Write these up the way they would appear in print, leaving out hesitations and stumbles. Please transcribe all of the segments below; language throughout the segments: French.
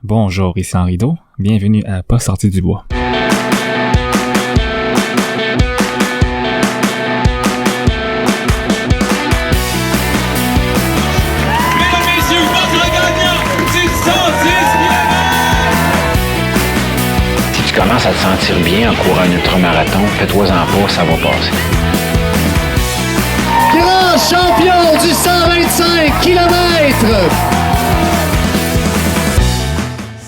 Bonjour, ici Henri Do. Bienvenue à Pas sorti du bois. Si tu commences à te sentir bien en courant un ultramarathon, fais-toi-en pas, ça va passer. Grand champion du 125 km!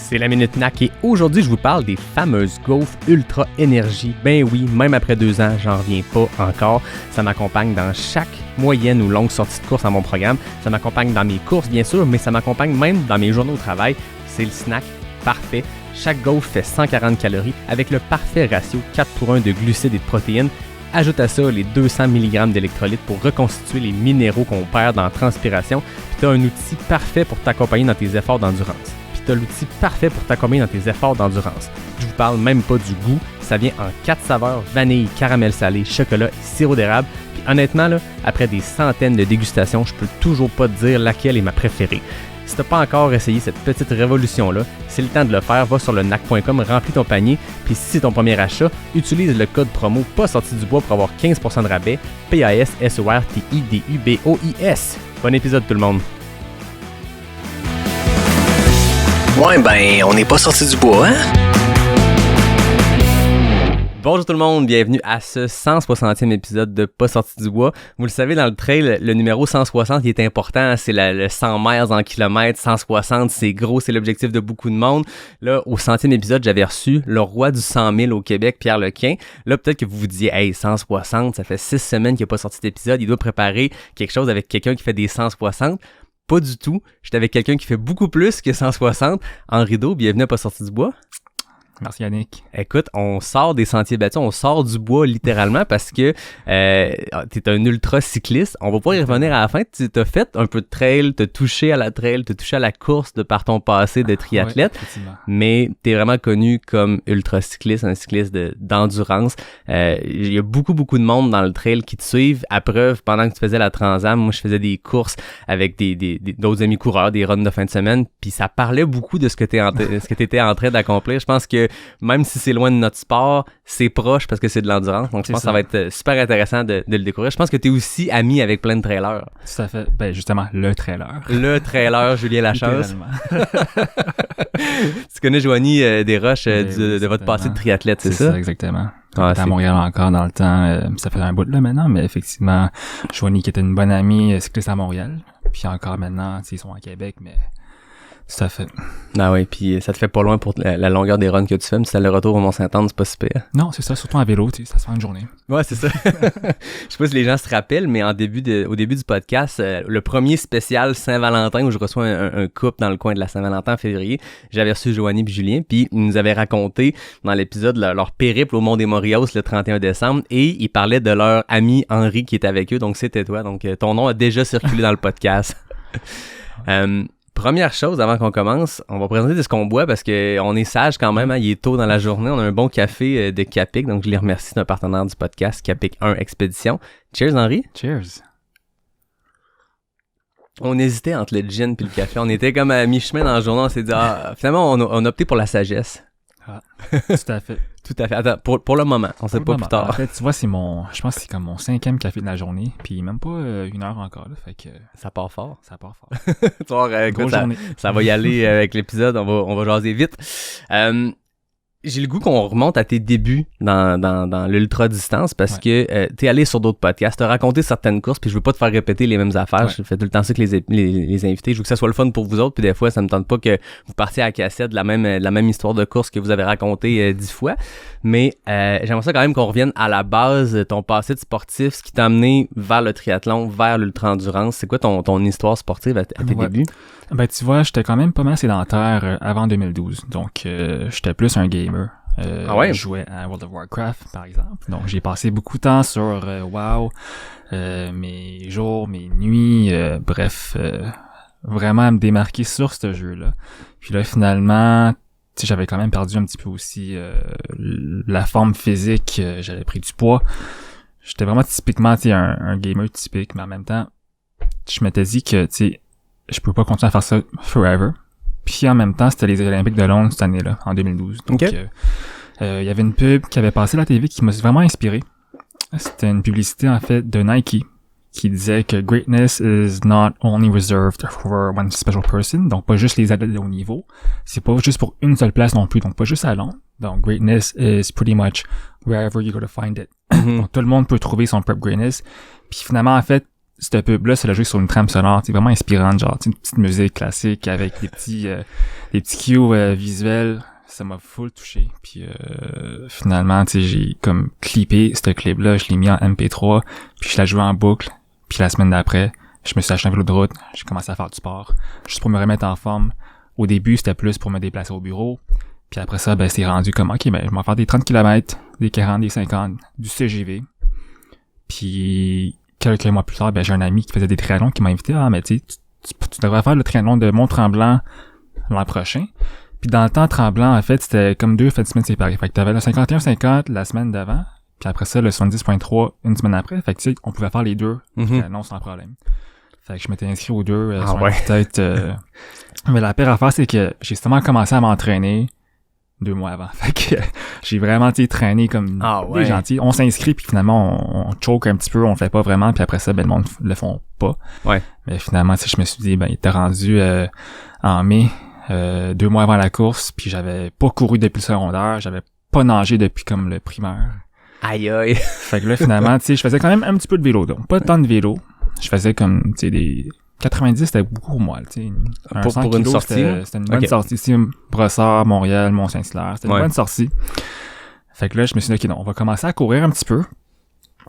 C'est la Minute NAC et aujourd'hui je vous parle des fameuses gaufres Ultra Énergie. Ben oui, même après 2 ans, j'en reviens pas encore. Ça m'accompagne dans chaque moyenne ou longue sortie de course à mon programme. Ça m'accompagne dans mes courses bien sûr, mais ça m'accompagne même dans mes journées au travail. C'est le snack parfait. Chaque gaufre fait 140 calories avec le parfait ratio 4:1 de glucides et de protéines. Ajoute à ça les 200 mg d'électrolytes pour reconstituer les minéraux qu'on perd dans la transpiration. Puis tu as un outil parfait pour t'accompagner dans tes efforts d'endurance. T'as l'outil parfait pour t'accompagner dans tes efforts d'endurance. Je vous parle même pas du goût, ça vient en 4 saveurs, vanille, caramel salé, chocolat et sirop d'érable. Puis honnêtement, là, après des centaines de dégustations, je peux toujours pas te dire laquelle est ma préférée. Si t'as pas encore essayé cette petite révolution-là, c'est le temps de le faire. Va sur le nac.com, remplis ton panier, puis si c'est ton premier achat, utilise le code promo Pas sorti du bois pour avoir 15% de rabais. PASSORTIDUBOIS. Bon épisode tout le monde. Ouais, ben, on n'est pas sorti du bois, hein? Bonjour tout le monde, bienvenue à ce 160e épisode de Pas sorti du bois. Vous le savez, dans le trail, le numéro 160 il est important, c'est le 100 miles en kilomètres, 160, c'est gros, c'est l'objectif de beaucoup de monde. Là, au 100e épisode, j'avais reçu le roi du 100 000 au Québec, Pierre Lequin. Là, peut-être que vous vous disiez, hey, 160, ça fait 6 semaines qu'il n'a pas sorti d'épisode, il doit préparer quelque chose avec quelqu'un qui fait des 160. Pas du tout. J'étais avec quelqu'un qui fait beaucoup plus que 160. Henri Do, bienvenue à Pas sorti du bois. Merci Yannick. Écoute, on sort des sentiers battus, on sort du bois littéralement parce que t'es un ultra cycliste. On va pas y revenir à la fin. Tu t'as fait un peu de trail, t'as touché à la trail, t'as touché à la course de par ton passé de triathlète, mais t'es vraiment connu comme ultra cycliste, un cycliste d'endurance. Il y a beaucoup de monde dans le trail qui te suivent. À preuve, pendant que tu faisais la Transam, moi je faisais des courses avec d'autres amis coureurs, des runs de fin de semaine, puis ça parlait beaucoup de ce que t'étais en train d'accomplir. Je pense que même si c'est loin de notre sport, c'est proche parce que c'est de l'endurance. Donc, je pense que ça va être super intéressant de le découvrir. Je pense que tu es aussi ami avec plein de trailers. Tout à fait. Ben, justement, le trailer. Le trailer, Julien Lachance. Tu connais Joanie Desroches de votre passé de triathlète, c'est ça? C'est ça, exactement. À Montréal encore dans le temps. Ça fait un bout de là maintenant, mais effectivement, Joanie qui était une bonne amie cycliste à Montréal. Puis encore maintenant, ils sont à Québec, mais... Tout à fait. Ah oui, puis ça te fait pas loin pour la longueur des runs que tu fais, mais si t'as le retour au Mont-Saint-Anne, c'est pas si pire. Non, c'est ça, surtout en vélo, ça se fait une journée. Ouais, c'est ça. Je sais pas si les gens se rappellent, mais au début du podcast, le premier spécial Saint-Valentin où je reçois un couple dans le coin de la Saint-Valentin en février, j'avais reçu Joanie et Julien, puis ils nous avaient raconté dans l'épisode leur périple au Mont des Morios le 31 décembre, et ils parlaient de leur ami Henri qui était avec eux, donc c'était toi. Donc ton nom a déjà circulé dans le podcast. Première chose, avant qu'on commence, on va présenter de ce qu'on boit parce que on est sage quand même, hein, il est tôt dans la journée, on a un bon café de Capic, donc je les remercie, c'est un partenaire du podcast, Capic 1 Expédition. Cheers Henri. Cheers. On hésitait entre le gin puis le café, on était comme à mi-chemin dans la journée, on s'est dit, finalement on a opté pour la sagesse. Ah, tout à fait. Tout à fait. Attends, pour le moment, on sait pas plus tard. En fait, tu vois, je pense que c'est comme mon 5e café de la journée, puis même pas 1 heure encore, là, fait que... Ça part fort. Ça part fort. Tu vois, écoute, ça va y aller avec l'épisode, on va jaser vite. J'ai le goût qu'on remonte à tes débuts dans l'ultra-distance parce que t'es allé sur d'autres podcasts, t'as raconté certaines courses, puis je veux pas te faire répéter les mêmes affaires. Je fais tout le temps ça que les invités. Je veux que ça soit le fun pour vous autres, puis des fois, ça me tente pas que vous partiez à la cassette de la même histoire de course que vous avez raconté 10 fois. Mais j'aimerais ça quand même qu'on revienne à la base de ton passé de sportif, ce qui t'a amené vers le triathlon, vers l'ultra-endurance. C'est quoi ton histoire sportive à tes débuts? Ben, tu vois, j'étais quand même pas mal sédentaire avant 2012. Donc, j'étais plus un gamer. Je jouais à World of Warcraft, par exemple. Donc, j'ai passé beaucoup de temps sur WoW, mes jours, mes nuits, vraiment à me démarquer sur ce jeu-là. Puis là, finalement, tu sais, j'avais quand même perdu un petit peu aussi la forme physique. J'avais pris du poids. J'étais vraiment typiquement, tu sais, un gamer typique, mais en même temps, je m'étais dit que, tu sais, je peux pas continuer à faire ça forever. Puis en même temps, c'était les Olympiques de Londres cette année-là, en 2012. Donc, il y avait une pub qui avait passé à la TV qui m'a vraiment inspiré. C'était une publicité, en fait, de Nike qui disait que greatness is not only reserved for one special person. Donc, pas juste les athlètes de haut niveau. C'est pas juste pour une seule place non plus. Donc, pas juste à Londres. Donc, greatness is pretty much wherever you go to find it. Donc, tout le monde peut trouver son propre greatness. Puis finalement, en fait, cette pub-là, ça l'a joué sur une trame sonore, c'est vraiment inspirante, genre, une petite musique classique avec des petits cues visuels. Ça m'a full touché. Puis finalement, tu sais, j'ai comme clippé ce clip-là, je l'ai mis en MP3, puis je l'ai joué en boucle. Puis la semaine d'après, je me suis acheté un vélo de route, j'ai commencé à faire du sport, juste pour me remettre en forme. Au début, c'était plus pour me déplacer au bureau. Puis après ça, ben c'est rendu comme, OK, ben je vais faire des 30 km, des 40, des 50, du CGV. Puis quelques mois plus tard, ben j'ai un ami qui faisait des triathlons qui m'a invité, mais tu devrais faire le triathlon de Mont-Tremblant l'an prochain. Puis dans le temps, Tremblant, en fait, c'était comme 2 fins de semaine séparées. Fait que t'avais le 51-50 la semaine d'avant, puis après ça, le 70.3 une semaine après. Fait que tu sais, on pouvait faire les deux triathlons sans problème. Fait que je m'étais inscrit aux deux sur une tête. Mais la pire affaire, c'est que j'ai justement commencé à m'entraîner 2 mois avant. Fait que j'ai vraiment traîné comme des gentils. On s'inscrit puis finalement on choke un petit peu, on le fait pas vraiment, puis après ça ben le monde le font pas. Ouais. Mais finalement, tu sais, je me suis dit ben il était rendu en mai 2 mois avant la course, puis j'avais pas couru depuis le secondaire, j'avais pas nagé depuis comme le primaire. Aïe aïe. Fait que là finalement, tu sais, je faisais quand même un petit peu de vélo, donc pas tant de vélo. Je faisais comme tu sais des 90, c'était beaucoup pour moi, tu sais. Pour une sortie? C'était une bonne sortie ici, Brossard, Montréal, Mont-Saint-Hilaire. C'était une bonne sortie. Fait que là, je me suis dit, OK, non, on va commencer à courir un petit peu.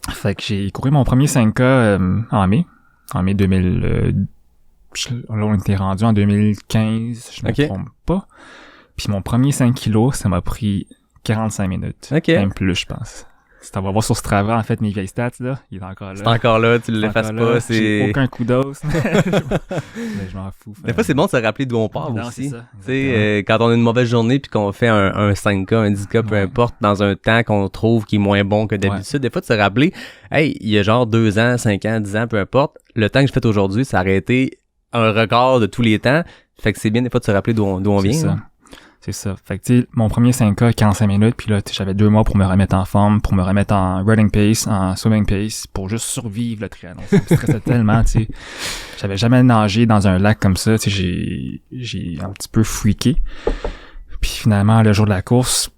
Fait que j'ai couru mon premier 5K en mai 2000. Là, on était rendu en 2015, je me trompe pas. Puis mon premier 5 kilos, ça m'a pris 45 minutes. Même plus, je pense. Si t'en vas voir sur Strava, en fait, mes vieilles stats, là, il est encore là. C'est encore là, tu l'effaces pas, c'est... J'ai aucun coup d'os. Mais je m'en fous. Des fois, c'est bon de se rappeler d'où on part aussi. Tu sais, quand on a une mauvaise journée puis qu'on fait un 5K, un 10K, peu importe, dans un temps qu'on trouve qui est moins bon que d'habitude, des fois, de se rappeler, hey, il y a genre 2 ans, 5 ans, 10 ans, peu importe, le temps que je fais aujourd'hui, ça aurait été un record de tous les temps. Fait que c'est bien des fois de se rappeler d'où on vient. Ça. C'est ça. Fait que tu sais, mon premier 5K, 45 minutes, puis là, j'avais 2 mois pour me remettre en forme, pour me remettre en running pace, en swimming pace, pour juste survivre le triathlon. Ça me stressait tellement, tu sais. J'avais jamais nagé dans un lac comme ça, tu sais, j'ai un petit peu freaké. Puis finalement, le jour de la course,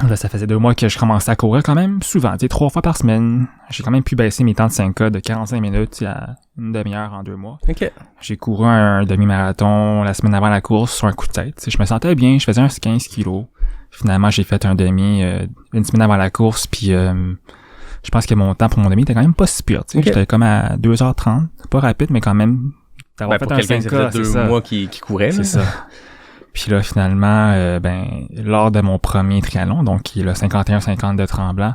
là, ça faisait 2 mois que je commençais à courir quand même souvent, tu sais, 3 fois par semaine. J'ai quand même pu baisser mes temps de 5K de 45 minutes, tu sais, à une demi-heure en 2 mois. J'ai couru un demi-marathon la semaine avant la course sur un coup de tête. Tu sais, je me sentais bien, je faisais un 15 kilos. Finalement, j'ai fait un demi une semaine avant la course, puis je pense que mon temps pour mon demi était quand même pas si pire. Tu sais, j'étais comme à 2h30, pas rapide, mais quand même. D'avoir fait un 5K, c'est 2 mois qui courait. C'est ça. Puis là, finalement, lors de mon premier triathlon, donc qui est le 51-50 de Tremblant,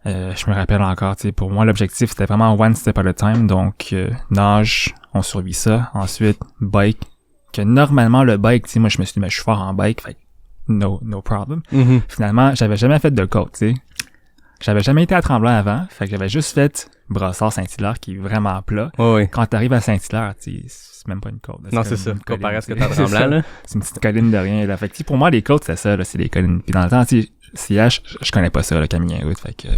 je me rappelle encore, tu sais, pour moi, l'objectif, c'était vraiment one step at a time. Donc, nage, on survit ça. Ensuite, bike, que normalement, le bike, tu sais, moi, je me suis dit, mais je suis fort en bike, fait no problem. Finalement, j'avais jamais fait de côte, tu sais. J'avais jamais été à Tremblant avant, fait que j'avais juste fait Brossard-Saint-Hilaire, qui est vraiment plat. Quand t'arrives à Saint-Hilaire, tu sais, c'est même pas une côte. Non, c'est ça. Comparé à ce que t'as à Tremblant, là. C'est une petite colline de rien, là. Fait que, pour moi, les côtes, c'est ça, là, c'est des collines. Puis dans le temps, tu sais, CH, je connais pas ça, le Camille route. Fait que,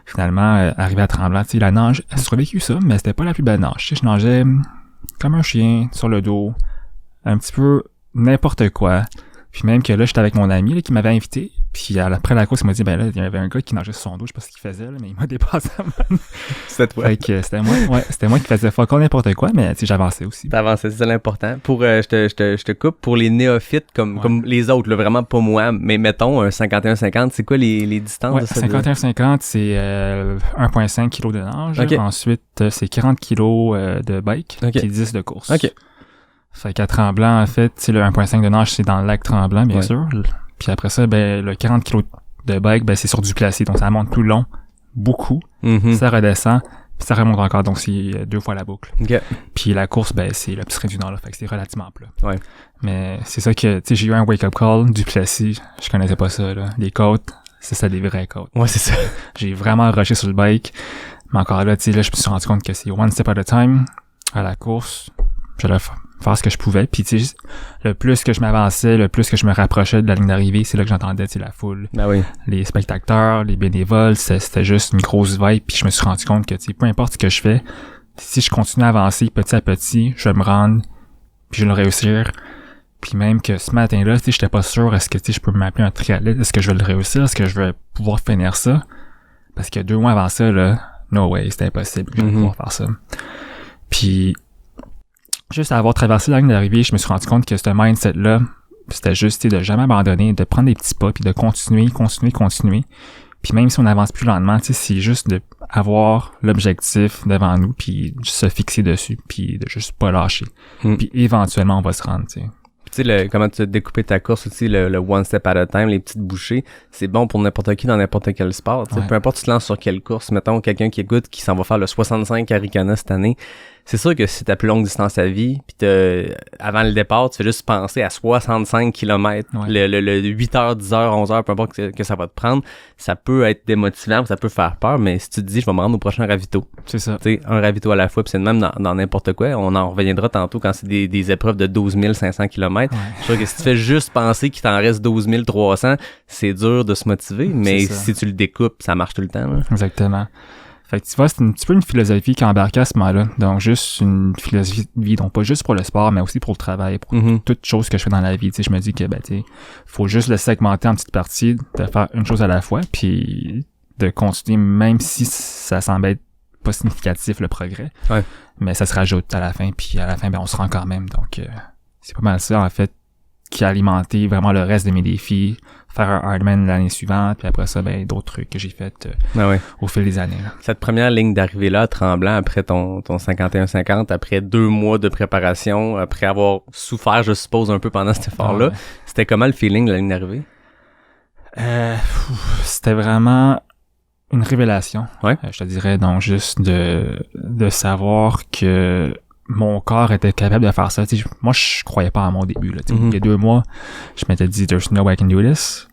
finalement, arrivé à Tremblant, tu sais, la nage, j'ai survécu ça, mais c'était pas la plus belle nage. Tu sais, je nageais comme un chien, sur le dos, un petit peu n'importe quoi. Puis même que là, j'étais avec mon ami, là, qui m'avait invité. Puis après la course, il m'a dit, ben là, il y avait un gars qui nageait sur son dos, je sais pas ce qu'il faisait, là, mais il m'a dépassé à moi. C'était toi. Fait que c'était moi qui faisais fuck all n'importe quoi, mais tu sais, j'avançais aussi. T'avançais, c'est ça l'important. Pour, je te coupe, pour les néophytes, comme les autres, là, vraiment pas moi, mais mettons, un 51-50, c'est quoi les distances de ça? 51-50, c'est 1,5 kg de nage. Ensuite, c'est 40 kg de bike, qui est 10 de course. Fait qu'à Tremblant, en fait, le 1.5 de nage, c'est dans le lac Tremblant, bien sûr. Puis après ça, ben, le 40 kg de bike, ben, c'est sur du glacé. Donc, ça monte plus long, beaucoup. Ça redescend, puis ça remonte encore. Donc, c'est 2 fois la boucle. Puis la course, ben, c'est le petit trait du Nord, là. Fait que c'est relativement plat. Mais c'est ça que, tu sais, j'ai eu un wake-up call du Plessis. Je connaissais pas ça, là. Les côtes, c'est ça, des vraies côtes. C'est ça. J'ai vraiment rushé sur le bike. Mais encore là, tu sais, là, je me suis rendu compte que c'est one step at a time. À la course, j'allais faire ce que je pouvais. Puis tu sais, le plus que je m'avançais, le plus que je me rapprochais de la ligne d'arrivée, c'est là que j'entendais, tu sais, la foule, les spectateurs, les bénévoles, c'était juste une grosse vibe. Puis je me suis rendu compte que tu sais, peu importe ce que je fais, si je continue à avancer petit à petit, je vais me rendre, puis je vais le réussir. Puis même que ce matin-là, tu sais, j'étais pas sûr, est-ce que tu sais, je peux m'appeler un triathlète, est-ce que je vais le réussir, est-ce que je vais pouvoir finir ça? Parce que 2 mois avant ça, là, no way, c'était impossible que je vais pouvoir faire ça. Puis juste à avoir traversé la ligne d'arrivée, je me suis rendu compte que ce mindset-là, c'était juste de jamais abandonner, de prendre des petits pas, puis de continuer. Puis même si on n'avance plus lentement, tu sais, c'est juste de avoir l'objectif devant nous, puis se fixer dessus, puis de juste pas lâcher. Puis éventuellement, on va se rendre, tu sais. Tu sais, comment tu as découpé ta course aussi, le one step at a time, les petites bouchées, c'est bon pour n'importe qui dans n'importe quel sport. Tu sais, peu importe tu te lances sur quelle course, mettons quelqu'un qui écoute, qui s'en va faire le 65 Arikana cette année, c'est sûr que si ta plus longue distance à vie, puis avant le départ, tu fais juste penser à 65 km, le 8h, 10h, 11h, peu importe que ça va te prendre, ça peut être démotivant, ça peut faire peur, mais si tu te dis, je vais me rendre au prochain ravito. C'est ça. Tu sais, un ravito à la fois, puis c'est de même dans n'importe quoi. On en reviendra tantôt quand c'est des épreuves de 12 500 km. Je suis sûr que si tu fais juste penser qu'il t'en reste 12 300, c'est dur de se motiver, mais si tu le découpes, ça marche tout le temps. Là. Exactement. Fait que tu vois, c'est un petit peu une philosophie qui embarque à ce moment-là. Donc, juste une philosophie de vie, donc pas juste pour le sport, mais aussi pour le travail, pour toute chose que je fais dans la vie. Tu sais, je me dis que, tu sais, faut juste le segmenter en petites parties, de faire une chose à la fois, puis de continuer, même si ça semble être pas significatif, le progrès. Ouais. Mais ça se rajoute à la fin, puis à la fin, on se rend quand même. Donc, c'est pas mal ça, en fait, qui a alimenté vraiment le reste de mes défis. Faire un Ironman l'année suivante, puis après ça, d'autres trucs que j'ai fait au fil des années. Là. Cette première ligne d'arrivée-là, Tremblant, après ton 51-50, après 2 mois de préparation, après avoir souffert, je suppose, un peu pendant cet effort-là, c'était comment le feeling de la ligne d'arrivée? C'était vraiment une révélation. Je te dirais, donc, juste de savoir que mon corps était capable de faire ça. T'sais, moi, je croyais pas à mon début. Là, il y a 2 mois, je m'étais dit « There's no way I can do this ».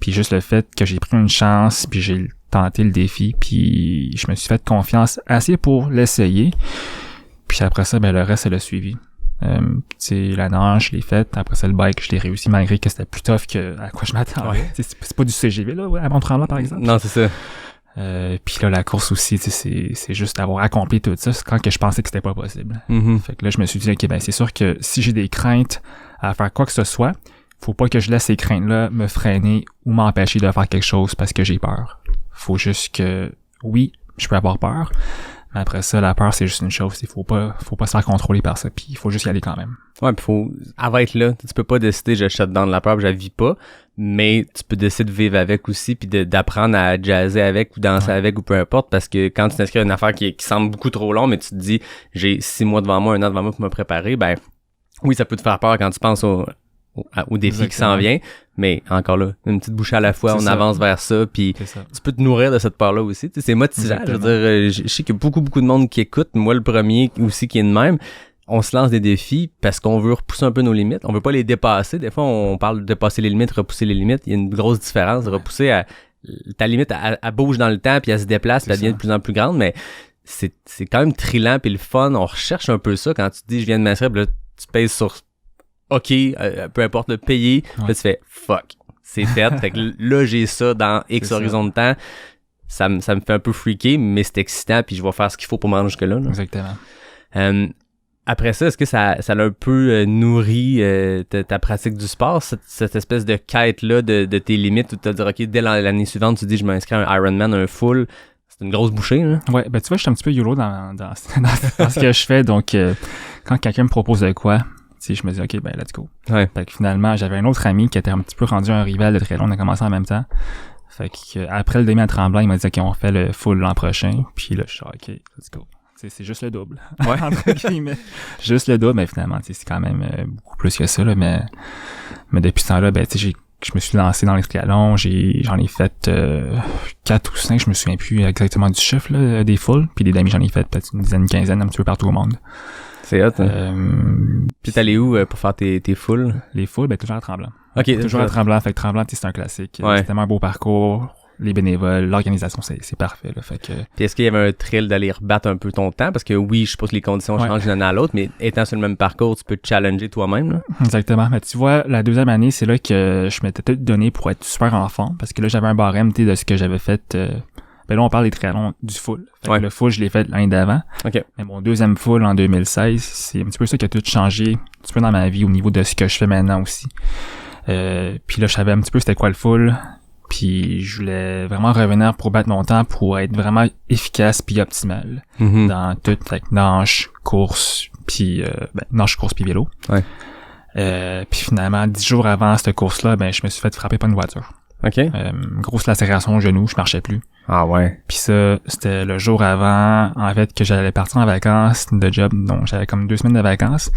Puis juste le fait que j'ai pris une chance, puis j'ai tenté le défi, puis je me suis fait confiance assez pour l'essayer. Puis après ça, le reste, c'est le suivi. La nage, je l'ai faite. Après ça, le bike, je l'ai réussi malgré que c'était plus tough que à quoi je m'attendais. C'est pas du CGV, là, à Mont-Tremblant, par exemple. Non, c'est ça. Puis là, la course aussi, c'est juste d'avoir accompli tout ça, c'est quand que je pensais que c'était pas possible. Fait que là, je me suis dit, ok, c'est sûr que si j'ai des craintes à faire quoi que ce soit, faut pas que je laisse ces craintes-là me freiner ou m'empêcher de faire quelque chose parce que j'ai peur. Faut juste que, oui, je peux avoir peur, mais après ça, la peur, c'est juste une chose. Il faut pas se faire contrôler par ça, puis il faut juste y aller quand même. Ouais, puis elle va être là. Tu peux pas décider, je shut down la peur, je la vis pas, mais tu peux décider de vivre avec aussi, puis d'apprendre à jazzer avec ou danser avec ou peu importe, parce que quand tu t'inscris à une affaire qui semble beaucoup trop long, mais tu te dis, j'ai 6 mois devant moi, 1 an devant moi pour me préparer, oui, ça peut te faire peur quand tu penses au défi qui s'en vient, mais encore là, une petite bouchée à la fois, on avance vers ça, puis tu peux te nourrir de cette peur-là aussi. Tu sais, c'est motivant. Je veux dire, je sais qu'il y a beaucoup de monde qui écoute, moi le premier aussi qui est de même. On se lance des défis parce qu'on veut repousser un peu nos limites. On veut pas les dépasser. Des fois, on parle de dépasser les limites, repousser les limites. Il y a une grosse différence de repousser ta limite, elle bouge dans le temps puis elle se déplace, puis elle devient de plus en plus grande, mais c'est quand même trillant puis le fun. On recherche un peu ça quand tu te dis je viens de m'inscrire, puis là, tu pèses sur OK, peu importe le payer, là tu fais fuck, c'est fait. Fait que là j'ai ça dans X horizon de temps. Ça me fait un peu freaker, mais c'est excitant puis je vais faire ce qu'il faut pour me rendre jusque-là. Là. Exactement. Après ça, est-ce que ça a un peu nourri ta pratique du sport, cette espèce de quête-là de tes limites où tu te dis OK, dès l'année suivante, tu dis je m'inscris à un Ironman, un full. C'est une grosse bouchée, là. Ouais, tu vois, je suis un petit peu YOLO dans ce que je fais, donc quand quelqu'un me propose de quoi, tu sais, je me dis OK, let's go. Ouais. Fait que finalement, j'avais un autre ami qui était un petit peu rendu un rival de très long, on a commencé en même temps. Fait que après le demi à Tremblant, il m'a dit OK, on fait le full l'an prochain, puis là je suis OK, let's go. C'est juste le double. Ouais. Juste le double, mais finalement, c'est quand même beaucoup plus que ça, là, mais depuis ce temps-là, je me suis lancé dans les triathlons, j'en ai fait 4 ou 5, je me souviens plus exactement du chiffre, là, des fulls, puis des demi, j'en ai fait peut-être une dizaine, 15, un petit peu partout au monde. C'est hot, hein? Puis t'es allé où pour faire tes fulls? Les fulls, toujours à Tremblant. OK. Toujours à Tremblant, fait que Tremblant, c'est un classique. Ouais. C'est tellement un beau parcours. les bénévoles, l'organisation, c'est parfait, là. Fait que... Puis est-ce qu'il y avait un thrill d'aller rebattre un peu ton temps? Parce que oui, je suppose que les conditions changent d'une année à l'autre, mais étant sur le même parcours, tu peux te challenger toi-même, là. Exactement. Mais tu vois, la deuxième année, c'est là que je m'étais tout donné pour être super en forme, parce que là, j'avais un barème, tu sais, de ce que j'avais fait. Ben là, on parle des triathlons du full. Fait que le full, je l'ai fait l'année d'avant. Okay. Mais mon deuxième full en 2016, c'est un petit peu ça qui a tout changé, un petit peu dans ma vie au niveau de ce que je fais maintenant aussi. Puis là, je savais un petit peu c'était quoi le full. Puis je voulais vraiment revenir pour battre mon temps, pour être vraiment efficace puis optimal dans tout, fait que nage, course, puis nage, course puis vélo. Ouais. Puis finalement, 10 jours avant cette course-là, ben je me suis fait frapper par une voiture. OK. Grosse lacération au genou, je marchais plus. Ah ouais. Puis ça, c'était le jour avant, en fait, que j'allais partir en vacances de job, donc j'avais comme 2 semaines de vacances.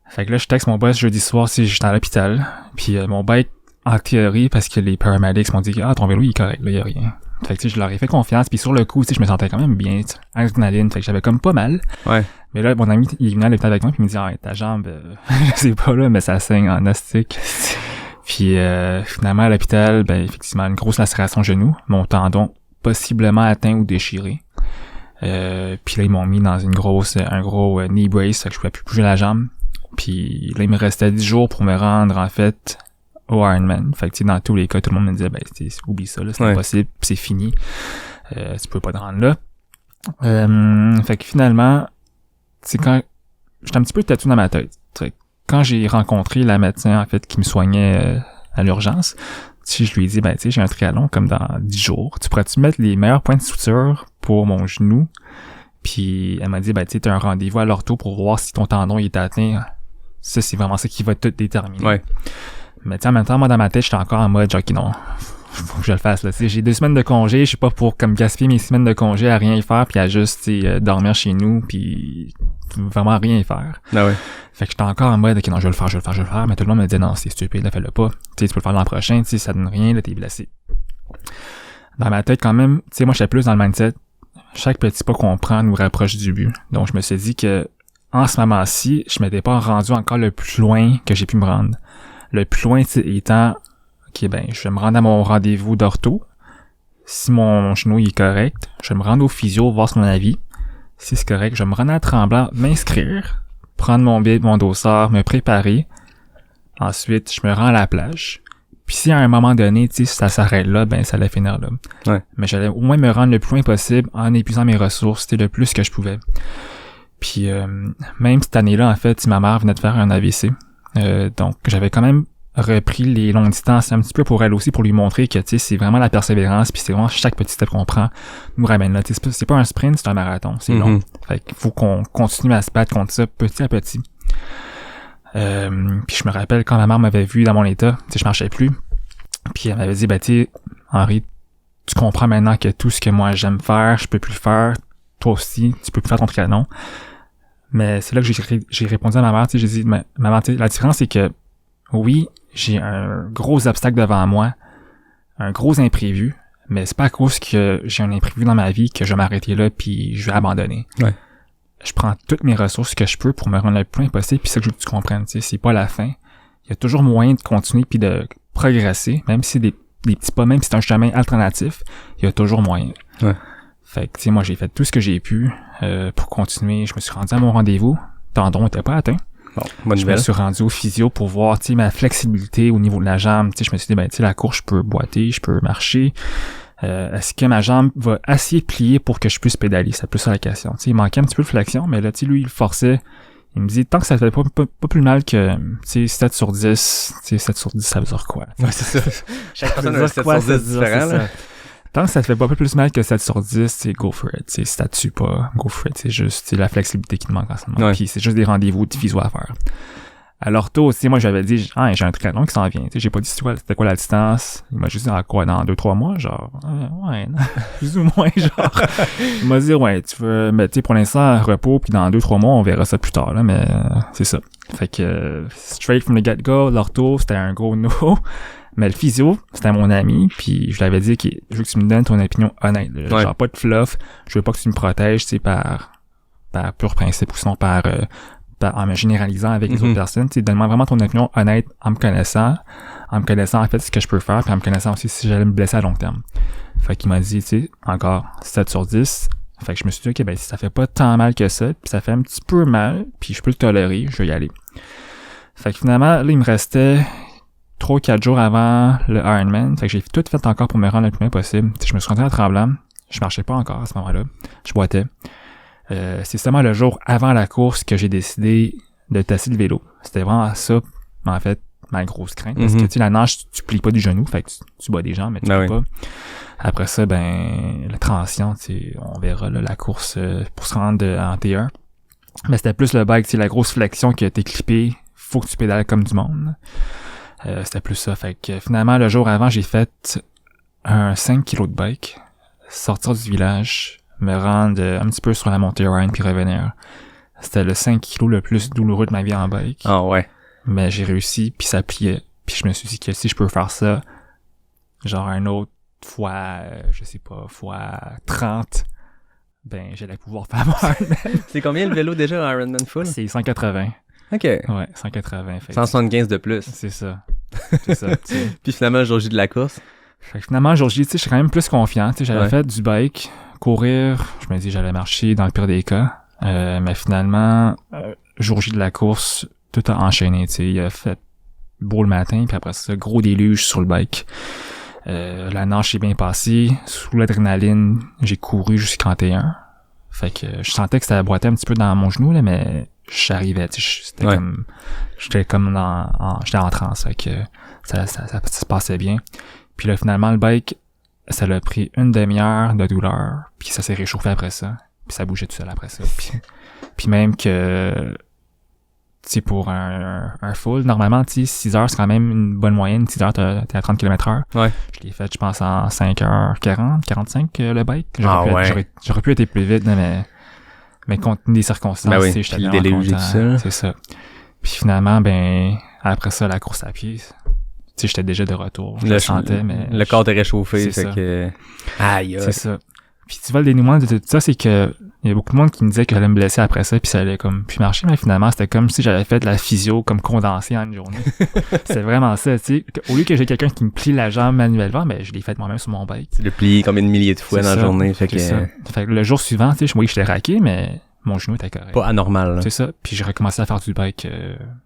Fait que là, je texte mon boss jeudi soir si j'étais à l'hôpital. Puis mon bike, en théorie, parce que les paramedics m'ont dit « Ah, ton vélo, il est correct, là, il y a rien. » Fait que, tu sais, je leur ai fait confiance, puis sur le coup, tu sais, je me sentais quand même bien, tu sais, adrénaline, fait que j'avais comme pas mal. Ouais. Mais là, mon ami, il est venu à l'hôpital avec moi, puis il me dit « Ah, ta jambe, je sais pas, là, mais ça saigne en astique. » Puis finalement, à l'hôpital, ben, effectivement, une grosse lacération au genou, mon tendon possiblement atteint ou déchiré. Puis là, ils m'ont mis dans un gros knee brace, fait que je pouvais plus bouger la jambe. Puis là, il me restait 10 jours pour me rendre, en fait, au Ironman. Fait que, tu sais, dans tous les cas, tout le monde me disait, ben, oublie ça, là, c'est impossible, c'est fini. Tu peux pas te rendre là. Fait que finalement, c'est quand, j'étais un petit peu tatoué dans ma tête. T'sais, quand j'ai rencontré la médecin, en fait, qui me soignait à l'urgence, tu sais, je lui ai dit, ben, tu sais, j'ai un triathlon comme dans 10 jours. Tu pourrais-tu mettre les meilleurs points de suture pour mon genou? Puis elle m'a dit, ben, tu sais, t'as un rendez-vous à l'ortho pour voir si ton tendon il est atteint. Ça, c'est vraiment ça qui va tout déterminer. Ouais. Mais tu sais, en même temps, moi, dans ma tête, j'étais encore en mode, genre, non, faut que je le fasse, là. Tu sais, j'ai 2 semaines de congé, je suis pas pour, comme, gaspiller mes semaines de congé à rien y faire, puis à juste, tu sais, dormir chez nous, puis vraiment rien y faire. Ah ouais. Fait que j'étais encore en mode, ok, non, je vais le faire, mais tout le monde me disait, non, c'est stupide, là, fais-le pas. Tu sais, tu peux le faire l'an prochain, tu sais, ça donne rien, là, t'es blessé. Dans ma tête, quand même, tu sais, moi, j'étais plus dans le mindset, chaque petit pas qu'on prend nous rapproche du but. Donc, je me suis dit que, en ce moment-ci, je m'étais pas rendu encore le plus loin que j'ai pu me rendre. Le plus loin étant, ok, ben, je vais me rendre à mon rendez-vous d'ortho. Si mon genou est correct, je vais me rendre au physio, voir son avis. Si c'est correct, je vais me rendre à Tremblant, m'inscrire, prendre mon dossard, me préparer. Ensuite, je me rends à la plage. Puis si à un moment donné, tu sais, si ça s'arrête là, ben, ça allait finir là. Ouais. Mais j'allais au moins me rendre le plus loin possible en épuisant mes ressources, c'était le plus que je pouvais. Puis même cette année-là, en fait, ma mère venait de faire un AVC. Donc, j'avais quand même repris les longues distances un petit peu pour elle aussi, pour lui montrer que, tu sais, c'est vraiment la persévérance, puis c'est vraiment chaque petit step qu'on prend nous ramène là. Tu sais, c'est pas un sprint, c'est un marathon, c'est long. Fait qu'il faut qu'on continue à se battre contre ça petit à petit. Puis je me rappelle quand ma mère m'avait vu dans mon état, tu sais, je marchais plus. Puis elle m'avait dit, ben, tu sais, Henri, tu comprends maintenant que tout ce que moi j'aime faire, je peux plus le faire. Toi aussi, tu peux plus faire ton triathlon. Mais c'est là que j'ai répondu à ma mère, tu sais, j'ai dit, maman, tu sais, la différence c'est que, oui, j'ai un gros obstacle devant moi, un gros imprévu, mais c'est pas à cause que j'ai un imprévu dans ma vie que je vais m'arrêter là puis je vais abandonner. Ouais. Je prends toutes mes ressources que je peux pour me rendre le plus possible, puis c'est ça que je veux que tu comprennes, tu sais, c'est pas la fin. Il y a toujours moyen de continuer puis de progresser, même si c'est des petits pas, même si c'est un chemin alternatif, il y a toujours moyen. Ouais. Fait que, tu sais, moi, j'ai fait tout ce que j'ai pu pour continuer. Je me suis rendu à mon rendez-vous. Tendon était pas atteint. Bon, bonne je nouvelle. Me suis rendu au physio pour voir, tu sais, ma flexibilité au niveau de la jambe. Tu sais, je me suis dit, ben, tu sais, la course, je peux boiter, je peux marcher. Est-ce que ma jambe va assez plier pour que je puisse pédaler? C'est plus ça la question. Tu sais, il manquait un petit peu de flexion, mais là, tu sais, lui, il forçait. Il me dit, tant que ça fait pas plus mal que, tu sais, 7 sur 10, tu sais, 7 sur 10, ça veut dire quoi? Ouais, c'est ça. Chaque personne a un 7 sur 10 différent, là. Tant que ça te fait pas plus mal que 7 sur 10, c'est go for it. Si ça te tue pas, go for it. C'est juste la flexibilité qui te manque en ce moment. Ouais. Puis c'est juste des rendez-vous de physio à faire. À l'ortho aussi, moi j'avais dit, j'ai un triathlon qui s'en vient. J'ai pas dit c'était quoi la distance. Il m'a juste dit, quoi, dans 2-3 mois? Genre, ouais, non, plus ou moins, genre. Il m'a dit, ouais, tu veux, mais tu sais, pour l'instant, repos, puis dans 2-3 mois, on verra ça plus tard, là, mais c'est ça. Fait que, straight from the get-go, l'ortho, c'était un gros no. Mais le physio, c'était mon ami, puis je l'avais dit que je veux que tu me donnes ton opinion honnête. Là. Genre pas de fluff, je veux pas que tu me protèges, tu sais, par pur principe ou sinon en me généralisant avec les autres personnes. Tu sais, donne-moi vraiment ton opinion honnête en me connaissant, en me connaissant en fait ce que je peux faire, puis en me connaissant aussi si j'allais me blesser à long terme. Fait qu'il m'a dit, tu sais, encore 7 sur 10. Fait que je me suis dit, ok, ben si ça fait pas tant mal que ça, puis ça fait un petit peu mal, puis je peux le tolérer, je vais y aller. Fait que finalement, là, il me restait 3-4 jours avant le Ironman. Fait que j'ai tout fait encore pour me rendre le plus loin possible. T'sais, je me suis rendu à Tremblant. Je marchais pas encore à ce moment-là. Je boitais. C'est seulement le jour avant la course que j'ai décidé de tester le vélo. C'était vraiment ça, en fait, ma grosse crainte. Parce que, tu sais, la nage, tu plies pas du genou. Fait que tu bois des jambes, mais tu plies pas. Après ça, ben, la transition, tu sais, on verra, là, la course pour se rendre en T1. Mais c'était plus le bike, tu sais, la grosse flexion qui a été clippée. Faut que tu pédales comme du monde. C'était plus ça. Fait que finalement, le jour avant, j'ai fait un 5 kg de bike, sortir du village, me rendre un petit peu sur la montée Rhine puis revenir. C'était le 5 kg le plus douloureux de ma vie en bike. Ah ouais. Mais j'ai réussi, puis ça pliait. Puis je me suis dit que si je peux faire ça, genre un autre fois, je sais pas, fois 30, ben j'allais pouvoir faire mon Ironman. C'est combien le vélo déjà en Ironman full? C'est 180. OK. Ouais, 180. Fait 175 de plus. C'est ça. C'est ça. Puis finalement, le jour J de la course. Fait que finalement, jour J, tu sais, je suis quand même plus confiant. Tu sais, j'avais fait du bike, courir. Je me dis j'allais marcher dans le pire des cas. Mais finalement, jour J de la course, tout a enchaîné. Tu sais, il a fait beau le matin, puis après ça, gros déluge sur le bike. La nage s'est bien passée. Sous l'adrénaline, j'ai couru jusqu'en T1. Fait que je sentais que ça boitait un petit peu dans mon genou, là, mais j'arrivais, tu sais, j'étais comme j'étais en transe, fait que ça se passait bien. Puis là, finalement, le bike, ça l'a pris une demi-heure de douleur, puis ça s'est réchauffé après ça, puis ça bougeait tout seul après ça. Puis même que, tu sais, pour un full, normalement, tu sais, 6 heures, c'est quand même une bonne moyenne. 6 heures, t'es à 30 km/h. Ouais. Je l'ai fait, je pense, en 5h40, 45, le bike. J'aurais pu être plus vite, mais compte tenu des circonstances, ben oui, tu sais, j'étais le déluge et tout ça. C'est ça. Puis finalement, ben, après ça, la course à pied, tu sais, j'étais déjà de retour. Je le sentais, mais... Le corps était réchauffé, c'est fait ça. que... Aïe, c'est ça. Puis tu vois, le dénouement de tout ça, c'est que il y a beaucoup de monde qui me disait que j'allais me blesser après ça, puis ça allait comme plus marcher, mais finalement, c'était comme si j'avais fait de la physio comme condensée en une journée. C'est vraiment ça, tu sais. Au lieu que j'ai quelqu'un qui me plie la jambe manuellement, ben je l'ai fait moi-même sur mon bike. Tu le plies combien de milliers de fois dans la journée, fait que... Fait que le jour suivant, tu sais, oui, j'étais raqué, mais mon genou était correct. Pas anormal, là. C'est ça. Puis j'ai recommencé à faire du bike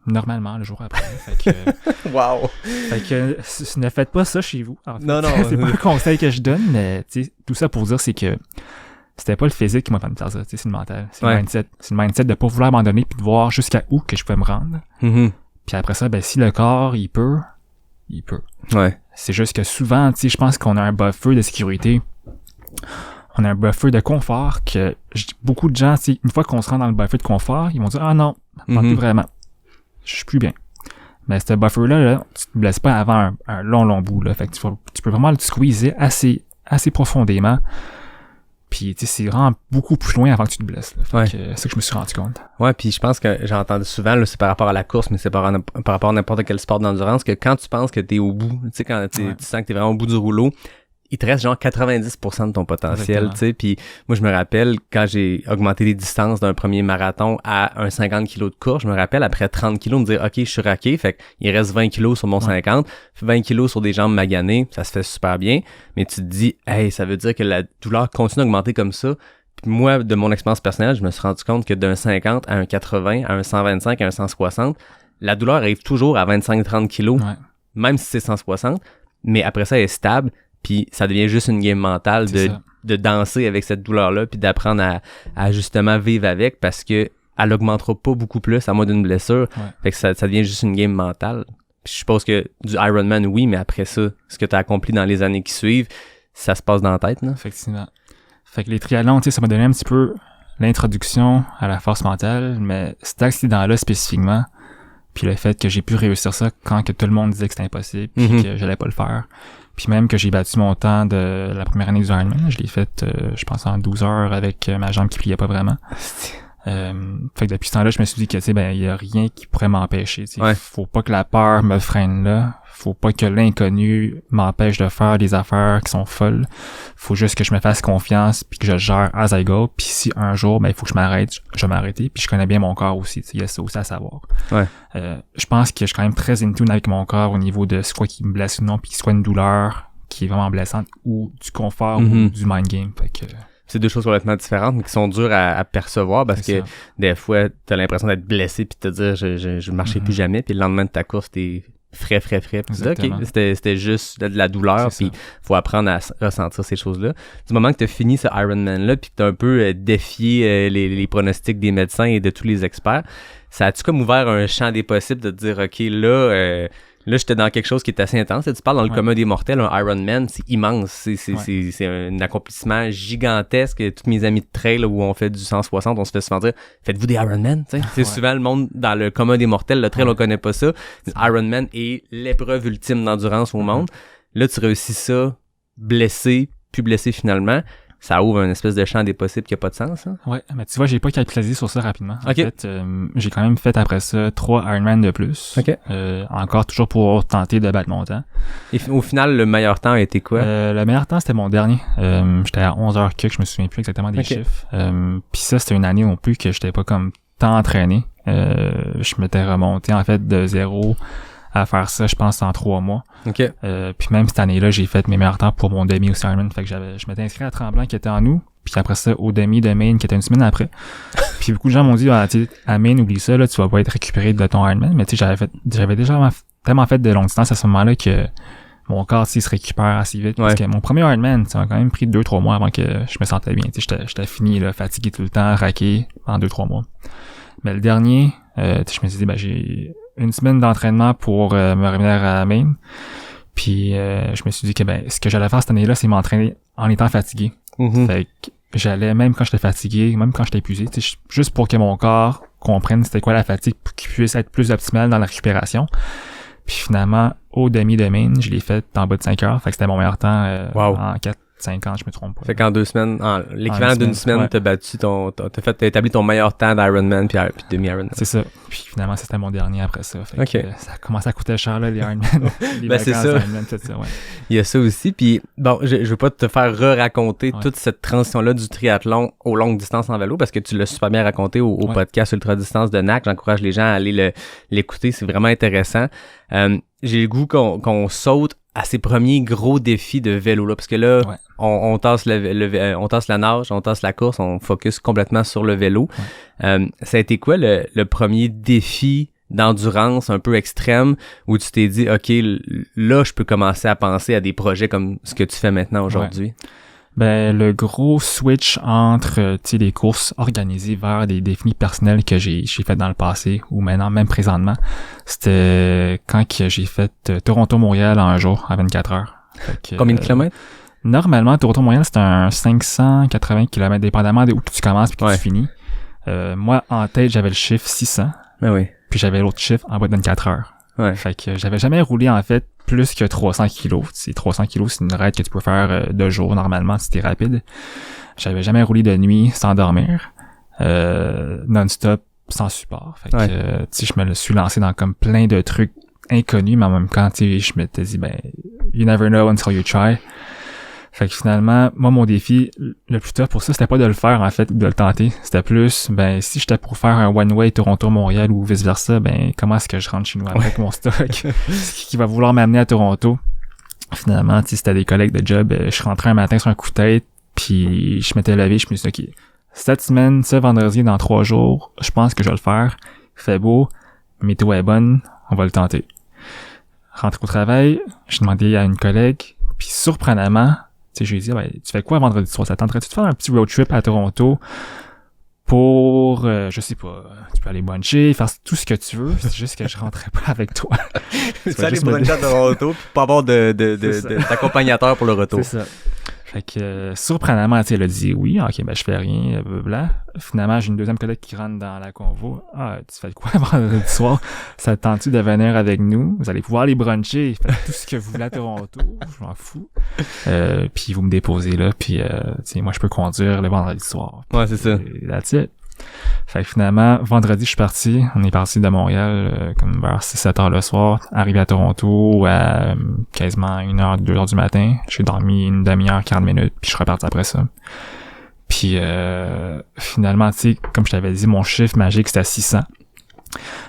normalement le jour après. Fait que... Wow! Fait que ne faites pas ça chez vous. En fait. Non. C'est pas un conseil que je donne, mais tu sais, tout ça pour dire, c'est que c'était pas le physique qui m'a fait me faire ça, tu sais, c'est le mental. C'est le mindset. C'est le mindset de pas vouloir abandonner puis de voir jusqu'à où que je peux me rendre. Mm-hmm. Puis après ça, ben si le corps, il peut. Ouais. C'est juste que souvent, tu sais, je pense qu'on a un buffer de sécurité. On a un buffer de confort que beaucoup de gens, tu sais, une fois qu'on se rend dans le buffer de confort, ils vont dire « Ah non, plus vraiment. Je suis plus bien. » Mais ce buffer-là, là, tu te blesses pas avant un long bout, là. Fait que tu peux vraiment le squeezer assez profondément. Puis, tu sais, c'est vraiment beaucoup plus loin avant que tu te blesses, là. Fait que c'est ça que je me suis rendu compte. Ouais, puis je pense que j'ai entendu souvent, là, c'est par rapport à la course, mais c'est par rapport à n'importe quel sport d'endurance, que quand tu penses que t'es au bout, tu sais, quand tu sens que t'es vraiment au bout du rouleau, il te reste genre 90% de ton potentiel, tu sais. Puis moi, je me rappelle, quand j'ai augmenté les distances d'un premier marathon à un 50 kg de course, je me rappelle, après 30 kg, me dire, OK, je suis raqué, fait qu'il reste 20 kg sur mon 50, 20 kg sur des jambes maganées, ça se fait super bien, mais tu te dis, hey, ça veut dire que la douleur continue d'augmenter comme ça. Puis moi, de mon expérience personnelle, je me suis rendu compte que d'un 50 à un 80, à un 125, à un 160, la douleur arrive toujours à 25-30 kg, même si c'est 160, mais après ça, elle est stable. Puis ça devient juste une game mentale de danser avec cette douleur-là, puis d'apprendre à justement vivre avec, parce que elle augmentera pas beaucoup plus à moins d'une blessure. Fait que ça devient juste une game mentale. Puis je suppose que du Ironman, oui, mais après ça, ce que tu as accompli dans les années qui suivent, ça se passe dans la tête, non? Effectivement. Fait que les triathlons, tu sais, ça m'a donné un petit peu l'introduction à la force mentale, mais cet accident-là spécifiquement, puis le fait que j'ai pu réussir ça quand que tout le monde disait que c'était impossible, puis que j'allais pas le faire. Puis même que j'ai battu mon temps de la première année du Ironman, je l'ai fait, je pense, en 12 heures avec ma jambe qui pliait pas vraiment. Fait que depuis ce temps-là, je me suis dit que, tu sais, ben, il y a rien qui pourrait m'empêcher, tu sais. Faut pas que la peur me freine là. faut pas que l'inconnu m'empêche de faire des affaires qui sont folles. Faut juste que je me fasse confiance puis que je gère as I go. Puis si un jour, ben il faut que je m'arrête, je vais m'arrêter. Puis je connais bien mon corps aussi, il y a ça aussi à savoir. Ouais. Je pense que je suis quand même très in tune avec mon corps au niveau de ce quoi qui me blesse ou non, puis soit une douleur qui est vraiment blessante ou du confort ou du mind game. Fait que c'est deux choses complètement différentes, mais qui sont dures à percevoir parce que des fois, t'as l'impression d'être blessé puis de te dire je marcherai plus jamais, puis le lendemain de ta course, t'es frais, puis tu dis, OK, c'était juste de la douleur, puis faut apprendre à ressentir ces choses-là. Du moment que t'as fini ce Ironman-là, puis que t'as un peu défié les pronostics des médecins et de tous les experts, ça a-tu comme ouvert un champ des possibles de te dire, OK, là, j'étais dans quelque chose qui est assez intense. Là, tu parles dans le commun des mortels, un Ironman, c'est immense. C'est un accomplissement gigantesque. Tous mes amis de trail là, où on fait du 160, on se fait souvent dire « Faites-vous des Ironman? » C'est souvent le monde dans le commun des mortels. Le trail, on connaît pas ça. Ironman est l'épreuve ultime d'endurance au monde. Là, tu réussis ça, blessé, puis blessé finalement. Ça ouvre une espèce de champ des possibles qui a pas de sens. Hein? Ouais, mais tu vois, j'ai pas capitalisé sur ça rapidement. En fait, j'ai quand même fait après ça 3 Ironman de plus. Encore toujours pour tenter de battre mon temps. Et au final, le meilleur temps a été quoi? Le meilleur temps, c'était mon dernier. J'étais à 11h je me souviens plus exactement des chiffres. Puis ça, c'était une année non plus que j'étais pas comme tant entraîné. Je m'étais remonté en fait de 0 à faire ça, je pense, en 3 mois. Puis même cette année-là, j'ai fait mes meilleurs temps pour mon demi au Ironman. Fait que je m'étais inscrit à Tremblant qui était en août, puis après ça, au demi de Maine qui était une semaine après. Puis beaucoup de gens m'ont dit, à Maine, oublie ça, là, tu vas pas être récupéré de ton Ironman. Mais tu sais, j'avais déjà tellement fait de longue distance à ce moment-là que mon corps, se récupère assez vite. Parce que mon premier Ironman, ça m'a quand même pris 2-3 mois avant que je me sentais bien. Tu sais, j'étais fini, là, fatigué tout le temps, raqué, en 2-3 mois. Mais le dernier, je me suis dit, j'ai une semaine d'entraînement pour me revenir à Maine. Puis je me suis dit que ce que j'allais faire cette année-là, c'est m'entraîner en étant fatigué. Fait que j'allais, même quand j'étais fatigué, même quand j'étais épuisé, juste pour que mon corps comprenne c'était quoi la fatigue, pour qu'il puisse être plus optimal dans la récupération. Puis finalement, au demi de Maine, je l'ai fait en bas de 5 heures. Fait que c'était mon meilleur temps en 4-5 ans, je me trompe pas. Fait qu'en 2 semaines, l'équivalent d'une semaine, t'as battu t'as établi ton meilleur temps d'Ironman puis demi-Ironman. C'est ça. Puis finalement, c'était mon dernier après ça. Fait que, ça commence à coûter cher, là, les Ironman. C'est ça. Ironman, tout ça, ouais. Il y a ça aussi. Puis bon, je veux pas te faire raconter toute cette transition-là du triathlon aux longues distances en vélo parce que tu l'as super bien raconté au podcast Ultra Distance de NAC. J'encourage les gens à aller l'écouter. C'est vraiment intéressant. J'ai le goût qu'on saute à ces premiers gros défis de vélo là parce que là on tasse on tasse la nage, on tasse la course, on focus complètement sur le vélo. Ça a été quoi le premier défi d'endurance un peu extrême où tu t'es dit OK, là je peux commencer à penser à des projets comme ce que tu fais maintenant aujourd'hui? Le gros switch entre des courses organisées vers des défis personnels que j'ai fait dans le passé ou maintenant même présentement, c'était quand que j'ai fait Toronto-Montréal en un jour à 24 heures. Combien de kilomètres? Normalement, Toronto-Montréal, c'est un 580 km dépendamment de où tu commences puis que tu finis. Moi, en tête, j'avais le chiffre 600. Puis j'avais l'autre chiffre en bas de 24 heures. Fait que j'avais jamais roulé en fait plus que 300 kilos. 300 kilos, c'est une raide que tu peux faire de jour normalement si t'es rapide. J'avais jamais roulé de nuit sans dormir, non-stop, sans support. Fait que, je me suis lancé dans comme plein de trucs inconnus, mais en même temps, je m'étais dit, you never know until you try. Fait que finalement, moi, mon défi, le plus tough pour ça, c'était pas de le faire, en fait, ou de le tenter. C'était plus, si j'étais pour faire un one-way Toronto-Montréal ou vice-versa, comment est-ce que je rentre chez nous avec mon stock? Qui va vouloir m'amener à Toronto? Finalement, c'était des collègues de job. Je rentrais un matin sur un coup de tête, puis je m'étais levé, je me suis dit, OK, cette semaine, ce vendredi, dans 3 jours, je pense que je vais le faire. Il fait beau, météo est bonne, on va le tenter. Rentré au travail, j'ai demandé à une collègue, puis surprenamment, je lui ai dit, tu fais quoi vendredi soir? Ça tenterait-tu de faire un petit road trip à Toronto pour, je sais pas, tu peux aller bruncher, faire tout ce que tu veux, c'est juste que je rentrais pas avec toi. Tu vas aller bruncher à Toronto puis pas avoir d'accompagnateur pour le retour. C'est ça. Fait que, surprenamment, elle a dit oui, ok, je fais rien, blablabla. Finalement, j'ai une deuxième collègue qui rentre dans la convo. Ah, tu fais quoi vendredi soir? Ça te tente-tu de venir avec nous? Vous allez pouvoir aller bruncher, faites tout ce que vous voulez à Toronto, je m'en fous. Puis vous me déposez là, puis moi je peux conduire le vendredi soir. Ouais, c'est ça. That's it. Fait que finalement, vendredi, je suis parti. On est parti de Montréal comme vers 6-7 heures le soir. Arrivé à Toronto à quasiment 1h, 2h du matin. J'ai dormi une demi-heure, 40 minutes, puis je suis reparti après ça. Puis finalement, tu sais, comme je t'avais dit, mon chiffre magique, c'était à 600.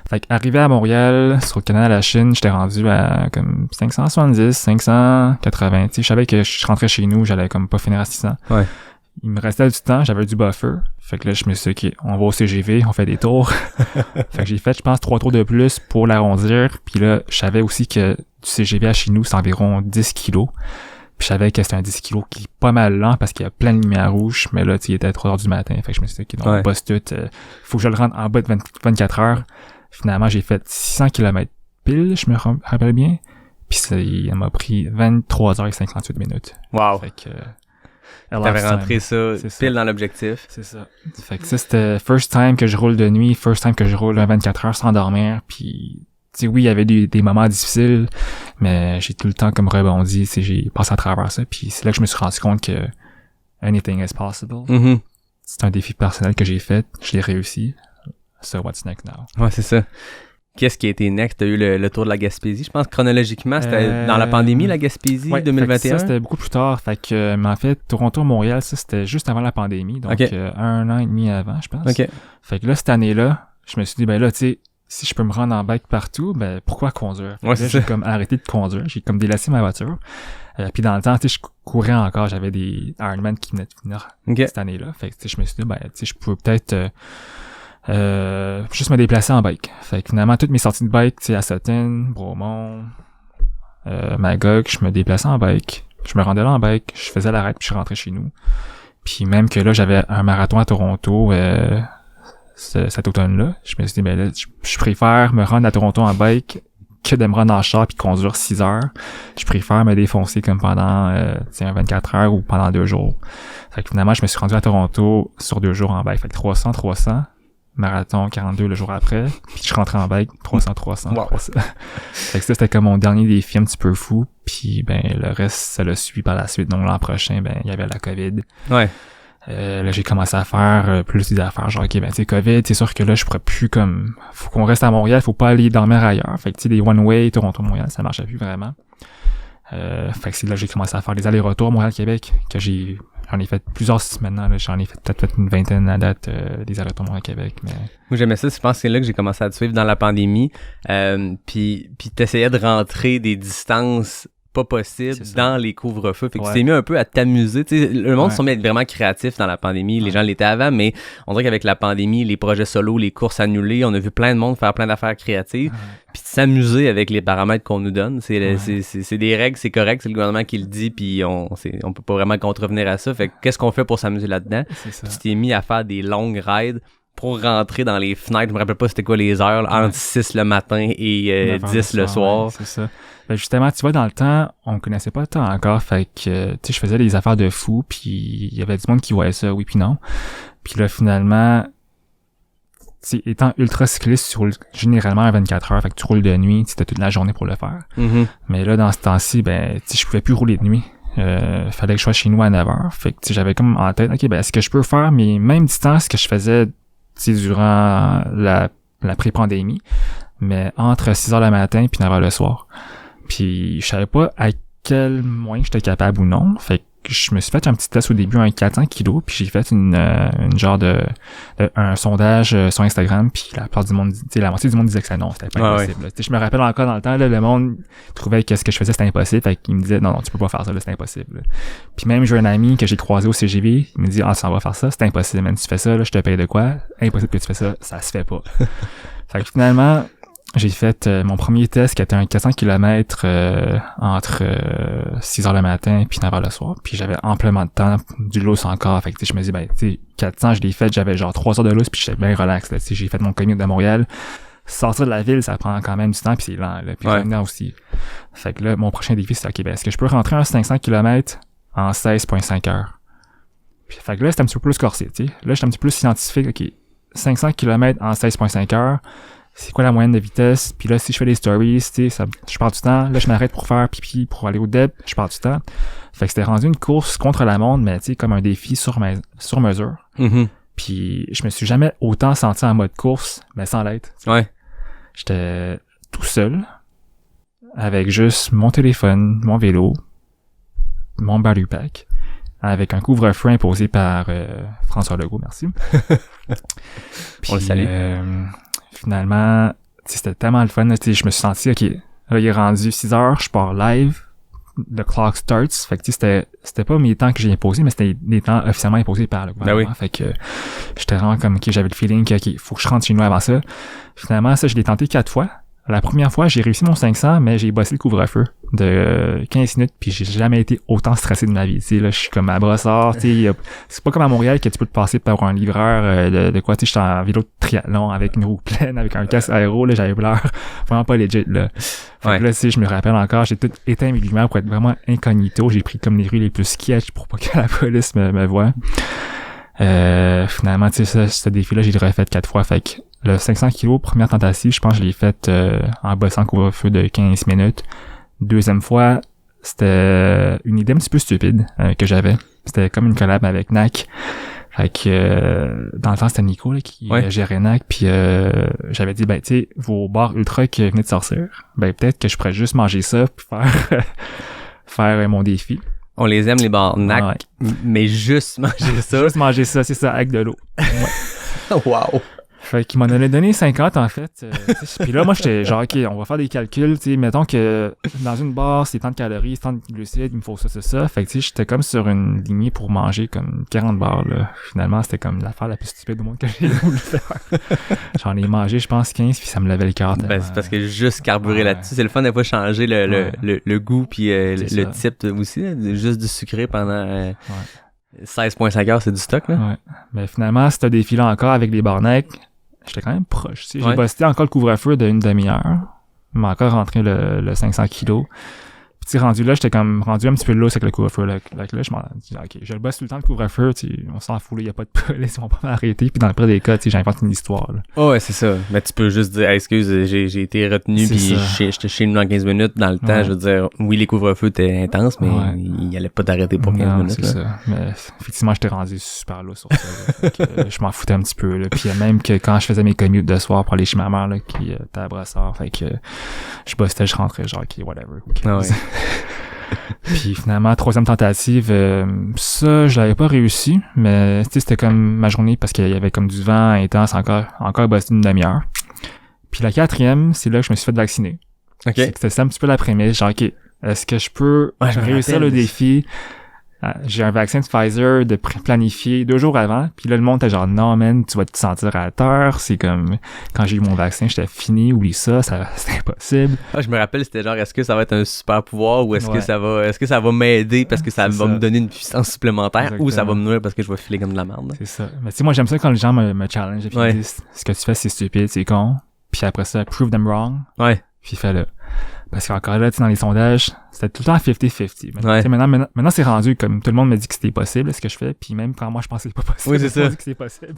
Fait qu'arrivé à Montréal, sur le canal à la Chine, j'étais rendu à comme 570, 580. Tu sais, je savais que je rentrais chez nous, j'allais comme pas finir à 600. Ouais. Il me restait du temps, j'avais du buffer. Fait que là, je me suis dit, OK, on va au CGV, on fait des tours. Fait que j'ai fait, je pense, 3 tours de plus pour l'arrondir. Puis là, je savais aussi que du CGV à chez nous, c'est environ 10 kilos. Puis je savais que c'était un 10 kilos qui est pas mal lent parce qu'il y a plein de lumière rouge. Mais là, tu sais, il était 3 heures du matin. Fait que je me suis dit, OK, on bosse tout. Faut que je le rentre en bas de 24 heures. Finalement, j'ai fait 600 km pile, je me rappelle bien. Puis ça, il m'a pris 23h58 minutes. Wow. Fait que... T'avais rentré ça pile dans l'objectif. C'est ça. Fait que ça, c'était first time que je roule de nuit, first time que je roule 24 heures sans dormir, puis tu sais, oui, il y avait des moments difficiles, mais j'ai tout le temps comme rebondi, j'ai passé à travers ça, puis c'est là que je me suis rendu compte que anything is possible. Mm-hmm. C'est un défi personnel que j'ai fait, je l'ai réussi. So what's next now? Ouais, c'est ça. Qu'est-ce qui a été next? T'as eu le tour de la Gaspésie. Je pense chronologiquement, c'était dans la pandémie, la Gaspésie, 2021. Ça, c'était beaucoup plus tard. Fait que, mais en fait, Toronto-Montréal, ça, c'était juste avant la pandémie. Donc, 1 an et demi avant, je pense. Okay. Fait que là, cette année-là, je me suis dit, ben là, tu sais, si je peux me rendre en bike partout, ben pourquoi conduire? Ouais, là, j'ai comme arrêté de conduire. J'ai comme délaissé ma voiture. Puis dans le temps, tu sais, je courais encore. J'avais des Ironman qui venaient de finir cette année-là. Fait que, tu sais, je me suis dit, ben, tu sais, je pouvais peut-être... juste me déplacer en bike. Fait que finalement, toutes mes sorties de bike, tu sais, à Sutton, Bromont, Magog, je me déplaçais en bike. Je me rendais là en bike, je faisais l'arrêt puis je rentrais chez nous. Puis même que là, j'avais un marathon à Toronto cet automne-là. Je me suis dit, ben là, je préfère me rendre à Toronto en bike que de me rendre en char puis conduire 6 heures. Je préfère me défoncer comme pendant 24 heures ou pendant 2 jours. Fait que finalement, je me suis rendu à Toronto sur 2 jours en bike. Fait que 300, marathon 42 le jour après, puis je rentrais en bike 300. Wow. Fait que ça, c'était comme mon dernier défi un petit peu fou, puis ben le reste, ça l'a suivi par la suite. Donc l'an prochain, ben il y avait la COVID. Ouais. Là, j'ai commencé à faire plus des affaires, genre, ok, ben, tu sais, COVID, c'est sûr que là, je pourrais plus comme, faut qu'on reste à Montréal, faut pas aller dormir ailleurs. Fait que, tu sais, des one-way, Toronto-Montréal, ça marchait plus vraiment. Fait que c'est là que j'ai commencé à faire des allers-retours Montréal-Québec, que j'en ai fait plusieurs maintenant, là, j'en ai peut-être une vingtaine à date, des allers-retours Montréal-Québec, mais... Moi, j'aimais ça, je pense que c'est là que j'ai commencé à te suivre dans la pandémie, puis t'essayais de rentrer des distances pas possible dans les couvre-feux. Fait que tu t'es mis un peu à t'amuser. Tu sais, le monde s'est mis à être vraiment créatif dans la pandémie. Les gens l'étaient avant, mais on dirait qu'avec la pandémie, les projets solo, les courses annulées, on a vu plein de monde faire plein d'affaires créatives. Puis s'amuser avec les paramètres qu'on nous donne. C'est des règles, c'est correct, c'est le gouvernement qui le dit, puis on peut pas vraiment contrevenir à ça. Fait que qu'est-ce qu'on fait pour s'amuser là-dedans? Puis tu t'es mis à faire des longues rides pour rentrer dans les fenêtres. Je me rappelle pas c'était quoi les heures, là, entre 6 le matin et 10 le soir. Ouais, c'est ça. Ben justement, tu vois, dans le temps, on connaissait pas le temps encore, fait que, tu sais, je faisais des affaires de fou, puis il y avait du monde qui voyait ça, oui puis non. Puis là, finalement, tu sais, étant ultra cycliste, tu roules généralement à 24 heures, fait que tu roules de nuit, tu as toute la journée pour le faire. Mm-hmm. Mais là, dans ce temps-ci, ben, tu sais, je pouvais plus rouler de nuit. Fallait que je sois chez nous à 9 heures. Fait que, tu sais, j'avais comme en tête, ok, ben, est-ce que je peux faire mes mêmes distances que je faisais, tu sais, durant la pré-pandémie, mais entre 6 heures le matin puis 9 heures le soir. Puis je savais pas à quel moyen j'étais capable ou non. Fait que je me suis fait un petit test au début, un 400 kilos, puis j'ai fait une genre un sondage sur Instagram, puis la plupart du monde, tu sais, la moitié du monde disait que ça non, c'était pas impossible. Ouais. Je me rappelle encore dans le temps, là, le monde trouvait que ce que je faisais c'était impossible, fait qu'il me disait non, tu peux pas faire ça, là, c'est impossible. Puis même j'ai un ami que j'ai croisé au CGV, il me dit tu s'en vas faire ça, c'est impossible, même tu fais ça, là, je te paye de quoi? Impossible que tu fais ça se fait pas. Fait que finalement, j'ai fait mon premier test qui était un 400 km entre 6 heures le matin puis 9 heures le soir. Puis j'avais amplement de temps, du lousse encore. Fait que je me dis, ben, tu sais, 400, je l'ai fait, j'avais genre 3 heures de lousse puis j'étais bien relax. Là, j'ai fait mon commute de Montréal. Sortir de la ville, ça prend quand même du temps puis c'est lent. Là, puis revenir aussi. Fait que là, mon prochain défi, c'est ok, ben, est-ce que je peux rentrer un 500 km en 16,5 heures? Puis fait que là, c'était un petit peu plus corsé, tu sais. Là, j'étais un petit peu plus scientifique. Ok, 500 km en 16,5 heures. C'est quoi la moyenne de vitesse? Puis là, si je fais des stories, tu sais, je pars du temps. Là, je m'arrête pour faire pipi, pour aller au dep, je pars du temps. Fait que c'était rendu une course contre la montre, mais tu sais, comme un défi sur mesure. Mm-hmm. Puis je me suis jamais autant senti en mode course, mais sans l'être. Ouais. J'étais tout seul, avec juste mon téléphone, mon vélo, mon battery pack, avec un couvre-feu imposé par François Legault, merci. Puis, on le salue. Finalement, c'était tellement le fun. Je me suis senti, OK, là, il est rendu 6 heures, je pars live, le clock starts. Fait que c'était pas mes temps que j'ai imposés, mais c'était des temps officiellement imposés par le gouvernement. Ben oui. Fait que j'étais vraiment comme, OK, j'avais le feeling que, OK, faut que je rentre chez nous avant ça. Finalement, ça, je l'ai tenté 4 fois. La première fois, j'ai réussi mon 500, mais j'ai bossé le couvre-feu de 15 minutes, puis j'ai jamais été autant stressé de ma vie. Tu sais, là, je suis comme à Brossard, tu sais, c'est pas comme à Montréal que tu peux te passer par un livreur de quoi, tu sais, j'étais en vélo de triathlon avec une roue pleine, avec un casque aéro, là, j'avais l'air vraiment pas legit, là. Fait que là, tu sais, je me rappelle encore, j'ai tout éteint mes lumières pour être vraiment incognito, j'ai pris comme les rues les plus sketch pour pas que la police me voie. Finalement, tu sais, ce défi-là, j'ai refait 4 fois, fait que le 500 kilos, première tentative, je pense que je l'ai faite en bossant le couvre-feu de 15 minutes. Deuxième fois, c'était une idée un petit peu stupide que j'avais. C'était comme une collab avec NAC. Fait que dans le temps, c'était Nico là, qui gérait NAC. Puis j'avais dit, ben tu sais, vos barres ultra qui venaient de sortir, ben peut-être que je pourrais juste manger ça puis faire mon défi. On les aime, les barres NAC, mais juste manger ça. Juste manger ça, c'est ça, avec de l'eau. Ouais. Wow! Fait qu'il m'en avait donné 50 en fait. Puis là, moi, j'étais genre, OK, on va faire des calculs. Tu sais, mettons que dans une barre, c'est tant de calories, c'est tant de glucides, il me faut ça, c'est ça. Fait que tu sais, j'étais comme sur une lignée pour manger comme 40 barres. Là. Finalement, c'était comme l'affaire la plus stupide au monde que j'ai voulu faire. J'en ai mangé, je pense, 15, puis ça me levait le cœur. Ben, c'est parce que juste carburé là-dessus. C'est le fun de pas changer le goût puis le type aussi. Là, juste du sucré pendant 16,5 heures, c'est du stock. Là. Ouais. Mais finalement, c'était des défi-là encore avec des barnecs. J'étais quand même proche. Tu sais. J'ai bossé encore le couvre-feu d'une demi-heure. Il m'a encore rentré le 500 kilos. Puis rendu là, j'étais comme rendu un petit peu lourd avec le couvre-feu. Là, je m'en dis, OK, je le bosse tout le temps le couvre-feu. On s'en fout, il n'y a pas de police, ils vont pas m'arrêter. Puis dans le pire des cas, j'invente une histoire. Là. Oh, ouais, c'est ça. Mais tu peux juste dire, hey, excuse, j'ai été retenu, puis j'étais chez nous dans 15 minutes. Dans le temps, je veux dire, oui, les couvre-feux étaient intenses, mais il allait pas t'arrêter pour 15 minutes. C'est ça. Mais effectivement, j'étais rendu super lourd sur ça. Je m'en foutais un petit peu. Là. Puis même que quand je faisais mes commutes de soir pour aller chez ma mère, là, qui était à Brossard, fait que je bossais, je rentrais, genre, OK, whatever. Okay. Puis finalement, 3e tentative, ça, je l'avais pas réussi, mais c'était comme ma journée parce qu'il y avait comme du vent intense encore bossé une demi-heure. Puis la 4e, c'est là que je me suis fait vacciner. OK. C'était ça un petit peu la prémisse, genre, OK, est-ce que je peux réussir le défi? J'ai un vaccin de Pfizer de planifié 2 jours avant, puis là le monde était genre non man, tu vas te sentir à terre, c'est comme quand j'ai eu mon vaccin, j'étais fini, oublie ça, c'est impossible. Je me rappelle, c'était genre est-ce que ça va être un super pouvoir ou est-ce que ça va m'aider parce que ça va me donner une puissance supplémentaire ou ça va me nuire parce que je vais filer comme de la merde. C'est ça. Mais tu sais moi j'aime ça quand les gens me challenge et puis ils disent ce que tu fais c'est stupide, c'est con, puis après ça prove them wrong. Ouais. Puis fais-le. Parce qu'encore là, tu sais, dans les sondages, c'était tout le temps 50-50. Maintenant, c'est rendu comme tout le monde me dit que c'était possible, ce que je fais. Puis même quand moi, je pensais que c'était pas possible, oui, c'est ça. me dit que c'était possible.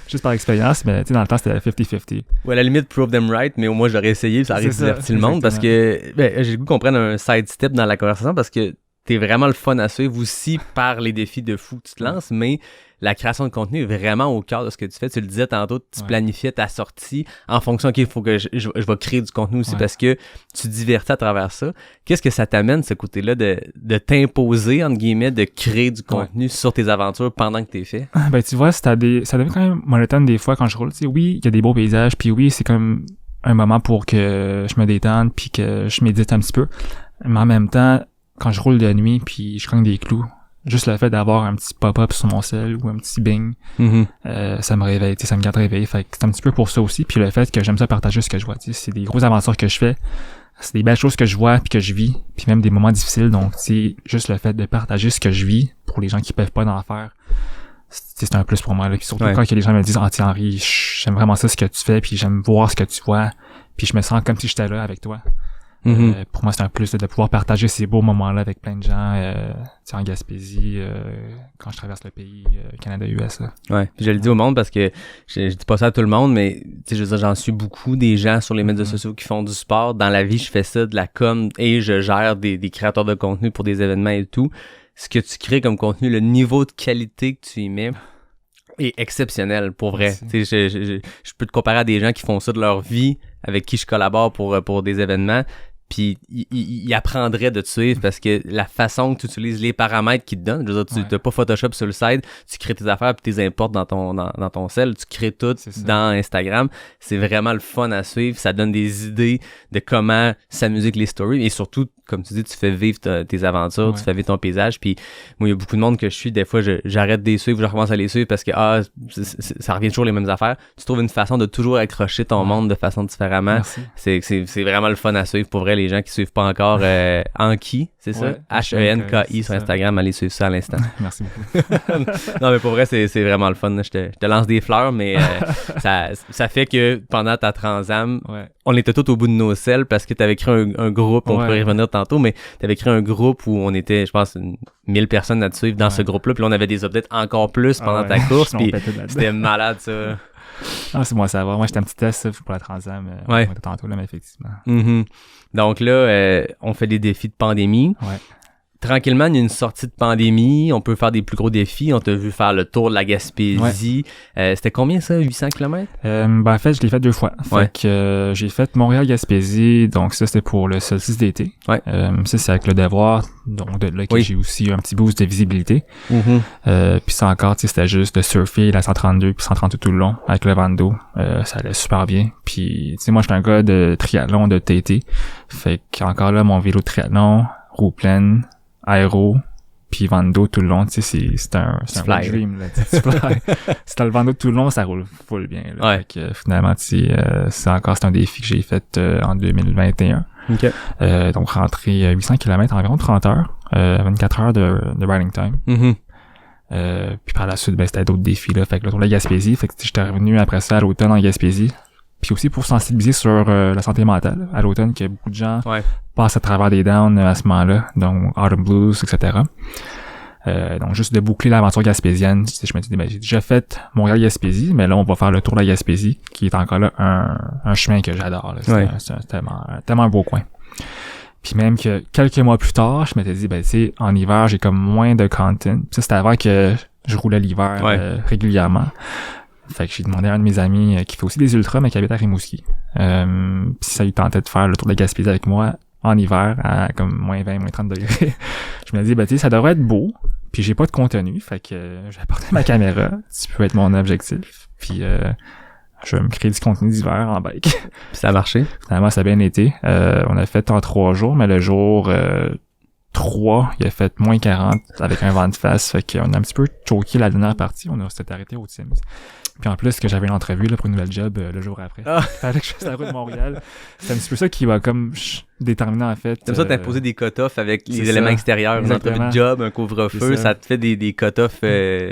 Juste par expérience, mais tu sais, dans le temps, c'était 50-50. Ouais, à la limite, prove them right, mais au moins, j'aurais essayé, ça aurait diverti le monde. Parce que, j'ai le goût qu'on prenne un sidestep dans la conversation parce que t'es vraiment le fun à suivre aussi par les défis de fou que tu te lances, mais la création de contenu est vraiment au cœur de ce que tu fais. Tu le disais tantôt, tu planifiais ta sortie en fonction, OK, il faut que je vais créer du contenu aussi parce que tu te divertis à travers ça. Qu'est-ce que ça t'amène, ce côté-là, de t'imposer, entre guillemets, de créer du contenu sur tes aventures pendant que t'es fait? Ben, tu vois, ça devient quand même monotone des fois quand je roule. Tu sais, oui, il y a des beaux paysages, puis oui, c'est comme un moment pour que je me détende, puis que je médite un petit peu. Mais en même temps, quand je roule de nuit, puis je cogne des clous, juste le fait d'avoir un petit pop-up sur mon cell ou un petit bing, ça me réveille, ça me garde réveillé. Fait que c'est un petit peu pour ça aussi. Puis le fait que j'aime ça partager ce que je vois. C'est des grosses aventures que je fais. C'est des belles choses que je vois puis que je vis. Puis même des moments difficiles. Donc c'est juste le fait de partager ce que je vis pour les gens qui peuvent pas en faire. C'est un plus pour moi. Là. Puis surtout quand les gens me disent « Ah, tiens Henri, j'aime vraiment ça ce que tu fais. Puis j'aime voir ce que tu vois. Puis je me sens comme si j'étais là avec toi. » Pour moi, c'est un plus de pouvoir partager ces beaux moments-là avec plein de gens, en Gaspésie, quand je traverse le pays, Canada-US. Ouais, puis je le dis au monde parce que je dis pas ça à tout le monde, mais je veux dire, j'en suis beaucoup des gens sur les médias sociaux qui font du sport. Dans la vie, je fais ça, de la com, et je gère des créateurs de contenu pour des événements et tout. Ce que tu crées comme contenu, le niveau de qualité que tu y mets, Et exceptionnel, pour vrai. Tu sais, je peux te comparer à des gens qui font ça de leur vie, avec qui je collabore pour des événements. Puis il apprendrait de te suivre parce que la façon que tu utilises les paramètres qu'ils te donnent, je veux dire, tu n'as pas Photoshop sur le site, tu crées tes affaires puis tu les importes dans ton cell, tu crées tout dans Instagram. C'est vraiment le fun à suivre, ça donne des idées de comment s'amuser avec les stories et surtout, comme tu dis, tu fais vivre tes aventures, tu fais vivre ton paysage. Puis moi, il y a beaucoup de monde que je suis, des fois, j'arrête de les suivre, je recommence à les suivre parce que ça revient toujours les mêmes affaires. Tu trouves une façon de toujours accrocher ton monde de façon différemment. C'est vraiment le fun à suivre pour vrai. Les gens qui suivent pas encore Henki, c'est ça? Henki sur Instagram, allez suivre ça à l'instant. Merci beaucoup. Non, mais pour vrai, c'est vraiment le fun. Je te lance des fleurs, mais ça fait que pendant ta Transam, on était tous au bout de nos selles parce que t'avais créé un groupe, on pourrait y revenir tantôt, mais t'avais créé un groupe où on était, je pense, 1000 personnes à te suivre dans ce groupe-là, puis là, on avait des updates encore plus pendant ta course, puis c'était malade, ça. Ah, c'est moi, ça va. Moi, j'étais un petit test pour la Transam. On était tantôt, là, mais effectivement. Mm-hmm. Donc là, on fait des défis de pandémie. Tranquillement, il y a une sortie de pandémie. On peut faire des plus gros défis. On t'a vu faire le tour de la Gaspésie. C'était combien, ça? 800 km? En fait, je l'ai fait 2 fois. Fait que j'ai fait Montréal-Gaspésie. Donc ça, c'était pour le solstice d'été. Ça, c'est avec le devoir. Donc de là que j'ai aussi un petit boost de visibilité. Puis ça encore, tu sais, c'était juste de surfer la 132 puis 138 tout le long avec le vent d'eau. Ça allait super bien. Puis, tu sais, moi, je suis un gars de triathlon, de TT. Fait qu'encore là, mon vélo de triathlon, roue pleine, aéro, puis vent d'eau tout le long, tu sais, c'est un dream, là, tu fly. Si t'as le vent d'eau tout le long, ça roule full bien, là. Fait que, finalement, tu sais, c'est un défi que j'ai fait en 2021. Donc, rentrer 800 km, environ 30 heures, 24 heures de riding time. Puis par la suite, c'était d'autres défis, là. Fait que le tour de la Gaspésie, fait que j'étais revenu après ça à l'automne en Gaspésie. Puis aussi pour sensibiliser sur la santé mentale à l'automne, que beaucoup de gens passent à travers des downs à ce moment-là, donc Autumn Blues, etc. Donc juste de boucler l'aventure gaspésienne, je me dis, j'ai déjà fait Montréal-Gaspésie, mais là on va faire le tour de la Gaspésie, qui est encore là un chemin que j'adore. C'est tellement un beau coin. Puis même que quelques mois plus tard, je m'étais dit, tu sais, en hiver, j'ai comme moins de content. Ça, c'était avant que je roulais l'hiver régulièrement. Fait que j'ai demandé à un de mes amis qui fait aussi des ultras, mais qui habite à Rimouski. Si ça lui tentait de faire le tour de la Gaspésie avec moi en hiver, à comme moins 20, moins 30 degrés. Je me dis, tu sais, ça devrait être beau. Puis j'ai pas de contenu. Fait que j'ai apporté ma caméra. Tu peux être mon objectif. Puis je vais me créer du contenu d'hiver en bike. Puis ça a marché? Finalement, ça a bien été. On a fait en 3 jours, mais le jour 3, il a fait moins 40 avec un vent de face. Fait qu'on a un petit peu choqué la dernière partie. On s'est arrêté au Teams. Puis en plus, que j'avais une entrevue là, pour une nouvelle job le jour après. Il fallait que je fasse la route de Montréal. C'est un petit peu ça qui va comme déterminer en fait. Comme ça, t'imposé des cut-offs avec les éléments extérieurs. Une entrevue de job, un couvre-feu, ça te fait des cut-offs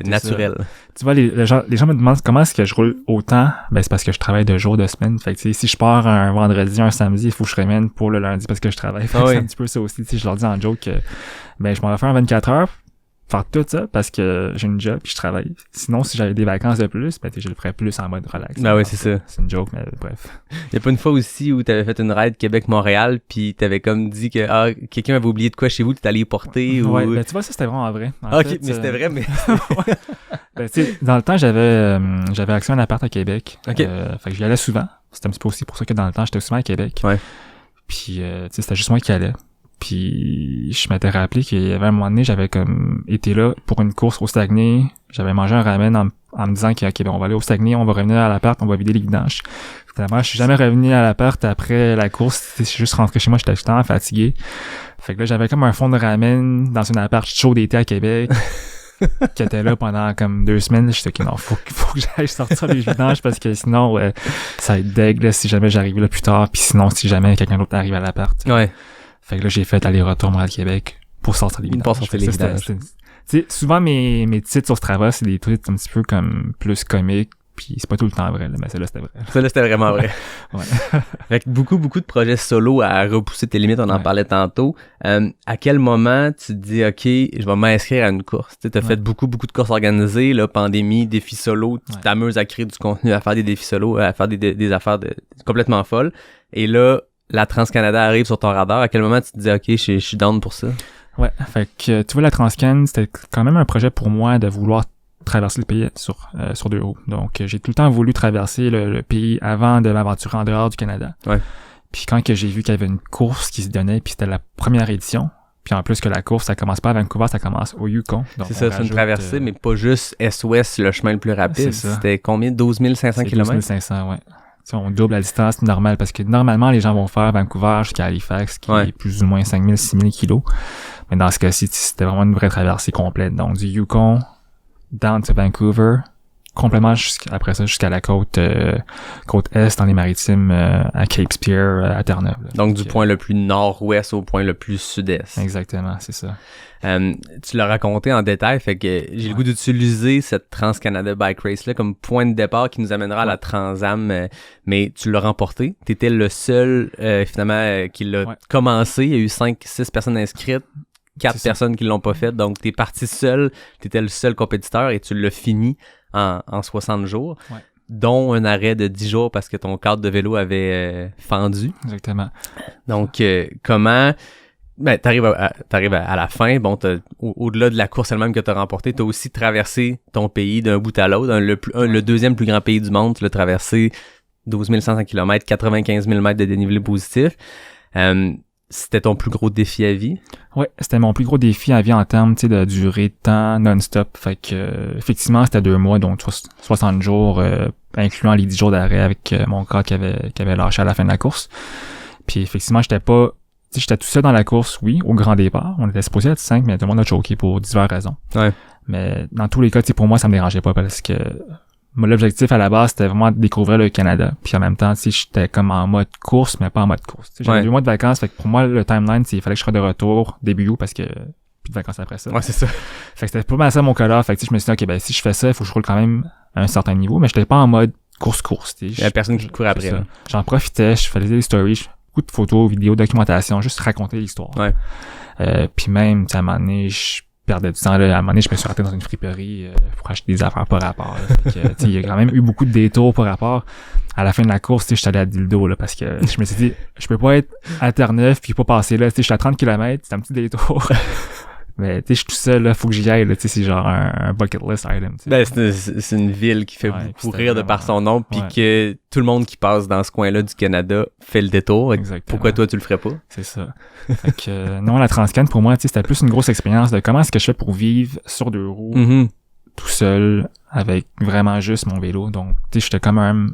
naturels. Tu vois, les gens me demandent comment est-ce que je roule autant. Ben c'est parce que je travaille 2 jours de semaine. Fait que tu sais, si je pars un vendredi, un samedi, il faut que je ramène pour le lundi parce que je travaille. Fait que c'est un petit peu ça aussi. Tu sais, je leur dis en joke que je m'en vais faire un 24 heures. Faire tout ça parce que j'ai une job et je travaille. Sinon, si j'avais des vacances de plus, je le ferais plus en mode relax. Ben oui, c'est ça. C'est une joke, mais bref. Il y a pas une fois aussi où t'avais fait une ride Québec-Montréal puis t'avais comme dit que quelqu'un avait oublié de quoi chez vous, t'allais y porter ou... Ouais, tu vois, ça c'était vraiment vrai. Ok, mais c'était vrai, mais... tu sais, dans le temps, j'avais accès à un appart à Québec. Fait que j'y allais souvent. C'était un petit peu aussi pour ça que dans le temps, j'étais souvent à Québec. Puis, tu sais, c'était juste moi qui allais. Puis je m'étais rappelé qu'il y avait un moment donné, j'avais comme été là pour une course au Saguenay. J'avais mangé un ramen en me disant que ok, on va aller au Saguenay, on va revenir à l'appart, on va vider les vidanges. Finalement, je suis jamais revenu à l'appart après la course. Je suis juste rentré chez moi, j'étais tout le temps fatigué. Fait que là, j'avais comme un fond de ramen dans un appart chaud d'été à Québec. qui était là pendant comme 2 semaines. J'étais ok, non, faut que j'aille sortir les vidanges parce que sinon ça va être deg là, si jamais j'arrive là plus tard, puis sinon si jamais quelqu'un d'autre arrive à l'appart. Fait que là, j'ai fait aller-retour Montréal-Québec pour sortir les vidanges. Pour sortir les vidanges. Tu sais, souvent, mes titres sur Strava, c'est des trucs un petit peu comme plus comiques, puis c'est pas tout le temps vrai, là, mais celle-là, c'était vrai. Celle-là, c'était vraiment vrai. Fait que beaucoup de projets solo à repousser tes limites, on en parlait tantôt. À quel moment tu te dis, OK, je vais m'inscrire à une course? Tu sais, t'as fait beaucoup de courses organisées, là, pandémie, défis solo, tu t'amuses à créer du contenu, à faire des défis solo, à faire des affaires complètement folles. Et là, la Trans-Canada arrive sur ton radar. À quel moment tu te dis, OK, je suis down pour ça? Ouais, fait que tu vois, la Transcan, c'était quand même un projet pour moi de vouloir traverser le pays sur 2 roues. Donc, j'ai tout le temps voulu traverser le pays avant de m'aventurer en dehors du Canada. Ouais. Puis quand que j'ai vu qu'il y avait une course qui se donnait, puis c'était la première édition, puis en plus que la course, ça commence pas à Vancouver, ça commence au Yukon. Donc c'est ça, c'est une traversée, mais pas juste est-ouest, le chemin le plus rapide. C'était combien? 12 500 km? 12 500, ouais. T'sais, on double la distance normale, parce que normalement, les gens vont faire Vancouver jusqu'à Halifax, qui est plus ou moins 5 000, 6 000 kilos. Mais dans ce cas-ci, c'était vraiment une vraie traversée complète. Donc, du Yukon, down to Vancouver, complètement après ça jusqu'à la côte est dans les Maritimes, à Cape Spear, à Terre-Neuve. Donc, du point le plus nord-ouest au point le plus sud-est. Exactement, c'est ça. Tu l'as raconté en détail, fait que j'ai le goût d'utiliser cette Trans-Canada Bike Race-là comme point de départ qui nous amènera à la Trans-Am, mais tu l'as remporté. T'étais le seul, finalement, qui l'a commencé. Il y a eu 5-6 personnes inscrites. 4 personnes qui l'ont pas fait, donc t'es parti seul, t'étais le seul compétiteur et tu l'as fini en 60 jours, dont un arrêt de 10 jours parce que ton cadre de vélo avait fendu. Exactement. Donc, comment... Ben, t'arrives à la fin, bon, au-delà de la course elle-même que t'as remportée, t'as aussi traversé ton pays d'un bout à l'autre, le deuxième plus grand pays du monde, tu l'as traversé 12 500 km, 95 000 mètres de dénivelé positif. C'était ton plus gros défi à vie? Oui, c'était mon plus gros défi à vie en termes de durée de temps non-stop. Fait que effectivement, c'était 2 mois, donc 60 jours, incluant les 10 jours d'arrêt avec mon corps qui avait lâché à la fin de la course. Puis effectivement, j'étais tout seul dans la course, oui, au grand départ. On était supposé être 5, mais tout le monde a choqué pour diverses raisons. Ouais. Mais dans tous les cas, pour moi, ça me dérangeait pas parce que l'objectif à la base, c'était vraiment de découvrir le Canada. Puis en même temps, j'étais comme en mode course, mais pas en mode course. J'avais 2 mois de vacances, fait que pour moi, le timeline, il fallait que je sois de retour début août parce que plus de vacances après ça. Ouais, c'est ça. Fait que c'était pas mal ça mon colère. Fait que je me suis dit, ok, ben si je fais ça, il faut que je roule quand même à un certain niveau, mais j'étais pas en mode course. Il y a personne qui te courait après. J'en profitais, je faisais des stories, beaucoup de photos, vidéos, documentation, juste raconter l'histoire. Ouais. Puis même, à un moment donné, je perdais du temps, là. À un moment donné, je me suis arrêté dans une friperie pour acheter des affaires par rapport. Il y a quand même eu beaucoup de détours par rapport. À la fin de la course, j'étais allé à Dildo, là, parce que je me suis dit, je peux pas être à Terre-Neuve puis pas passer là. Je suis à 30 km, c'est un petit détour. Mais je suis tout seul, là, faut que j'y aille, là, c'est genre un bucket list item. Ben, c'est une ville qui fait beaucoup rire de par son nom, puis que tout le monde qui passe dans ce coin-là du Canada fait le détour. Exactement. Pourquoi toi, tu le ferais pas? C'est ça. Fait que, non, la Transcan, pour moi, c'était plus une grosse expérience de comment est-ce que je fais pour vivre sur 2 roues, tout seul, avec vraiment juste mon vélo. Donc, j'étais quand même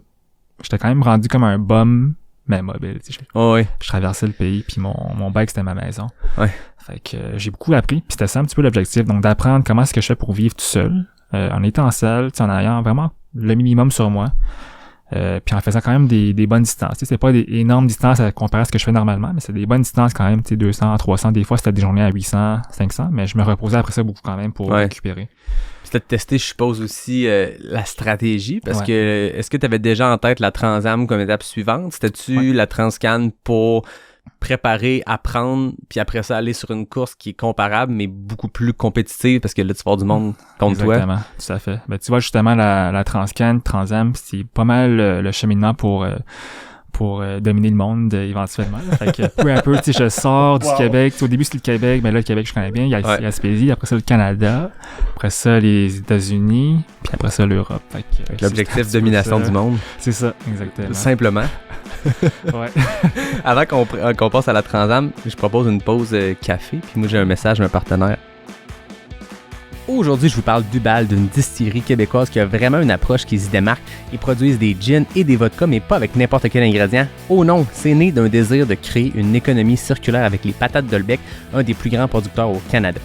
rendu comme un bum, mais mobile. Je traversais le pays, puis mon bike, c'était ma maison. Ouais. Fait que j'ai beaucoup appris, puis c'était ça un petit peu l'objectif, donc d'apprendre comment est-ce que je fais pour vivre tout seul, en étant seul, en ayant vraiment le minimum sur moi, puis en faisant quand même des bonnes distances. C'est pas des énormes distances à comparer à ce que je fais normalement, mais c'est des bonnes distances quand même, 200, 300, des fois c'était des journées à 800, 500, mais je me reposais après ça beaucoup quand même pour récupérer. C'était de tester, je suppose, aussi la stratégie, parce que est-ce que tu avais déjà en tête la Trans-Am comme étape suivante? C'était-tu la Transcan pour préparer, apprendre, puis après ça, aller sur une course qui est comparable, mais beaucoup plus compétitive, parce que là, tu vas avoir du monde contre toi. Exactement, tout à fait. Ben, tu vois, justement, la Transcan, Trans-Am, c'est pas mal le cheminement pour dominer le monde éventuellement. Fait que peu à peu, je sors du Québec. Au début, c'est le Québec, mais là, le Québec, je connais bien. Il y a la Gaspésie, après ça, le Canada, après ça, les États-Unis, puis après ça, l'Europe. Fait que, l'objectif de domination du monde. C'est ça, exactement. Simplement. Ouais. Avant qu'on passe à la Trans-Am, je propose une pause café, puis moi, j'ai un message d'un partenaire. Aujourd'hui, je vous parle d'Ubald, d'une distillerie québécoise qui a vraiment une approche qui se démarque. Ils produisent des gins et des vodkas, mais pas avec n'importe quel ingrédient. Oh non, c'est né d'un désir de créer une économie circulaire avec les patates Dolbec, un des plus grands producteurs au Canada.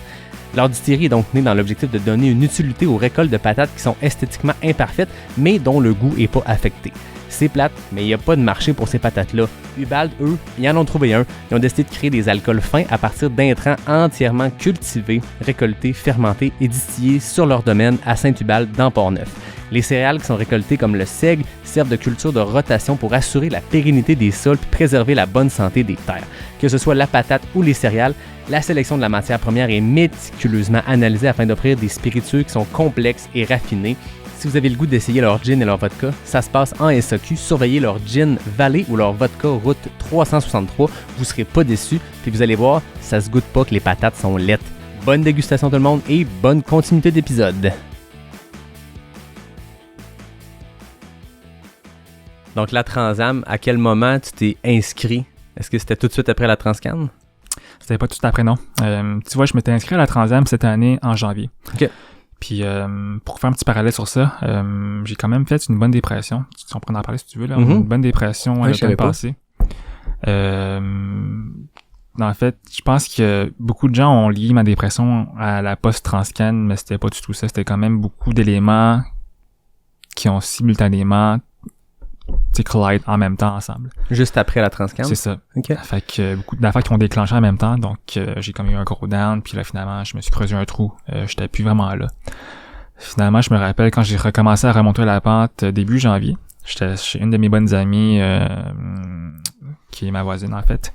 Leur distillerie est donc née dans l'objectif de donner une utilité aux récoltes de patates qui sont esthétiquement imparfaites, mais dont le goût n'est pas affecté. C'est plate, mais il n'y a pas de marché pour ces patates-là. Ubald, eux, ils en ont trouvé un. Ils ont décidé de créer des alcools fins à partir d'intrants entièrement cultivés, récoltés, fermentés et distillés sur leur domaine à Saint-Ubald dans Port-Neuf. Les céréales qui sont récoltées comme le seigle servent de culture de rotation pour assurer la pérennité des sols et préserver la bonne santé des terres. Que ce soit la patate ou les céréales, la sélection de la matière première est méticuleusement analysée afin d'offrir des spiritueux qui sont complexes et raffinés. Si vous avez le goût d'essayer leur gin et leur vodka, ça se passe en SAQ. Surveillez leur gin Vallée ou leur vodka Route 363. Vous ne serez pas déçus. Puis vous allez voir, ça se goûte pas que les patates sont laides. Bonne dégustation tout le monde et bonne continuité d'épisode. Donc, la Trans-Am, à quel moment tu t'es inscrit? Est-ce que c'était tout de suite après la Transcan? C'était pas tout après, non. Tu vois, je m'étais inscrit à la Trans-Am cette année en janvier. OK. Puis, pour faire un petit parallèle sur ça, j'ai quand même fait une bonne dépression. On pourrait en parler si tu veux, là. Une bonne dépression l'automne passé. En fait, je pense que beaucoup de gens ont lié ma dépression à la post-Transcan, mais c'était pas du tout ça. C'était quand même beaucoup d'éléments qui ont simultanément collide en même temps ensemble. Juste après la Transcan? C'est ça. OK. Fait que beaucoup d'affaires qui ont déclenché en même temps, donc j'ai comme eu un gros down, puis là finalement je me suis creusé un trou, j'étais plus vraiment là. Finalement, je me rappelle quand j'ai recommencé à remonter la pente début janvier, j'étais chez une de mes bonnes amies qui est ma voisine en fait.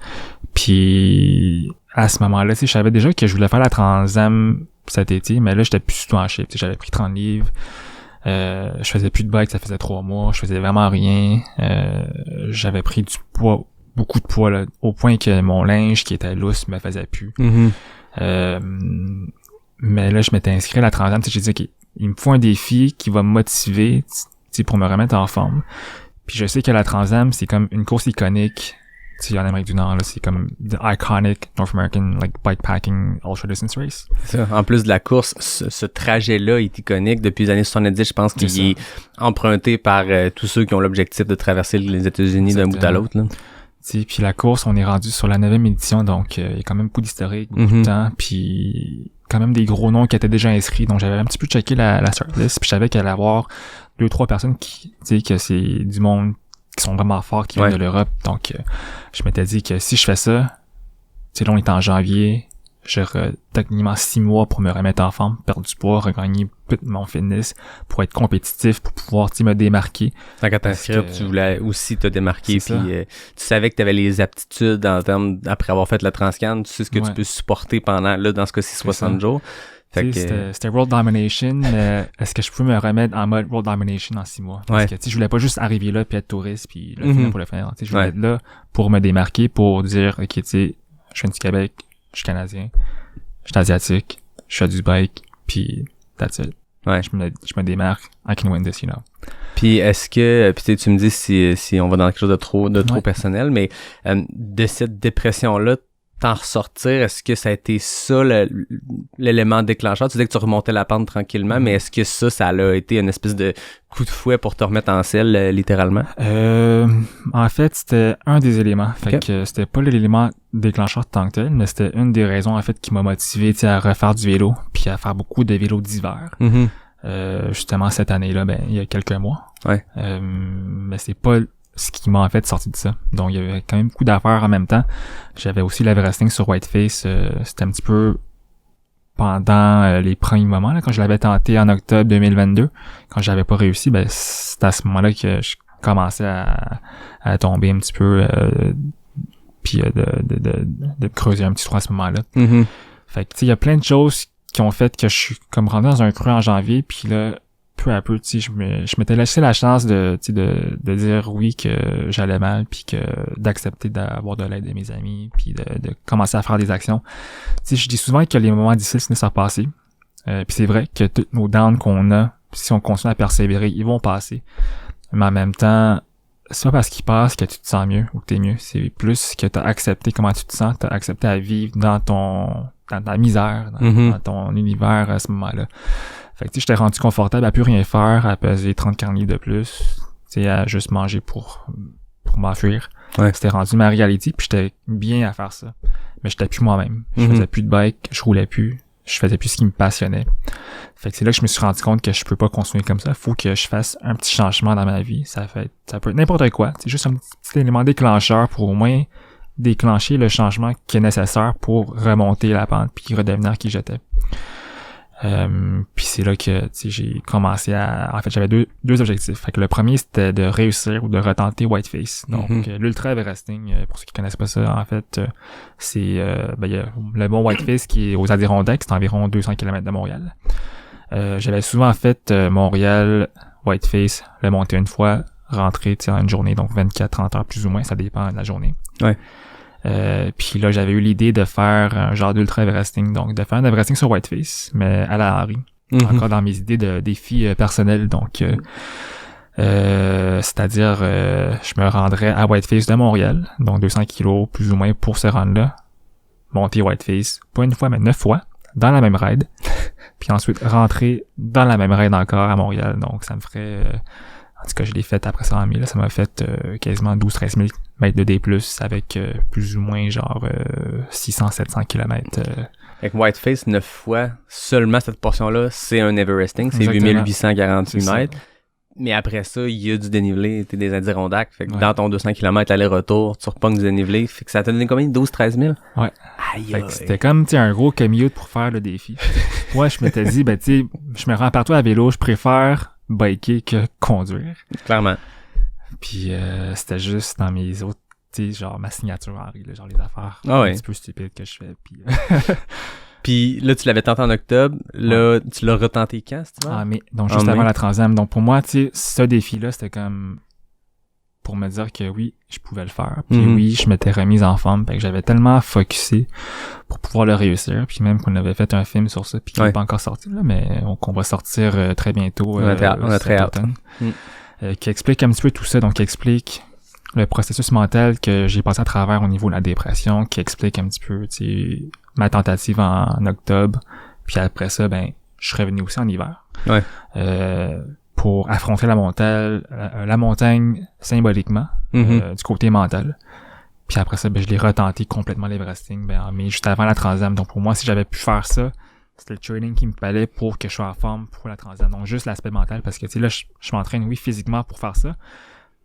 Puis à ce moment-là, je savais déjà que je voulais faire la Trans-Am cet été, mais là j'étais plus du tout en shape, j'avais pris 30 livres. Je faisais plus de bike, ça faisait 3 mois, je faisais vraiment rien. J'avais pris du poids, beaucoup de poids là, au point que mon linge qui était lousse me faisait plus. Mais là, je m'étais inscrit à la Trans-Am, j'ai dit OK, il me faut un défi qui va me motiver pour me remettre en forme. Puis je sais que la Trans-Am, c'est comme une course iconique. En Amérique du Nord, là, c'est comme the iconic North American like bikepacking ultra distance race. Ça. En plus de la course, ce trajet-là est iconique depuis les années 70. Je pense qu'il est emprunté par tous ceux qui ont l'objectif de traverser les États-Unis d'un bout à l'autre. Puis la course, on est rendu sur la 9e édition, donc il y a quand même beaucoup d'historique, beaucoup de temps, puis quand même des gros noms qui étaient déjà inscrits. Donc j'avais un petit peu checké la start list, puis je savais qu'il allait y avoir 2-3 personnes qui, que c'est du monde qui sont vraiment forts, qui viennent de l'Europe. Donc, je m'étais dit que si je fais ça, là, on est en janvier, j'aurais techniquement 6 mois pour me remettre en forme, perdre du poids, regagner mon fitness, pour être compétitif, pour pouvoir, me démarquer. Quand tu t'inscrire, tu voulais aussi te démarquer, puis tu savais que tu avais les aptitudes en termes, après avoir fait la Transcan, tu sais ce que tu peux supporter pendant, là, dans ce cas-ci, 60 jours. C'était World Domination, mais est-ce que je peux me remettre en mode World Domination en 6 mois? Parce que je voulais pas juste arriver là puis être touriste puis le finir pour le finir. Je voulais être là pour me démarquer, pour dire OK, je viens du Québec, je suis Canadien, je suis asiatique, je fais du bike, puis that's it. Je me démarque, I can win this, you know. Puis est-ce que, puis tu me dis si on va dans quelque chose de trop personnel, mais de cette dépression-là, t'en ressortir, est-ce que ça a été ça l'élément déclencheur? Tu disais que tu remontais la pente tranquillement, mais est-ce que ça a été une espèce de coup de fouet pour te remettre en selle, littéralement? En fait, c'était un des éléments. Fait que c'était pas l'élément déclencheur tant que tel, mais c'était une des raisons, en fait, qui m'a motivé, à refaire du vélo, puis à faire beaucoup de vélo d'hiver. Justement, cette année-là, il y a quelques mois. Mais c'est pas ce qui m'a en fait sorti de ça. Donc il y avait quand même beaucoup d'affaires en même temps. J'avais aussi l'Everesting sur Whiteface, c'était un petit peu pendant les premiers moments là, quand je l'avais tenté en octobre 2022, quand j'avais pas réussi, c'est à ce moment-là que je commençais à tomber un petit peu puis de creuser un petit trou à ce moment-là. Fait que il y a plein de choses qui ont fait que je suis comme rendu dans un creux en janvier, puis là peu à peu, je m'étais laissé la chance de dire oui que j'allais mal, puis que d'accepter d'avoir de l'aide de mes amis, puis de commencer à faire des actions. Je dis souvent que les moments difficiles finissent par passer. Puis c'est vrai que tous nos downs qu'on a, si on continue à persévérer, ils vont passer. Mais en même temps, c'est pas parce qu'ils passent que tu te sens mieux ou que t'es mieux. C'est plus que t'as accepté comment tu te sens, t'as accepté à vivre dans ta misère, dans ton univers à ce moment-là. Fait que j'étais rendu confortable à plus rien faire, à peser 30-40 livres de plus, à juste manger pour m'enfuir. C'était rendu ma réalité, puis j'étais bien à faire ça. Mais j'étais plus moi-même. Je faisais plus de bike, je roulais plus, je faisais plus ce qui me passionnait. Fait que c'est là que je me suis rendu compte que je peux pas continuer comme ça. Faut que je fasse un petit changement dans ma vie. Ça peut être n'importe quoi. C'est juste un petit élément déclencheur pour au moins déclencher le changement qui est nécessaire pour remonter la pente puis redevenir qui j'étais. Puis c'est là que j'ai commencé en fait j'avais deux objectifs. Fait que le premier c'était de réussir ou de retenter Whiteface. Donc l'Ultra Everesting, pour ceux qui connaissent pas ça, en fait c'est il y a le mont Whiteface qui est aux Adirondacks, c'est environ 200 km de Montréal. J'avais souvent fait Montréal, Whiteface, le monter une fois, rentrer en une journée, donc 24-30 heures plus ou moins, ça dépend de la journée. Puis là, j'avais eu l'idée de faire un genre d'ultra Everesting, donc de faire un Everesting sur Whiteface, mais à la Henry. Encore dans mes idées de défis personnels, donc C'est-à-dire, je me rendrais à Whiteface de Montréal, donc 200 kilos plus ou moins pour se rendre là. Monter Whiteface, pas une fois, mais 9 fois, dans la même ride. Puis ensuite, rentrer dans la même ride encore à Montréal. Donc, ça me ferait... en tout cas, je l'ai fait après 100 000. Ça m'a fait quasiment 12-13 000 mètres de D+, avec plus ou moins genre 600-700 km. Avec Whiteface, 9 fois, seulement cette portion-là, c'est un Everesting. C'est 8848 mètres. Mais après ça, il y a du dénivelé, t'es des Adirondacks. Fait que dans ton 200 km aller-retour, tu repognes du dénivelé. Fait que ça t'a donné combien? 12-13 000? Ouais. Fait que c'était comme, tu sais, un gros commute pour faire le défi. Moi, je m'étais dit, ben, tu sais, je me rends partout à vélo, je préfère biker que conduire. Clairement. Puis, c'était juste dans mes autres, tu sais, genre ma signature, Henri, là, genre les affaires un petit peu stupides que je fais. Puis, puis là, tu l'avais tenté en octobre. Là, tu l'as retenté quand, c'est ça? Ah, mais donc juste avant la Transam. Donc pour moi, tu sais, ce défi-là, c'était comme pour me dire que oui, je pouvais le faire. Puis oui, je m'étais remise en forme. Fait que j'avais tellement focusé pour pouvoir le réussir. Puis même qu'on avait fait un film sur ça, puis qui n'est pas encore sorti, là, mais qu'on va sortir très bientôt. On a très hâte. Qui explique un petit peu tout ça. Donc qui explique le processus mental que j'ai passé à travers au niveau de la dépression, qui explique un petit peu, tu sais, ma tentative en octobre, puis après ça, ben, je suis revenu aussi en hiver. Ouais. Pour affronter la montagne symboliquement, du côté mental. Puis après ça, ben, je l'ai retenté complètement l'Everesting, ben, mais juste avant la Transam. Donc pour moi, si j'avais pu faire ça, c'était le training qu'il me fallait pour que je sois en forme pour la Transam. Donc juste l'aspect mental, parce que tu sais, là, je m'entraîne, oui, physiquement pour faire ça,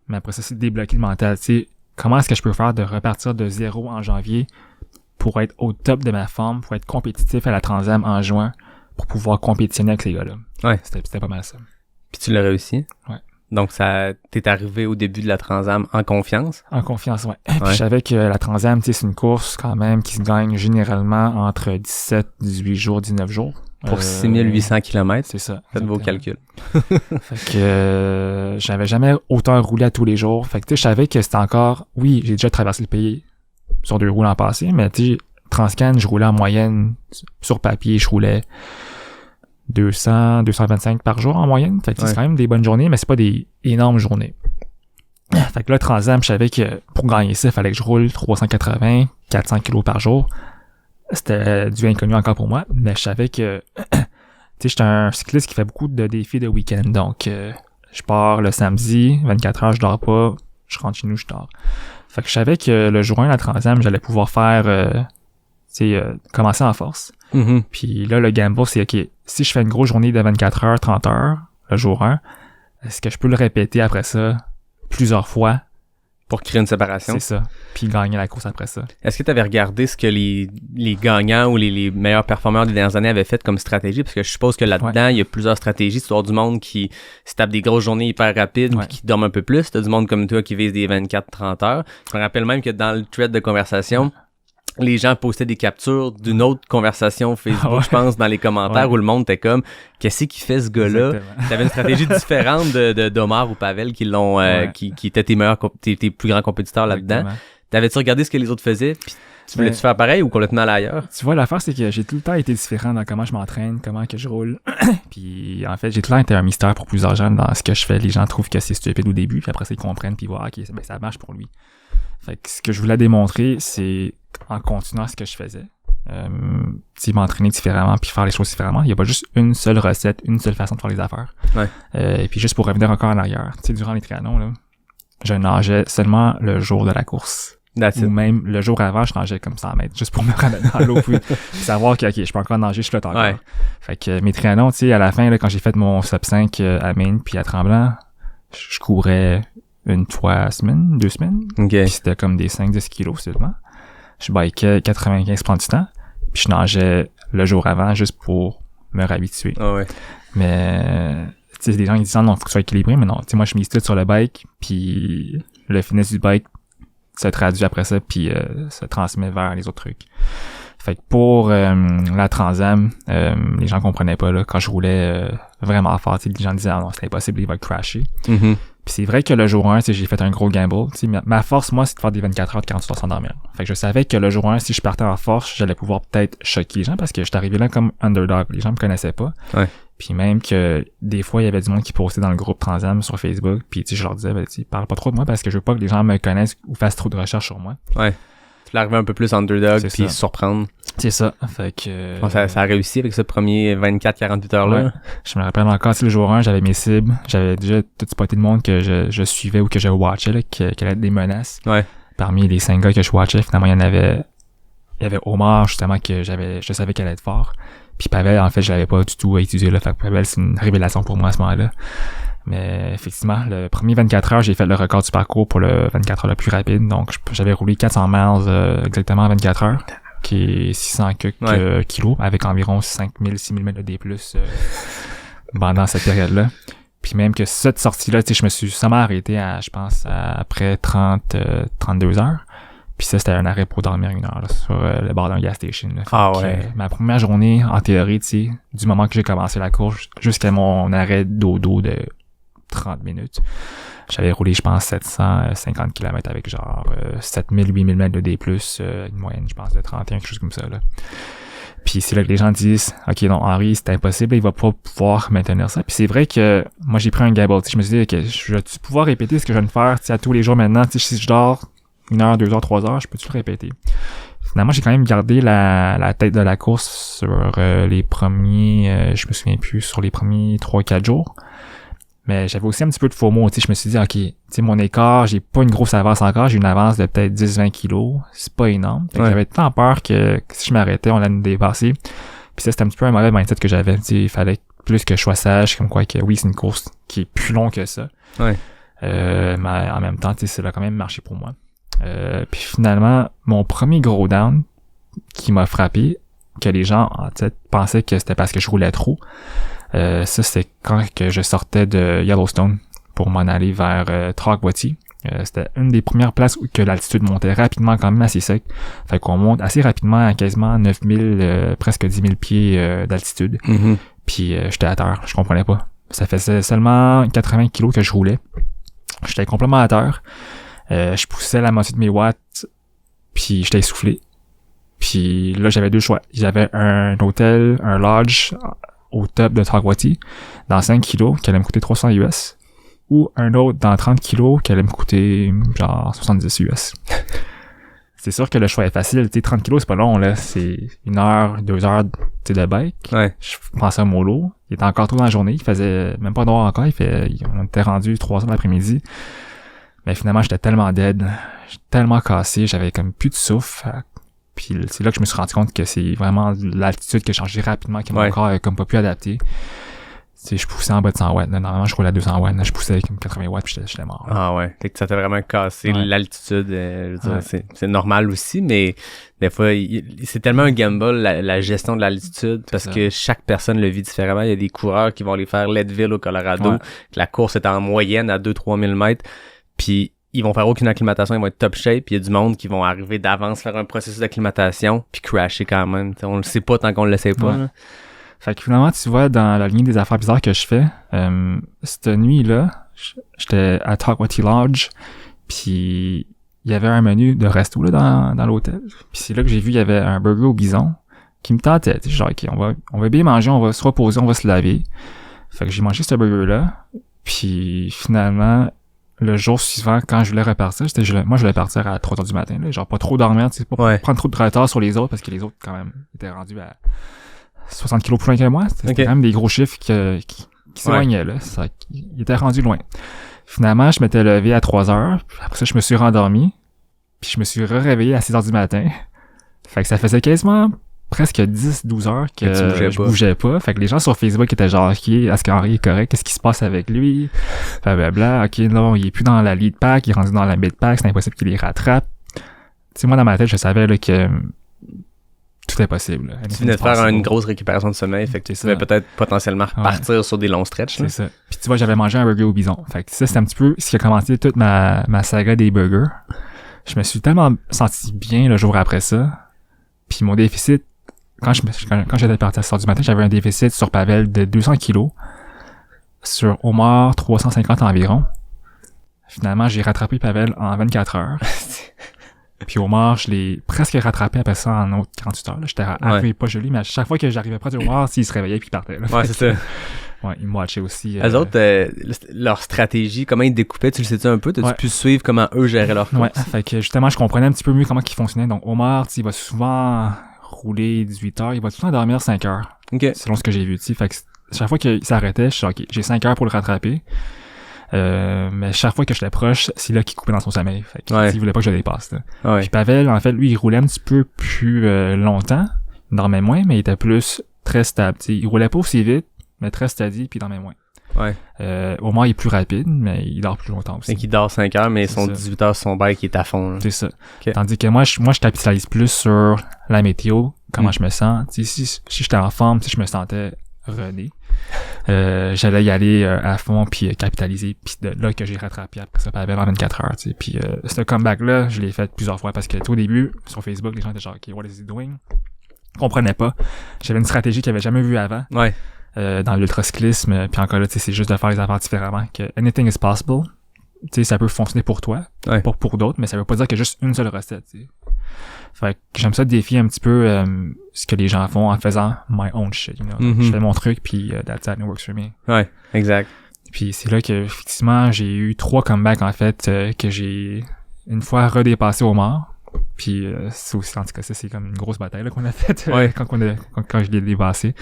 mais après ça, c'est débloquer le mental. Tu sais, comment est-ce que je peux faire de repartir de zéro en janvier pour être au top de ma forme, pour être compétitif à la Transam en juin, pour pouvoir compétitionner avec ces gars-là. Ouais. C'était pas mal ça. Puis tu l'as réussi? Ouais. Donc t'es arrivé au début de la Transam en confiance? En confiance, ouais. Puis je savais que la Transam, tu sais, c'est une course quand même qui se gagne généralement entre 17, 18 jours, 19 jours. Pour 6800 km. C'est ça. Faites vos calculs. Fait que j'avais jamais autant roulé à tous les jours. Fait que tu sais, je savais que c'était encore... Oui, j'ai déjà traversé le pays sur 2 roues l'an passé, mais tu sais, Transcan, je roulais en moyenne, sur papier, je roulais 200, 225 par jour en moyenne. Fait que c'est quand même des bonnes journées, mais c'est pas des énormes journées. Fait que là, Transam, je savais que pour gagner ça, il fallait que je roule 380, 400 kilos par jour. C'était du inconnu encore pour moi, mais je savais que, tu sais, j'étais un cycliste qui fait beaucoup de défis de week-end. Donc, je pars le samedi, 24 heures, je dors pas, je rentre chez nous, je dors. Fait que je savais que le jour 1, la Transam, j'allais pouvoir faire, commencer en force. Puis là, le gamble, c'est, OK, si je fais une grosse journée de 24 heures, 30 heures, le jour 1, est-ce que je peux le répéter après ça plusieurs fois? Pour créer une séparation. C'est ça. Puis gagner la course après ça. Est-ce que tu avais regardé ce que les gagnants ou les meilleurs performeurs des dernières années avaient fait comme stratégie? Parce que je suppose que là-dedans, il y a plusieurs stratégies. Tu dois avoir du monde qui se tape des grosses journées hyper rapides puis qui dorment un peu plus. Tu as du monde comme toi qui vise des 24-30 heures. Je me rappelle même que dans le thread de conversation, les gens postaient des captures d'une autre conversation Facebook, je pense, dans les commentaires où le monde était comme « Qu'est-ce qu'il fait ce gars-là? » T'avais une stratégie différente d'Omar ou Pavel qui l'ont qui étaient tes plus grands compétiteurs là-dedans. T'avais-tu regardé ce que les autres faisaient? Puis tu voulais-tu faire pareil ou complètement aller ailleurs? Tu vois, l'affaire, c'est que j'ai tout le temps été différent dans comment je m'entraîne, comment que je roule. Puis en fait, j'ai tout le temps été un mystère pour plusieurs gens dans ce que je fais. Les gens trouvent que c'est stupide au début, puis après ça, ils comprennent, puis voilà, OK, ben, ça marche pour lui. Fait que ce que je voulais démontrer, c'est en continuant ce que je faisais, m'entraîner différemment puis faire les choses différemment. Il n'y a pas juste une seule recette, une seule façon de faire les affaires. Et puis juste pour revenir encore en arrière, tu sais, durant les triathlons, là, je nageais seulement le jour de la course. Ou même le jour avant, je nageais comme 100 mètres, juste pour me ramener dans l'eau puis savoir que, OK, je peux encore nager, je flotte encore. Fait que mes triathlons, tu sais, à la fin, là, quand j'ai fait mon sub 5 à Maine puis à Tremblant, je courais une fois semaine, 2 semaines. Puis c'était comme des 5-10 kilos seulement. Je bikais 95% du temps. Puis je nageais le jour avant juste pour me réhabituer. Mais, tu sais, des gens qui disent non, faut que tu sois équilibré. Mais non, tu sais, moi, je mise tout sur le bike. Puis le fitness du bike se traduit après ça. Puis se transmet vers les autres trucs. Fait que pour la Transam, les gens comprenaient pas là quand je roulais vraiment fort. Les gens disaient non, c'est impossible, il va crasher. Puis c'est vrai que le jour 1, j'ai fait un gros gamble. Ma force, moi, c'est de faire des 24 heures de 48 heures sans dormir. Fait que je savais que le jour 1, si je partais en force, j'allais pouvoir peut-être choquer les gens parce que j'étais arrivé là comme underdog. Les gens me connaissaient pas. Puis même que des fois, il y avait du monde qui postait dans le groupe Transam sur Facebook. Puis tu sais, je leur disais, parle pas trop de moi parce que je veux pas que les gens me connaissent ou fassent trop de recherches sur moi. Ouais. Tu voulais arriver un peu plus underdog puis se surprendre. C'est ça. Fait que... ça a réussi avec ce premier 24-48 heures-là. Ouais. Je me rappelle encore, le jour 1, j'avais mes cibles. J'avais déjà tout spoté de monde que je suivais ou que je watchais, là, qu'il y avait des menaces. Ouais. Parmi les 5 gars que je watchais, finalement, il y avait Omar, justement, que je savais qu'elle allait être fort. Puis Pavel, en fait, je l'avais pas du tout étudié, là. Fait que Pavel, c'est une révélation pour moi à ce moment-là. Mais effectivement, le premier 24 heures, j'ai fait le record du parcours pour le 24 heures le plus rapide. Donc, j'avais roulé 400 miles exactement en 24 heures, qui est 600 kilos, avec environ 6 000 mètres de D+, pendant cette période-là. Puis même que cette sortie-là, tu sais, je me suis seulement arrêté je pense, après 32 heures. Puis ça, c'était un arrêt pour dormir 1 heure, là, sur le bord d'un gas station, là. Ouais. Ma première journée, en théorie, tu sais, du moment que j'ai commencé la course jusqu'à mon arrêt dodo de 30 minutes, j'avais roulé, je pense, 750 km avec genre 7000, 8000 mètres de D+, une moyenne, je pense, de 31, quelque chose comme ça, là. Puis c'est là que les gens disent, OK, non, Henri, c'est impossible, il va pas pouvoir maintenir ça. Puis c'est vrai que moi, j'ai pris un gamble. Je me suis dit, OK, je vais-tu pouvoir répéter ce que je viens de faire, à tous les jours maintenant? Si je dors 1 heure, 2 heures, 3 heures, je peux-tu le répéter? Finalement, j'ai quand même gardé la tête de la course sur les premiers, je me souviens plus, sur les premiers 3-4 jours. Mais j'avais aussi un petit peu de FOMO, je me suis dit, OK, tu sais, mon écart, j'ai pas une grosse avance encore, j'ai une avance de peut-être 10-20 kilos, c'est pas énorme. Fait que j'avais tant peur que si je m'arrêtais, on allait me dépasser. Puis ça, c'était un petit peu un mauvais mindset que j'avais, il fallait plus que je sois sage, comme quoi que oui, c'est une course qui est plus longue que ça. Ouais. Mais en même temps, ça a quand même marché pour moi. Puis finalement, mon premier gros down qui m'a frappé, que les gens, en fait, pensaient que c'était parce que je roulais trop, ça, c'est quand que je sortais de Yellowstone pour m'en aller vers Troglodyte. C'était une des premières places où que l'altitude montait rapidement, quand même assez sec. Fait qu'on monte assez rapidement à quasiment 9000, presque 10 000 pieds d'altitude. Mm-hmm. Puis j'étais à terre, je comprenais pas. Ça faisait seulement 80 kilos que je roulais. J'étais complètement à terre. Je poussais la moitié de mes watts, puis j'étais essoufflé. Puis là, j'avais 2 choix. J'avais un hôtel, un lodge au top de Troglodyte, dans 5 kilos, qui allait me coûter 300 US, ou un autre dans 30 kilos, qui allait me coûter genre 70 US. C'est sûr que le choix est facile, tu sais, 30 kilos, c'est pas long, là, c'est 1 heure, 2 heures, tu sais, de bike. Ouais. Je prends ça mollo. Il était encore tôt dans la journée, il faisait même pas noir encore, on était rendu 3 heures de l'après-midi. Mais finalement, j'étais tellement dead, j'étais tellement cassé, j'avais comme plus de souffle. Puis c'est là que je me suis rendu compte que c'est vraiment l'altitude qui a changé rapidement, que mon corps est comme pas pu adapter. Tu sais, je poussais en bas de 100 watts. Là, normalement, je roulais à 200 watts. Là, je poussais comme 80 watts puis j'étais mort. Là. Ah ouais. Fait que ça t'a vraiment cassé l'altitude. Je veux dire, c'est normal aussi, mais des fois, c'est tellement un gamble, la gestion de l'altitude, parce que chaque personne le vit différemment. Il y a des coureurs qui vont aller faire Leadville au Colorado, que la course est en moyenne à 2-3 000 mètres. Puis ils vont faire aucune acclimatation, ils vont être top shape, puis il y a du monde qui vont arriver d'avance faire un processus d'acclimatation, puis crasher quand même. T'sais, on le sait pas tant qu'on le sait pas. Ouais. Fait que finalement, tu vois, dans la ligne des affaires bizarres que je fais, cette nuit-là, j'étais à Troglodyte Lodge, puis il y avait un menu de resto là dans l'hôtel. Puis c'est là que j'ai vu il y avait un burger au bison qui me tentait. Genre, OK, on va bien manger, on va se reposer, on va se laver. Fait que j'ai mangé ce burger-là, puis finalement, le jour suivant, quand je voulais repartir, moi je voulais partir à 3h du matin, là, genre pas trop dormir, tu sais, pas prendre trop de retard sur les autres, parce que les autres, quand même, étaient rendus à 60 kilos plus loin que moi. C'était quand même des gros chiffres qui s'éloignaient, là. Ils étaient rendus loin. Finalement, je m'étais levé à 3h, après ça, je me suis rendormi, puis je me suis réveillé à 6h du matin. Fait que ça faisait quasiment presque 10-12 heures que je bougeais pas. Fait que les gens sur Facebook étaient genre, OK, est-ce qu'Henri est correct? Qu'est-ce qui se passe avec lui? Blablabla. OK, non, il est plus dans la lead pack, il est rendu dans la mid pack, c'est impossible qu'il les rattrape. Tu sais, moi, dans ma tête, je savais là que tout est possible. Là. Tu venais de faire une grosse récupération de sommeil, fait que tu pouvais peut-être potentiellement repartir sur des longs stretches. C'est ça. Puis tu vois, j'avais mangé un burger au bison. Fait que ça, c'est un petit peu ce qui a commencé toute ma saga des burgers. Je me suis tellement senti bien le jour après ça. Puis mon déficit, quand j'étais parti à 6h du matin, j'avais un déficit sur Pavel de 200 kilos, sur Omar 350 environ. Finalement, j'ai rattrapé Pavel en 24 heures. Puis Omar, je l'ai presque rattrapé après ça en autre 48 heures. Là. J'étais arrivé pas joli, mais à chaque fois que j'arrivais près de Omar, il se réveillait puis il partait. Là. Ouais, c'est ça. Ouais, ils me watchaient aussi. Eux autres, leur stratégie, comment ils découpaient, tu le sais-tu un peu? T'as-tu pu suivre comment eux géraient leur course? Ouais, fait que justement, je comprenais un petit peu mieux comment ils fonctionnaient. Donc Omar, il va souvent rouler 18 heures, il va tout le temps dormir 5 heures. Okay. Selon ce que j'ai vu, tu sais. Fait que chaque fois qu'il s'arrêtait, je suis OK, j'ai 5 heures pour le rattraper. Mais chaque fois que j'étais proche, c'est là qu'il coupait dans son sommeil. Fait que il voulait pas que je le dépasse. Là. Ouais. Puis Pavel, en fait, lui, il roulait un petit peu plus longtemps. Il dormait moins, mais il était plus très stable. T'sais. Il roulait pas aussi vite, mais très steady, puis il dormait moins. Ouais. Au moins, il est plus rapide, mais il dort plus longtemps aussi. Et qu'il dort 5 heures, mais son 18 heures, son bike est à fond. Là. C'est ça. Okay. Tandis que moi, je capitalise plus sur la météo, comment je me sens. Si j'étais en forme, si je me sentais René, j'allais y aller à fond puis capitaliser, puis de là que j'ai rattrapé après ça Pavel en 24 heures, tu sais. Puis ce comeback là, je l'ai fait plusieurs fois parce que au début sur Facebook, les gens étaient genre OK, what is he doing? Je comprenais pas. J'avais une stratégie qu'ils avaient jamais vue avant. Ouais. Dans l'ultracyclisme, puis encore là, tu sais, c'est juste de faire les affaires différemment, que anything is possible. Tu sais, ça peut fonctionner pour toi, pas pour d'autres, mais ça veut pas dire qu'il y a juste une seule recette, tu sais. Fait que j'aime ça défier un petit peu ce que les gens font en faisant my own shit, you know. Mm-hmm. Je fais mon truc, puis that's that, it works for me. Ouais, exact. Puis c'est là que, effectivement, j'ai eu 3 comebacks, en fait, que j'ai une fois redépassé au mort. Puis ça aussi, en tout cas, ça, c'est comme une grosse bataille là, qu'on a faite quand je l'ai dépassé.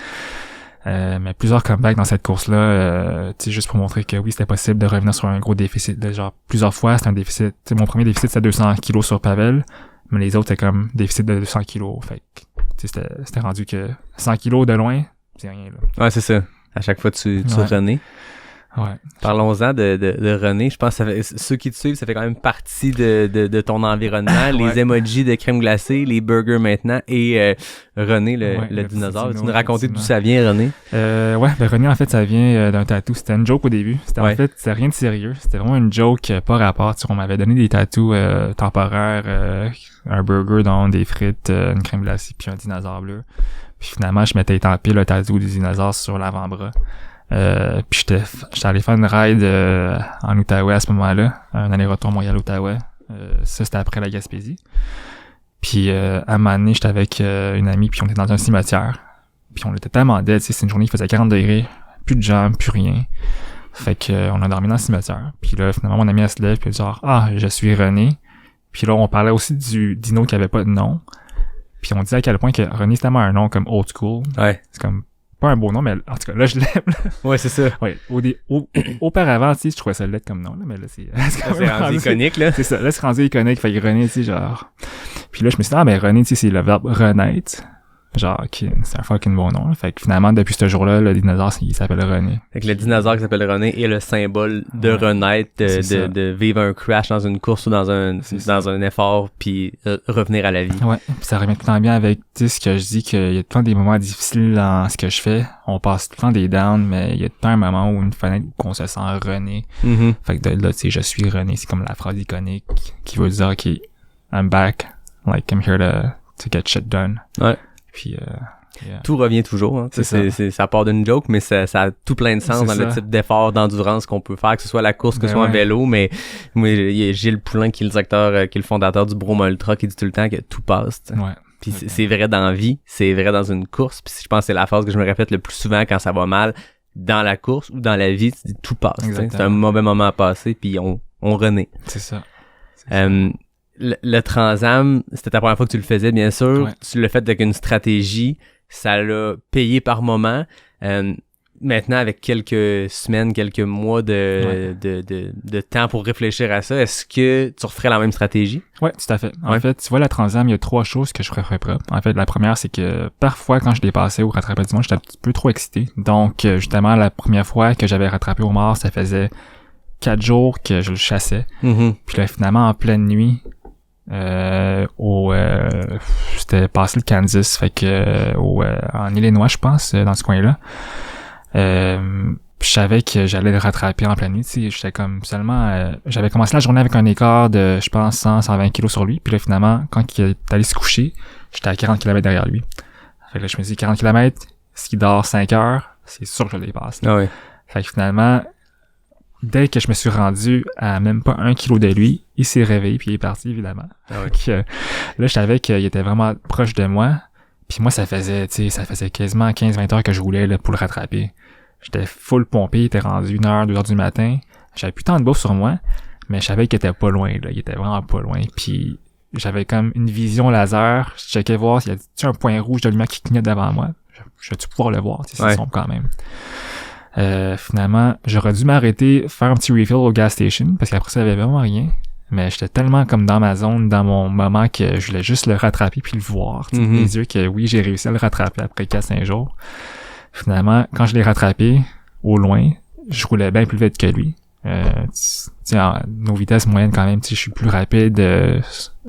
Mais plusieurs comebacks dans cette course-là, tu sais, juste pour montrer que oui, c'était possible de revenir sur un gros déficit. De genre, plusieurs fois, c'était un déficit. Tu sais, mon premier déficit, c'était 200 kilos sur Pavel, mais les autres, c'était comme déficit de 200 kilos. Fait que, tu sais, c'était rendu que 100 kilos de loin, c'est rien, là. Ouais, c'est ça. À chaque fois, tu renais. Ouais. Parlons-en de René. Je pense que ceux qui te suivent, ça fait quand même partie de ton environnement. Les emojis de crème glacée, les burgers maintenant et René, le dinosaure. Tu nous raconter d'où ça vient, René? René, en fait, ça vient d'un tatou. C'était une joke au début. En fait, c'était rien de sérieux. C'était vraiment une joke pas rapport. On m'avait donné des tatous temporaires, un burger, donc des frites, une crème glacée, puis un dinosaure bleu. Puis finalement, je m'étais étampé le tatou du dinosaure sur l'avant-bras. Puis j'étais allé faire une ride en Outaouais à ce moment-là, un aller-retour Montréal-Outaouais. Ça, c'était après la Gaspésie. Puis à un moment donné, j'étais avec une amie, puis on était dans un cimetière. Puis on était tellement dead, tu sais, c'est une journée qui faisait 40 degrés, plus de jambes, plus rien. Fait que on a dormi dans le cimetière. Puis là, finalement, mon ami elle se lève, puis elle dit genre, je suis René. Puis là, on parlait aussi du dino qui avait pas de nom. Puis on disait à quel point que René, c'était tellement un nom comme old school. Ouais. C'est comme pas un beau nom, mais en tout cas, là, je l'aime. Ouais, c'est ça. Ouais. Auparavant, tu sais, je trouvais ça lettre comme nom, là, mais là, c'est rendu iconique, là. C'est ça. Là, c'est rendu iconique. Fait que René, tu sais, genre. Puis là, je me suis dit, mais René, tu sais, c'est le verbe renaître. Genre, c'est un fucking bon nom, là. Fait que finalement, depuis ce jour-là, le dinosaure, il s'appelle René. Fait que le dinosaure qui s'appelle René est le symbole de renaître, de vivre un crash dans une course ou dans un effort, puis revenir à la vie. Ouais. Puis ça remet tout le temps bien avec, tu sais, ce que je dis, qu'il y a tout le temps des moments difficiles dans ce que je fais. On passe tout le temps des downs, mais il y a tout le temps un moment où une fenêtre qu'on se sent René. Mm-hmm. Fait que de là, tu sais, je suis René, c'est comme la phrase iconique qui veut dire, OK, I'm back, like, I'm here to get shit done. Ouais. Puis, tout revient toujours, hein. Ça part d'une joke, mais ça a tout plein de sens dans le type d'effort, d'endurance qu'on peut faire, que ce soit la course, que ce soit en vélo, mais il y a Gilles Poulin qui est le directeur, qui est le fondateur du Broma Ultra, qui dit tout le temps que tout passe. Ouais. Puis c'est vrai dans la vie, c'est vrai dans une course, puis je pense que c'est la phrase que je me répète le plus souvent quand ça va mal, dans la course ou dans la vie, tu dis tout passe. C'est un mauvais moment à passer, puis on renaît. C'est ça. Le Transam, c'était ta première fois que tu le faisais, bien sûr. Ouais. Tu l'as fait avec une stratégie. Ça l'a payé par moment. Maintenant, avec quelques semaines, quelques mois de temps pour réfléchir à ça, est-ce que tu referais la même stratégie? Ouais, tout à fait. En fait, tu vois, la Transam, il y a 3 choses que je ferais pas. En fait, la première, c'est que parfois, quand je dépassais ou rattrapais du monde, j'étais un petit peu trop excité. Donc, justement, la première fois que j'avais rattrapé au mort, ça faisait 4 jours que je le chassais. Mm-hmm. Puis là, finalement, en pleine nuit, c'était passé le Kansas, fait que en Illinois, je pense, dans ce coin-là. Je savais que j'allais le rattraper en pleine nuit, tu sais, j'étais comme seulement j'avais commencé la journée avec un écart de, je pense, 120 kilos sur lui, puis là, finalement, quand il est allé se coucher, j'étais à 40 km derrière lui. Fait que là, je me dis 40 km, s'il dort 5 heures, c'est sûr que je le dépasse. Ah oui. Fait que finalement, dès que je me suis rendu à même pas 1 kilo de lui, il s'est réveillé puis il est parti, évidemment. Donc, là, je savais qu'il était vraiment proche de moi. Puis moi, ça faisait quasiment 15-20 heures que je roulais là, pour le rattraper. J'étais full pompé, il était rendu 1h, 2h du matin. J'avais plus tant de bouffe sur moi, mais je savais qu'il était pas loin, là. Il était vraiment pas loin. Puis j'avais comme une vision laser. Je checkais voir s'il y a un point rouge de lumière qui clignote devant moi. Je vais-tu pouvoir le voir, c'est sombre quand même. Finalement, j'aurais dû m'arrêter, faire un petit refill au gas station, parce qu'après ça, il y avait vraiment rien. Mais j'étais tellement comme dans ma zone, dans mon moment, que je voulais juste le rattraper puis le voir. Les yeux que oui, j'ai réussi à le rattraper après 4-5 jours. Finalement, quand je l'ai rattrapé, au loin, je roulais bien plus vite que lui. Nos vitesses moyennes quand même, je suis plus rapide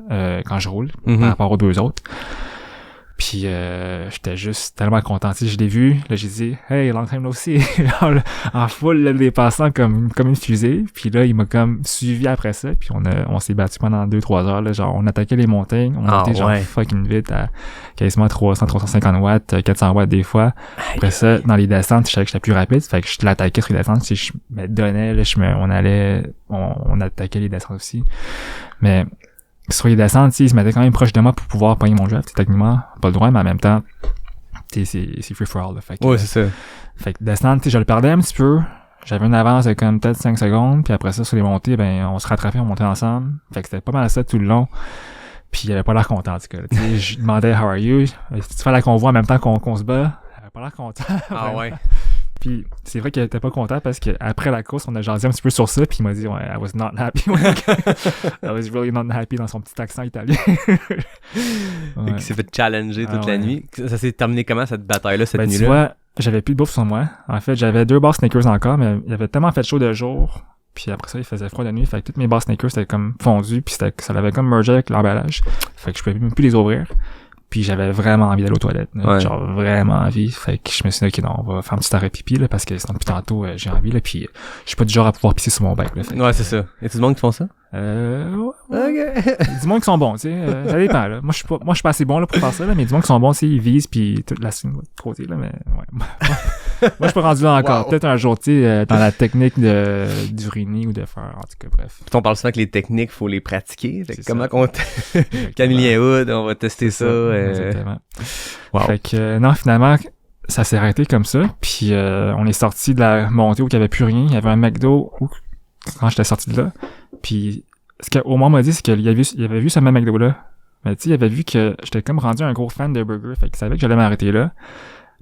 quand je roule par rapport aux deux autres. Puis j'étais juste tellement content. Je l'ai vu, là j'ai dit « Hey, long time no see » en full, là, les passants comme une fusée. Puis là, il m'a comme suivi après ça. Puis on s'est battu pendant 2-3 heures. Là, genre, on attaquait les montagnes. On montait genre fucking vite à quasiment 300-350 watts, 400 watts des fois. Après ça, dans les descentes, je savais que j'étais plus rapide. Fait que je l'attaquais sur les descentes. Je me donnais, là, on attaquait les descentes aussi. Mais sur les descentes, il se mettait quand même proche de moi pour pouvoir pogner mon draft. Techniquement, pas le droit, mais en même temps, c'est free for all. Là. Fait que, ouais, c'est ça. Fait que descendre, je le perdais un petit peu. J'avais une avance de comme peut-être 5 secondes. Puis après ça, sur les montées, on se rattrapait, on montait ensemble. Fait que c'était pas mal ça tout le long. Puis il avait pas l'air content, en tout cas. Je demandais « How are you? » Tu fais la convoi en même temps qu'on se bat. Il avait pas l'air content. Ah ouais. Puis c'est vrai qu'il était pas content parce que après la course, on a jasé un petit peu sur ça, puis il m'a dit ouais, I was not happy. I was really not happy dans son petit accent italien. Et qui s'est fait challenger toute la nuit. Ça s'est terminé comment cette bataille-là, cette nuit-là? Tu vois, j'avais plus de bouffe sur moi. En fait, j'avais 2 bars Snickers encore, mais il avait tellement fait chaud de jour. Puis après ça, il faisait froid de nuit. Fait que toutes mes bars Snickers étaient comme fondues, puis ça l'avait comme mergé avec l'emballage. Fait que je pouvais même plus les ouvrir. Puis j'avais vraiment envie d'aller aux toilettes. Genre vraiment envie. Fait que je me suis dit, ok, non, on va faire un petit arrêt pipi, là, parce que sinon, depuis tantôt, j'ai envie, là. Puis je suis pas du genre à pouvoir pisser sur mon bec, là. Ouais, c'est ça. Y a-t-il du monde qui font ça? Ok. Du monde qui sont bons, tu sais. Ça dépend, là. Moi, je suis pas assez bon, là, pour faire ça, là. Mais du monde qui sont bons, tu sais, ils visent, puis toute la suite de côté, là. Mais, ouais. Moi, je suis pas rendu là encore. Wow. Peut-être un jour, tu sais, dans la technique d'uriner ou de faire, en tout cas, bref. Puis on parle souvent que les techniques, faut les pratiquer. Fait que comment qu'on Camillien Hood, on va tester ça. Exactement. Wow. Fait que, non, finalement, ça s'est arrêté comme ça. Puis, on est sorti de la montée où il y avait plus rien. Il y avait un McDo quand j'étais sorti de là. Puis, ce qu'Omar m'a dit, c'est qu'il avait vu ce même McDo-là. Mais tu sais, il avait vu que j'étais comme rendu un gros fan de burger. Fait qu'il savait que j'allais m'arrêter là.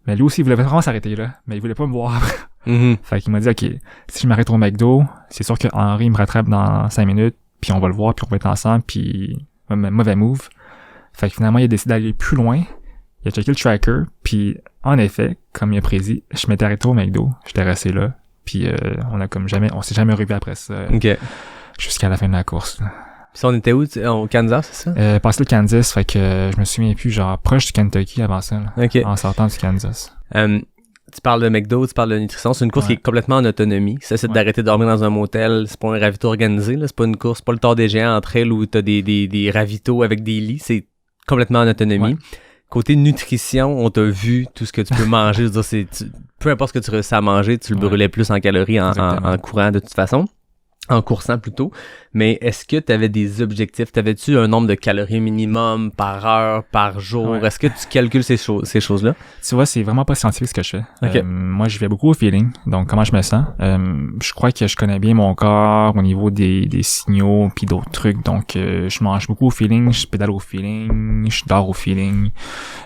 Mais lui aussi, il voulait vraiment s'arrêter là. Mais il voulait pas me voir. Fait qu'il m'a dit, ok, si je m'arrête au McDo, c'est sûr que Henri me rattrape dans 5 minutes. Puis on va le voir, puis on va être ensemble. Puis, mauvais move. Fait que finalement, il a décidé d'aller plus loin. Il a checké le tracker. Puis, en effet, comme il a prédit, je m'étais arrêté au McDo. J'étais resté là. Puis, on s'est jamais revu après ça. OK. Jusqu'à la fin de la course. Puis ça, on était où? Au Kansas, c'est ça? Passé le Kansas, fait que je me souviens plus, genre proche du Kentucky avant ça, là, okay. En sortant du Kansas. Tu parles de McDo, tu parles de nutrition, c'est une course qui est complètement en autonomie. Ça, c'est d'arrêter de dormir dans un motel, c'est pas un ravito organisé, là, c'est pas une course, pas le Tour des Géants entre elles où t'as des ravitaux avec des lits, c'est complètement en autonomie. Ouais. Côté nutrition, on t'a vu tout ce que tu peux manger, je veux dire, peu importe ce que tu réussis à manger, tu le brûlais plus en calories en courant de toute façon. En coursant plutôt, mais est-ce que tu avais des objectifs? T'avais-tu un nombre de calories minimum par heure, par jour? Ouais. Est-ce que tu calcules ces choses-là? Tu vois, c'est vraiment pas scientifique ce que je fais. Okay. Moi, je vais beaucoup au feeling, donc comment je me sens. Je crois que je connais bien mon corps au niveau des signaux puis d'autres trucs, donc je mange beaucoup au feeling, je pédale au feeling, je dors au feeling,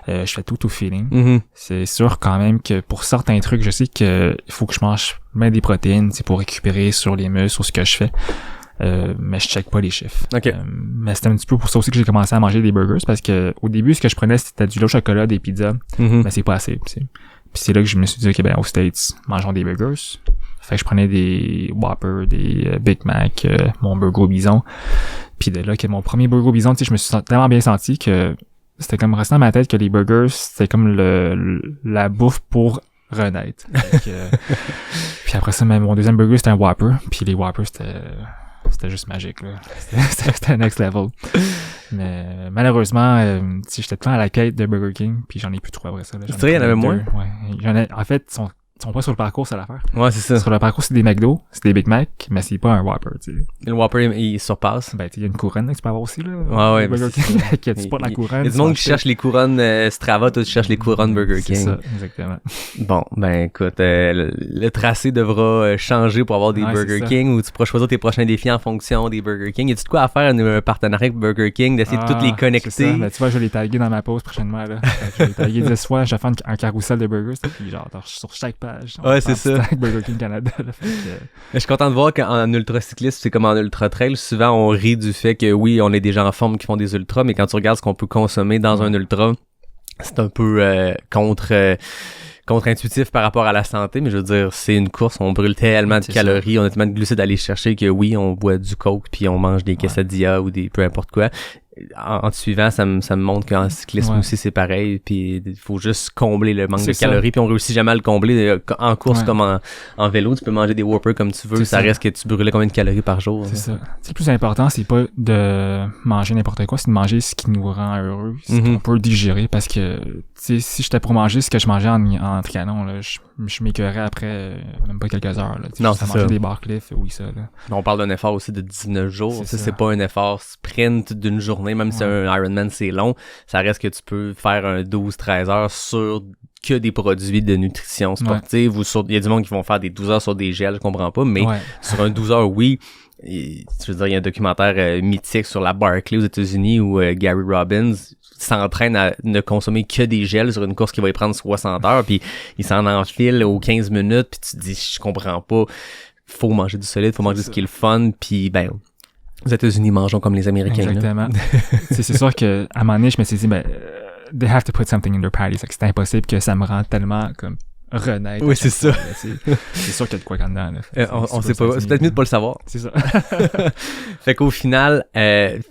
je fais tout au feeling. Mm-hmm. C'est sûr quand même que pour certains trucs, je sais que il faut que je mange même des protéines, c'est pour récupérer sur les muscles, sur ce que je fais. Mais je check pas les chiffres. Okay. Mais c'était un petit peu pour ça aussi que j'ai commencé à manger des burgers, parce que au début, ce que je prenais, c'était du lait au chocolat, des pizzas. Mais c'est pas assez, tu sais. Puis c'est là que je me suis dit, ok, ben, aux States, mangeons des burgers. Fait que je prenais des Whopper, des Big Mac, mon burger au bison. Puis de là que mon premier burger au bison, tu sais, je me suis tellement bien senti que c'était comme resté dans ma tête que les burgers, c'était comme la bouffe pour renaître. Puis après ça, même mon deuxième burger, c'était un Whopper. Puis les Whoppers, c'était juste magique, là. C'était next level. Mais malheureusement, j'étais tout le temps à la quête de Burger King, puis j'en ai plus trop après ça. Là. C'est vrai, il y en avait moins? Ouais. En fait, sont pas sur le parcours, c'est l'affaire. Ouais, c'est ça. Sur le parcours, c'est des McDo, c'est des Big Mac, mais c'est pas un Whopper, tu sais. Le Whopper, il surpasse. Ben, il y a une couronne là, que tu peux avoir aussi, là. Ouais, Burger King, qui a pas la couronne. Il y a du monde qui cherche les couronnes Strava, toi, tu cherches les couronnes Burger King. C'est ça, exactement. Bon, ben, écoute, le tracé devra changer pour avoir des Burger King, ou tu pourras choisir tes prochains défis en fonction des Burger King. Y a-tu de quoi à faire un partenariat avec Burger King, d'essayer de toutes les connecter? C'est ça. Ben, tu vois, je vais les taguer dans ma pause prochainement, là. Je vais les taguer 10 fois, je vais faire un carrousel de burgers, puis genre, sur chaque page. Ouais, c'est ça. Burger King Canada, là. Je suis content de voir qu'en ultra-cycliste, c'est comme en ultra-trail, souvent on rit du fait que oui, on est des gens en forme qui font des ultras, mais quand tu regardes ce qu'on peut consommer dans un ultra, c'est un peu contre-intuitif par rapport à la santé, mais je veux dire, c'est une course, on brûle tellement de calories, on a tellement de glucides à aller chercher que oui, on boit du coke puis on mange des quesadillas ou des peu importe quoi. En te suivant, ça me montre qu'en cyclisme aussi c'est pareil, puis il faut juste combler le manque de calories, puis on réussit jamais à le combler en course comme en vélo, tu peux manger des Whoppers comme tu veux, ça reste que tu brûlais combien de calories par jour. C'est ça. Le plus important, c'est pas de manger n'importe quoi, c'est de manger ce qui nous rend heureux, ce qu'on peut digérer, parce que si j'étais pour manger ce que je mangeais en triathlon, là, je m'écœurais après même pas quelques heures. Là, non, c'est ça. Manger des Barcliff, oui, ça. Là. On parle d'un effort aussi de 19 jours. C'est pas un effort sprint d'une journée, même si un Ironman c'est long. Ça reste que tu peux faire un 12-13 heures sur que des produits de nutrition sportive ou il y a du monde qui vont faire des 12 heures sur des gels, je comprends pas, mais sur un 12 heures, oui. Et, je veux dire, il y a un documentaire mythique sur la Barclay aux États-Unis où Gary Robbins s'entraîne à ne consommer que des gels sur une course qui va y prendre 60 heures, puis il s'en enfile aux 15 minutes, puis tu te dis, je comprends pas, faut manger du solide, faut manger ce qui est le fun, puis ben, aux États-Unis, mangeons comme les Américains. Exactement. C'est sûr que à un moment donné, je me suis dit, ben, they have to put something in their patties. C'est impossible que ça me rend tellement comme renaître. Oui, c'est ça. C'est sûr qu'il y a de quoi dedans. On sait pas. C'est peut-être mieux de pas le savoir. C'est ça. Fait qu'au final,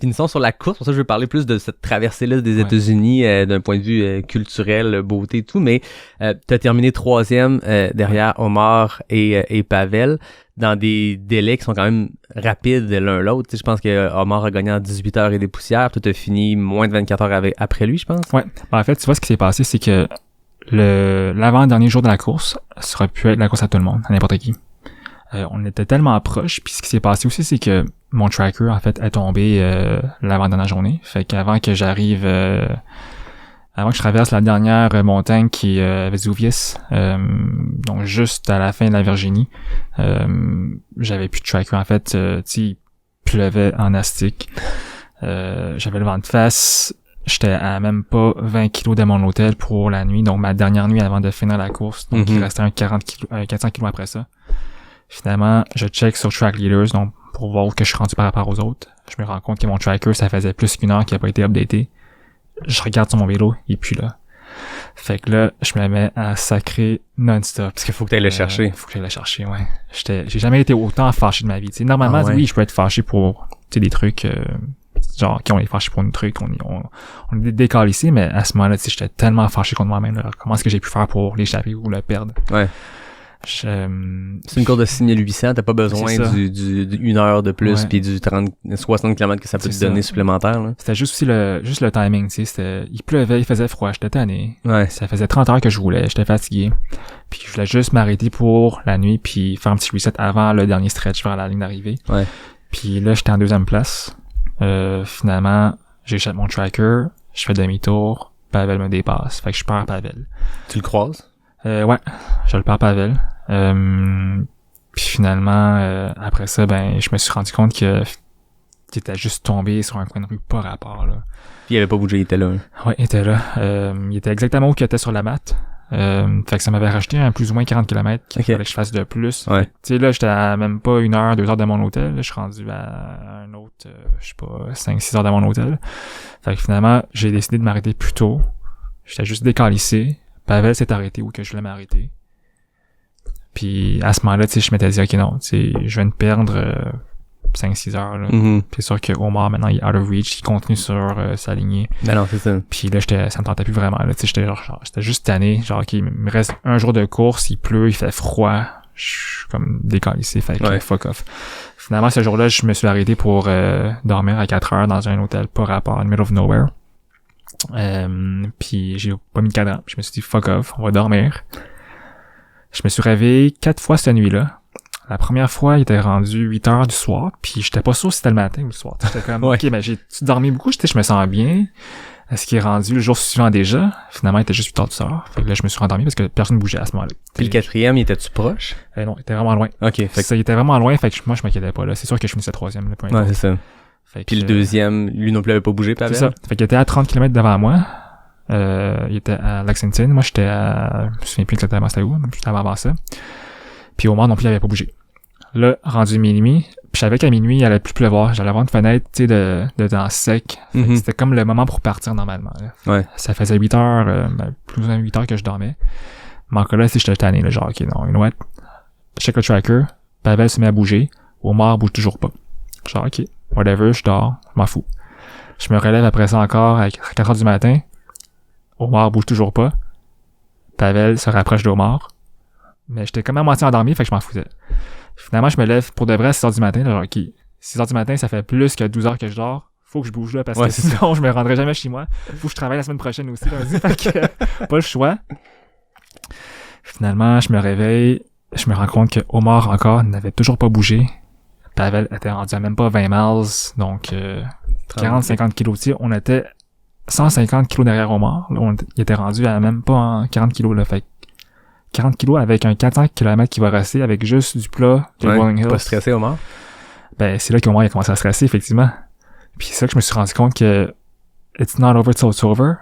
finissons sur la course. Pour ça, je vais parler plus de cette traversée-là des États-Unis d'un point de vue culturel, beauté et tout. Mais t'as terminé 3e derrière Omar et Pavel dans des délais qui sont quand même rapides l'un l'autre. Tu sais, je pense que Omar a gagné en 18 heures et des poussières. Toi, t'as fini moins de 24 heures après lui, je pense. Ouais. En fait, tu vois, ce qui s'est passé, c'est que l'avant-dernier jour de la course, ça aurait pu être la course à tout le monde, à n'importe qui. On était tellement proches, puis ce qui s'est passé aussi, c'est que mon tracker, en fait, est tombé l'avant-dernière journée. Fait qu'avant que j'arrive, avant que je traverse la dernière montagne qui est Vesuvius, donc juste à la fin de la Virginie, j'avais plus de tracker, en fait, tu sais, il pleuvait en astique. J'avais le vent de face. J'étais à même pas 20 kilos de mon hôtel pour la nuit, donc ma dernière nuit avant de finir la course. Donc il restait un 400 kilos après ça. Finalement, je check sur Track Leaders, donc pour voir où que je suis rendu par rapport aux autres. Je me rends compte que mon tracker, ça faisait plus qu'une heure qu'il n'a pas été updaté. Je regarde sur mon vélo, il est plus là. Fait que là, je me mets à sacrer non-stop. Parce qu'il faut que tu ailles le chercher. Faut que j'aille le chercher, ouais. J'ai jamais été autant fâché de ma vie. T'sais, normalement, oui, je peux être fâché pour des trucs... genre, qui on est fâché pour un truc, on est décalissé, mais à ce moment-là, tu sais, j'étais tellement fâché contre moi-même, là. Comment est-ce que j'ai pu faire pour l'échapper ou le perdre? Ouais. C'est une course de 6800, t'as pas besoin d'une heure de plus puis du 60 km que ça peut te donner supplémentaire, là. C'était juste aussi le timing, tu sais, il pleuvait, il faisait froid, j'étais tanné. Ouais. Ça faisait 30 heures que je roulais, j'étais fatigué. Puis je voulais juste m'arrêter pour la nuit puis faire un petit reset avant le dernier stretch vers la ligne d'arrivée. Ouais. Puis là, j'étais en 2e place. Finalement, j'échappe mon tracker, je fais demi-tour, Pavel me dépasse. Fait que je perds Pavel. Tu le croises? Ouais, je le perds Pavel. Puis finalement, après ça, ben, je me suis rendu compte qu'il était juste tombé sur un coin de rue pas rapport, là. Puis il avait pas bougé, il était là. Ouais, il était là. Il était exactement où il était sur la matte. Fait que ça m'avait rajouté un plus ou moins 40 km qu'il fallait que je fasse de plus. Ouais. Tu sais, là, j'étais à même pas 1 heure, 2 heures de mon hôtel. Là, je suis rendu à un autre, je sais pas, 5-6 heures de mon hôtel. Fait que finalement, j'ai décidé de m'arrêter plus tôt. J'étais juste décalissé. Pavel s'est arrêté où que je voulais m'arrêter. Puis à ce moment-là, tu sais, je m'étais dit, ok, non, tu sais, je viens de perdre 5-6 heures, là. Puis c'est sûr que Omar, maintenant, il est out of reach, il continue sur sa lignée. Ben non, c'est ça. Puis là, ça me tentait plus vraiment, là. Tu sais, j'étais juste tanné. Genre, ok, il me reste un jour de course, il pleut, il fait froid. Je suis comme décalissé, fait que fuck off. Finalement, ce jour-là, je me suis arrêté pour dormir à 4 heures dans un hôtel pas rapport, in the middle of nowhere. Puis j'ai pas mis de cadran. Je me suis dit, fuck off, on va dormir. Je me suis réveillé 4 fois cette nuit-là. La première fois, il était rendu 8 heures du soir, puis j'étais pas sûr si c'était le matin ou le soir. J'étais comme, OK, ben j'ai-tu dormi beaucoup? Je me sens bien. Est-ce qu'il est rendu le jour suivant déjà? Finalement, il était juste 8 heures du soir. Fait que là, je me suis rendormi parce que personne ne bougeait à ce moment-là. Puis le quatrième, il était-tu proche? Non, il était vraiment loin. OK. Fait que... ça, il était vraiment loin, fait que moi, je m'inquiétais pas, là. C'est sûr que je finissais troisième, là, peu importe. Ouais, c'est ça. Fait que, puis le deuxième, lui non plus avait pas bougé, Pavel? C'est ça. Fait qu'il était à 30 km devant moi. Il était à Lexington. Moi, j'étais à... Je me souviens plus exactement c'était où, mais j'étais avant ça. Puis Omar non plus, il avait pas bougé. Là, rendu minuit, puis je savais qu'à minuit, il allait plus pleuvoir. J'allais avoir une fenêtre, tu sais, de temps sec. C'était comme le moment pour partir normalement, là. Ouais. Ça faisait 8 heures, plus ou moins 8 heures que je dormais. Mais encore là, si j'étais tanné, là, genre, OK, non, you know what? Check le tracker. Pavel se met à bouger. Omar bouge toujours pas. Genre, OK, whatever, je dors, je m'en fous. Je me relève après ça encore à 4 heures du matin. Omar bouge toujours pas. Pavel se rapproche d'Omar. Mais j'étais quand même à moitié endormi, fait que je m'en foutais. Finalement, je me lève pour de vrai à 6 heures du matin. Genre, OK, 6 heures du matin, ça fait plus que 12 heures que je dors. Faut que je bouge là, parce que sinon, je me rendrai jamais chez moi. Faut que je travaille la semaine prochaine aussi, lundi. Fait que, pas le choix. Finalement, je me réveille. Je me rends compte que Omar encore n'avait toujours pas bougé. Pavel était rendu à même pas 20 miles. Donc, 40-50 kilos. Tu sais, on était 150 kilos derrière Omar. Là, il était rendu à même pas 40 kilos, là. Fait 40 kilos avec un 400 km qui va rester avec juste du plat de Rolling Hills. Pas stressé, Omar? Ben, c'est là qu'Omar a commencé à stresser, effectivement. Puis c'est là que je me suis rendu compte que it's not over till it's over.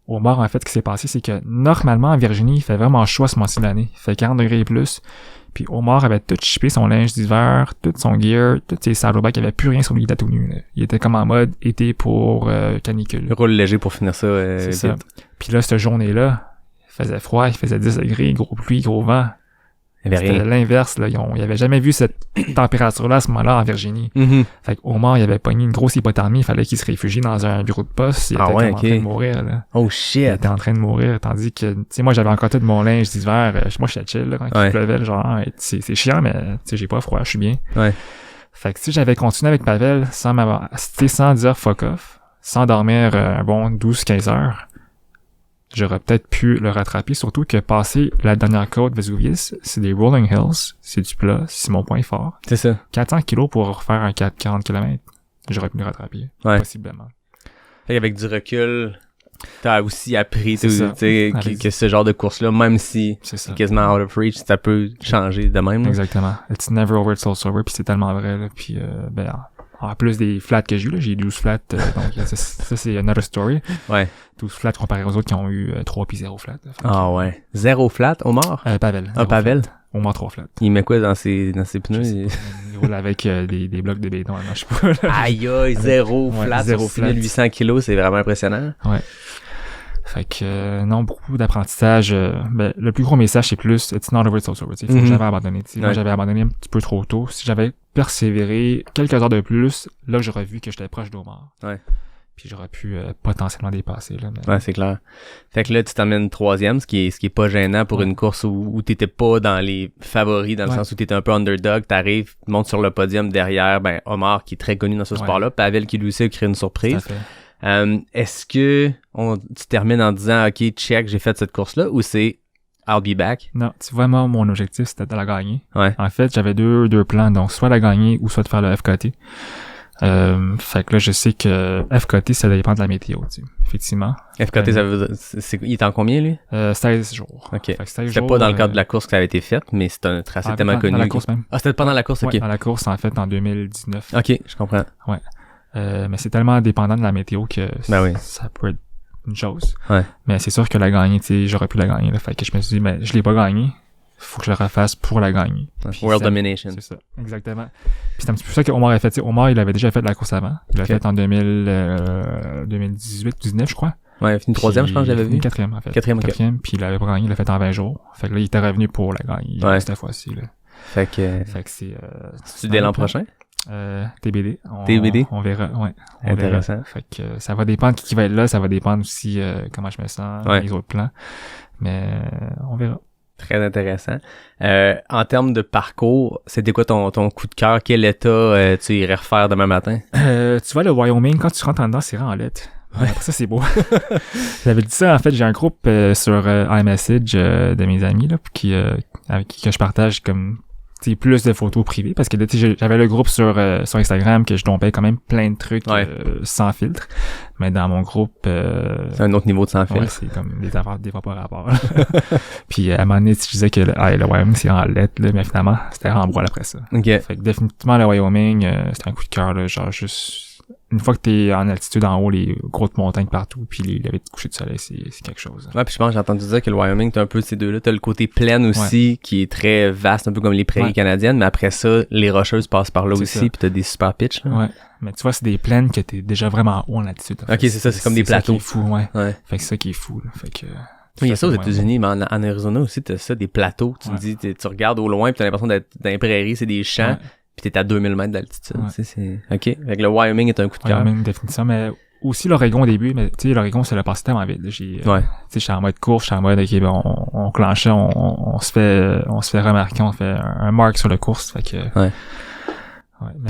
Omar, en fait, ce qui s'est passé, c'est que normalement, en Virginie, il fait vraiment chaud à ce mois-ci de l'année. Il fait 40 degrés et plus. Puis Omar avait tout chippé son linge d'hiver, tout son gear, tous ses saddlebags, il avait plus rien sur lui, il était tout nu, là. Il était comme en mode été pour canicule. Le rôle léger pour finir ça. C'est ça. Puis là, cette journée-là, il faisait froid, il faisait 10 degrés, gros pluie, gros vent. C'était l'inverse, là. Ils avaient jamais vu cette température-là à ce moment-là en Virginie. Fait qu'Omar, il avait pogné une grosse hypothermie, il fallait qu'il se réfugie dans un bureau de poste. Il était en train de mourir, là. Oh shit! Il était en train de mourir, tandis que, tu sais, moi, j'avais encore tout mon linge d'hiver. Moi, j'étais chill, là, quand il pleuvait, genre, c'est chiant, mais, tu sais, j'ai pas froid, je suis bien. Ouais. Fait que si j'avais continué avec Pavel, sans dire fuck off, sans dormir un bon 12-15 heures, j'aurais peut-être pu le rattraper, surtout que passer la dernière côte Vesuvius, c'est des rolling hills, c'est du plat, c'est mon point fort. C'est ça. 400 kilos pour refaire un 40 km, j'aurais pu le rattraper, possiblement. Fait qu'avec du recul, t'as aussi appris que ce genre de course-là, même si c'est quasiment out of reach, ça peut changer de même. Exactement. It's never over, it's also over, puis c'est tellement vrai, là, puis en plus des flats que j'ai eu, là, j'ai eu 12 flats, donc ça c'est another story. Ouais. 12 flats comparé aux autres qui ont eu 3 puis 0 flats. Ouais. 0 flat, Omar? Pavel. Pavel? Omar 3 flats. Il met quoi dans ses pneus? Il roule avec des blocs de béton, je sais pas. Là. Aïe, 0 flat, 0 flat. 1800 kilos, c'est vraiment impressionnant. Ouais. Fait que, non, beaucoup d'apprentissage. Le plus gros message, c'est plus, it's not over, it's also over. Il faut que j'avais abandonné. Moi, j'avais abandonné un petit peu trop tôt. Si j'avais persévéré quelques heures de plus, là, j'aurais vu que j'étais proche d'Omar. Ouais. Puis j'aurais pu potentiellement dépasser, là. Mais... Ouais, c'est clair. Fait que là, tu t'emmènes troisième, ce qui est pas gênant pour une course où t'étais pas dans les favoris, dans le sens où t'étais un peu underdog. T'arrives, tu montes sur le podium derrière, Omar, qui est très connu dans ce sport-là. Pavel, qui lui aussi a créé une surprise. Tout à fait. Est-ce que tu termines en disant OK, check, j'ai fait cette course-là, ou c'est I'll be back? Non, tu vois, moi, mon objectif, c'était de la gagner. Ouais. En fait, j'avais deux plans, donc soit la gagner ou soit de faire le FKT. Fait que là, je sais que FKT, ça dépend de la météo, tu sais. Effectivement. FKT, ça veut dire, il est en combien, lui? 16 jours. OK. C'était pas dans le cadre de la course que ça avait été faite, mais c'est un tracé tellement connu. Dans la course même. Ah, c'était pendant la course, OK. Dans la course, en fait, en 2019. OK, je comprends. Ouais. Mais c'est tellement dépendant de la météo que ça peut être une chose. Ouais. Mais c'est sûr que la gagner, tu sais, j'aurais pu la gagner, là. Fait que je me suis dit, je l'ai pas gagnée. Faut que je le refasse pour la gagner. World Domination. C'est ça, exactement. Puis c'est un petit peu ça qu'Omar a fait. T'sais, Omar, il avait déjà fait la course avant. Il l'a fait en 2018-19, je crois. Ouais, il a fini troisième, je pense que j'avais vu. Quatrième, en fait. Quatrième, puis il avait pas gagné, il l'a fait en 20 jours. Fait que là, il était revenu pour la gagner cette fois-ci, là. Fait que c'est... tu dès l'an prochain? TBD. TBD? On verra, ouais. Intéressant. Verra. Fait que ça va dépendre qui va être là, ça va dépendre aussi comment je me sens, les autres plans. Mais on verra. Très intéressant. En termes de parcours, c'était quoi ton coup de cœur? Quel état tu irais refaire demain matin? Tu vois, le Wyoming, quand tu rentres en dedans, c'est vraiment lettre. Ouais. Après ça, c'est beau. J'avais dit ça, en fait, j'ai un groupe sur iMessage de mes amis là, qui avec qui que je partage comme plus de photos privées parce que là, j'avais le groupe sur Instagram que je tombais quand même plein de trucs sans filtre. Mais dans mon groupe... c'est un autre niveau de sans filtre. Ouais, c'est comme des affaires des fois par rapport. Puis à un moment donné, je disais que le Wyoming, c'est en lettres, là, mais finalement, c'était en bois après ça. Okay. Fait que définitivement, le Wyoming, c'était un coup de cœur, là, genre juste... Une fois que t'es en altitude en haut, les grosses montagnes partout, puis les levées de coucher de soleil, c'est quelque chose. Ouais, puis je pense que j'ai entendu dire que le Wyoming, t'as un peu ces deux-là. T'as le côté plaine aussi, qui est très vaste, un peu comme les prairies canadiennes, mais après ça, les rocheuses passent par là aussi, puis t'as des super pitchs. Là. Ouais, mais tu vois, c'est des plaines que t'es déjà vraiment haut en altitude. En fait. Ok, c'est ça, c'est comme des plateaux. C'est ça qui est fou, ouais. Fait que c'est ça qui est fou, là. Fait que... Oui, il y a ça aux États-Unis, mais en Arizona aussi, t'as ça, des plateaux. Tu me dis, tu regardes au loin, puis t'as l'impression d'être dans les prairies, c'est des champs. Pis t'es à 2000 mètres d'altitude. C'est... OK. Fait que le Wyoming est un coup de cœur. Wyoming, définitivement. Mais aussi l'Oregon au début. Mais tu sais, l'Oregon, c'est le passé tellement vite. Tu sais, j'étais en mode course, j'étais en mode, OK, ben, on clenchait, on se fait remarquer, on fait un mark sur le course. Fait que... Ouais,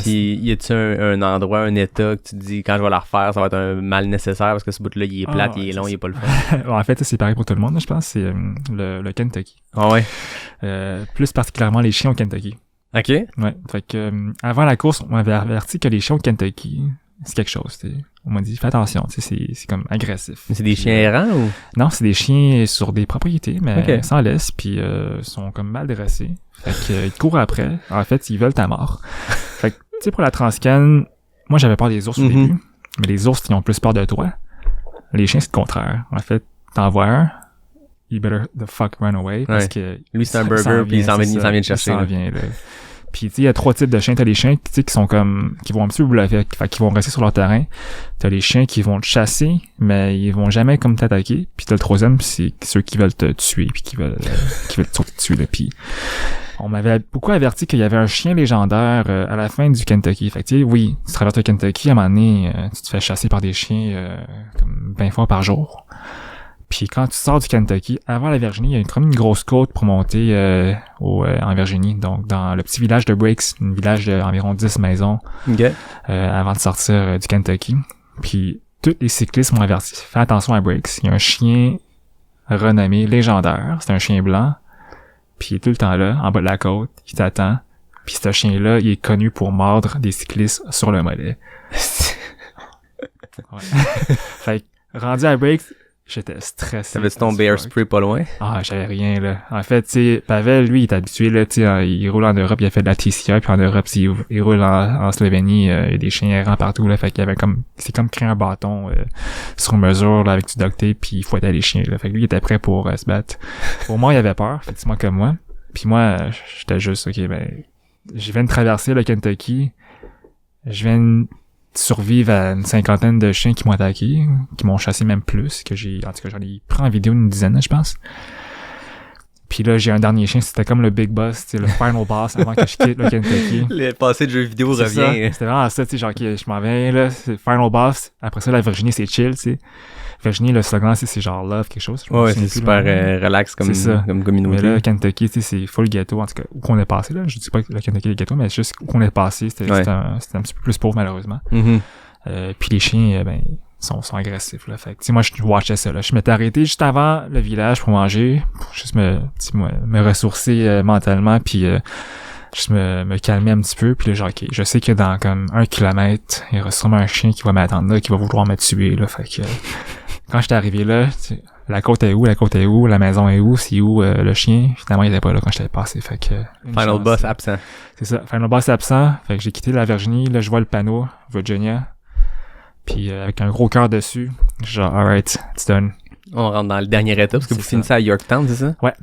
pis y a-tu un endroit, un état que tu te dis, quand je vais la refaire, ça va être un mal nécessaire parce que ce bout-là, il est plate, il est long, il est pas le fun. En fait, c'est pareil pour tout le monde, je pense. C'est le Kentucky. Ah ouais? Plus particulièrement les chiens au Kentucky. OK. Ouais. Fait que, avant la course, on m'avait averti que les chiens au Kentucky, c'est quelque chose, t'sais. On m'a dit, fais attention, tu sais, c'est comme agressif. Mais c'est des chiens errants ou? Non, c'est des chiens sur des propriétés, mais sans laisse, puis sont comme mal dressés. Fait que, ils te courent après. En fait, ils veulent ta mort. Fait que, tu sais, pour la Transcan, moi, j'avais peur des ours au début. Mais les ours, ils ont plus peur de toi. Les chiens, c'est le contraire. En fait, t'en vois un, you better the fuck run away, parce que... Lui, c'est un burger, puis il s'en vient de chercher. Puis tu sais, il y a 3 types de chiens. T'as les chiens, tu sais, qui sont comme, qui vont un petit peu bluffer, fait qu'ils vont rester sur leur terrain. T'as les chiens qui vont te chasser, mais ils vont jamais comme t'attaquer. Puis t'as le troisième, c'est ceux qui veulent te tuer, puis qui veulent te sauter dessus, là. Puis on m'avait beaucoup averti qu'il y avait un chien légendaire à la fin du Kentucky. Fait que tu sais, oui, tu traverses le Kentucky, à un moment donné, tu te fais chasser par des chiens comme 20 fois par jour. Puis quand tu sors du Kentucky, avant la Virginie, il y a comme une grosse côte pour monter en Virginie. Donc dans le petit village de Breaks, un village d'environ 10 maisons avant de sortir du Kentucky. Puis tous les cyclistes m'ont averti, fais attention à Breaks. Il y a un chien renommé légendaire, c'est un chien blanc. Puis il est tout le temps là, en bas de la côte, il t'attend. Puis ce chien-là, il est connu pour mordre des cyclistes sur le mollet. Fait que, rendu à Breaks, j'étais stressé. T'avais-tu ton bear spray pas loin? Ah, j'avais rien, là. En fait, tu sais, Pavel, lui, il est habitué, là, tu sais, il roule en Europe, il a fait de la TCR, puis en Europe, il roule en Slovénie, il y a des chiens errants partout, là, fait qu'il avait c'est comme créer un bâton sur mesure, là, avec du duct tape, puis il fouettait les chiens, là. Fait que lui, il était prêt pour se battre. Au moins, il avait peur, effectivement, comme moi. Puis moi, j'étais juste, OK, ben, je viens de traverser le Kentucky, je viens de survivre à une 50aine de chiens qui m'ont attaqué, qui m'ont chassé même plus, en tout cas, j'en ai pris en vidéo une dizaine, je pense. Puis là, j'ai un dernier chien, c'était comme le Big Boss, c'était le final boss avant que je quitte le Kentucky. Le passé de jeux vidéo revient. C'était vraiment ça, tu sais, genre, je m'en vais, là, c'est le final boss. Après ça, la Virginie, c'est chill, tu sais. Virginie, le slogan, c'est genre love, quelque chose. Ouais, c'est super relax comme communauté. Mais là, Kentucky, tu sais, c'est full ghetto, en tout cas, où qu'on est passé, là. Je dis pas que le Kentucky est ghetto, mais juste où qu'on est passé, c'était un petit peu plus pauvre, malheureusement. Puis les chiens, ben, sont agressifs, là. Fait que, tu sais, moi, je watchais ça, là. Je m'étais arrêté juste avant le village pour manger, pour juste me ressourcer mentalement, puis juste me calmer un petit peu, puis là, genre, OK, je sais que dans comme 1 kilomètre, il y aura sûrement un chien qui va m'attendre là, qui va vouloir me tuer, là. Fait que quand j'étais arrivé là, la côte est où, la maison est où, c'est où le chien, finalement il était pas là quand j'étais passé, fait que final boss absent. C'est ça, final boss absent, fait que j'ai quitté la Virginie, là je vois le panneau Virginia, puis avec un gros cœur dessus, genre alright, it's done. On rentre dans le dernier état parce que vous finissez à Yorktown, c'est ça? Ouais.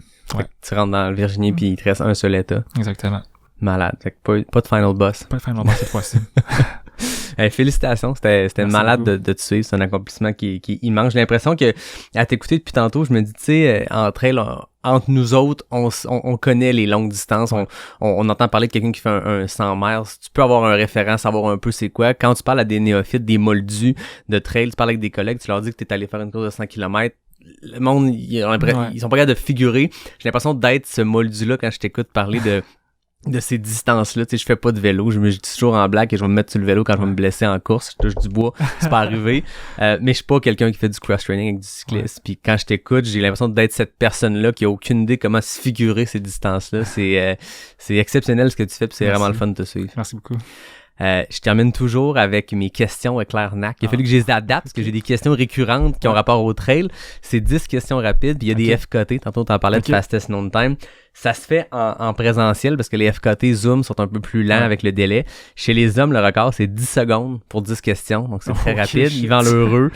Tu rentres dans le Virginie puis il te reste un seul état. Exactement. Malade, fait que pas de final boss. Pas de final boss cette fois-ci. Hey, félicitations, c'était malade de te suivre, c'est un accomplissement qui est immense. J'ai l'impression que à t'écouter depuis tantôt, je me dis, tu sais, entre nous autres, on connaît les longues distances, on entend parler de quelqu'un qui fait un 100 miles, tu peux avoir un référent, savoir un peu c'est quoi. Quand tu parles à des néophytes, des moldus de trail, tu parles avec des collègues, tu leur dis que t'es allé faire une course de 100 km, le monde, ils sont pas capables de figurer. J'ai l'impression d'être ce moldu-là quand je t'écoute parler de de ces distances-là. Tu sais, je fais pas de vélo. Je dis toujours en blague que je vais me mettre sur le vélo quand je vais me blesser en course. Je touche du bois. C'est pas arrivé. Mais je suis pas quelqu'un qui fait du cross-training avec du cyclisme. Puis quand je t'écoute, j'ai l'impression d'être cette personne-là qui a aucune idée comment se figurer ces distances-là. C'est exceptionnel ce que tu fais, puis c'est vraiment le fun de te suivre. Merci beaucoup. Je termine toujours avec mes questions Claire Nack. Il a fallu que je les adapte parce que j'ai des questions récurrentes qui ont rapport au trail. C'est 10 questions rapides, puis il y a des FKT. Tantôt, tu en parlais de Fastest Known Time. Ça se fait en présentiel parce que les FKT Zoom sont un peu plus lents avec le délai. Chez les hommes, le record, c'est 10 secondes pour 10 questions. Donc, c'est très rapide. Yvan Lheureux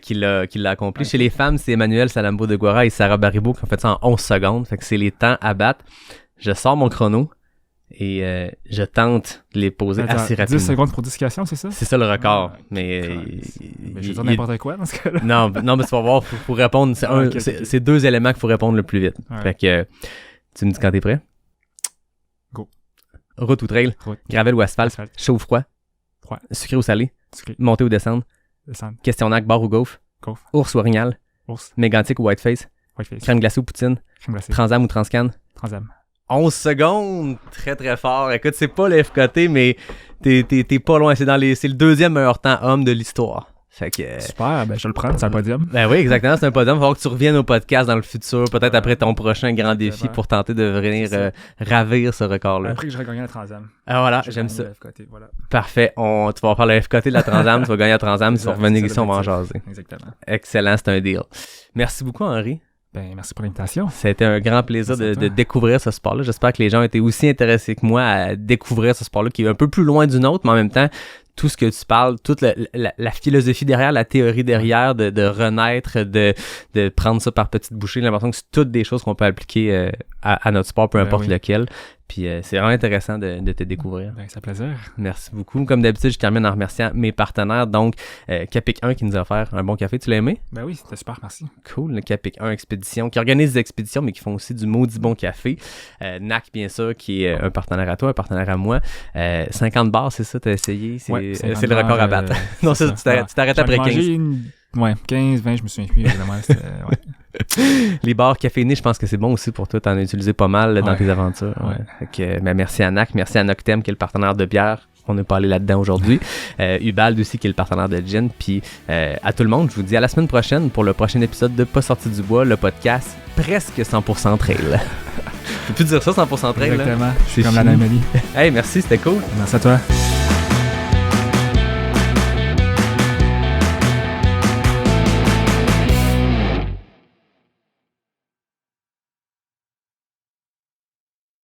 qui l'a accompli. Chez les femmes, c'est Emmanuel Salambo de Guara et Sarah Baribeau qui ont fait ça en 11 secondes. Fait que c'est les temps à battre. Je sors mon chrono. Et je tente de les poser assez rapidement. 10 secondes pour 10 questions, c'est ça? C'est ça le record. Mais je vais dire n'importe quoi dans ce cas-là. Non, mais tu vas voir, faut répondre. C'est 2 éléments qu'il faut répondre le plus vite. Ouais. Fait que tu me dis quand t'es prêt? Go. Route ou trail? Route. Gravel ou asphalte? Chaud ou froid? Froid. Sucré ou salé? Sucré. Monter ou descendre? Descendre. Questionnaire, bar ou gaufre? Gaufre. Ours ou orignal? Ours. Mégantic ou whiteface? Whiteface. Crème glacée ou poutine? Crème glacée. Transam ou transcan? Transam. 11 secondes, très très fort. Écoute, c'est pas le FKT, mais t'es pas loin. C'est le 2e meilleur temps homme de l'histoire. Fait que, super, ben je le prends, c'est un podium. Ben oui, exactement, c'est un podium. Il va falloir que tu reviennes au podcast dans le futur, peut-être après ton prochain grand défi pour tenter de venir ravir ce record-là. Après que j'aurai gagné la Transam. Ah voilà, j'aime ça. FKT, voilà. Parfait, tu vas faire le FKT de la Transam, tu vas gagner la Transam, tu vas revenir ici, on va en jaser. Exactement. Excellent, c'est un deal. Merci beaucoup, Henri. Ben, merci pour l'invitation. Ça a été un grand plaisir de découvrir ce sport-là. J'espère que les gens ont été aussi intéressés que moi à découvrir ce sport-là qui est un peu plus loin du nôtre, mais en même temps, tout ce que tu parles, toute la philosophie derrière, la théorie derrière, de renaître, de prendre ça par petites bouchées. J'ai l'impression que c'est toutes des choses qu'on peut appliquer à notre sport, peu importe lequel. Puis c'est vraiment intéressant de te découvrir. Ben, c'est un plaisir. Merci beaucoup. Comme d'habitude, je termine en remerciant mes partenaires. Donc, Capic 1 qui nous a offert un bon café. Tu l'as aimé? Ben oui, c'était super, merci. Cool. Le Capic 1 Expédition qui organise des expéditions, mais qui font aussi du maudit bon café. NAC, bien sûr, qui est un partenaire à toi, un partenaire à moi. 50 bars, c'est ça, t'as essayé? C'est le record à battre. Non, ça, tu t'arrêtes après 15. Ouais, 15, 20, je me souviens plus, évidemment. Les bars caféinés, je pense que c'est bon aussi pour toi. T'en as utilisé pas mal dans tes aventures. Ouais. Fait que, merci à NAC, merci à Noctem qui est le partenaire de bière. On n'est pas allé là-dedans aujourd'hui. Ubald aussi qui est le partenaire de gin. Puis à tout le monde, je vous dis à la semaine prochaine pour le prochain épisode de Pas sorti du bois, le podcast presque 100% trail. Tu peux plus dire ça 100% trail? Exactement. C'est comme l'anomalie. Hey, merci, c'était cool. Merci à toi.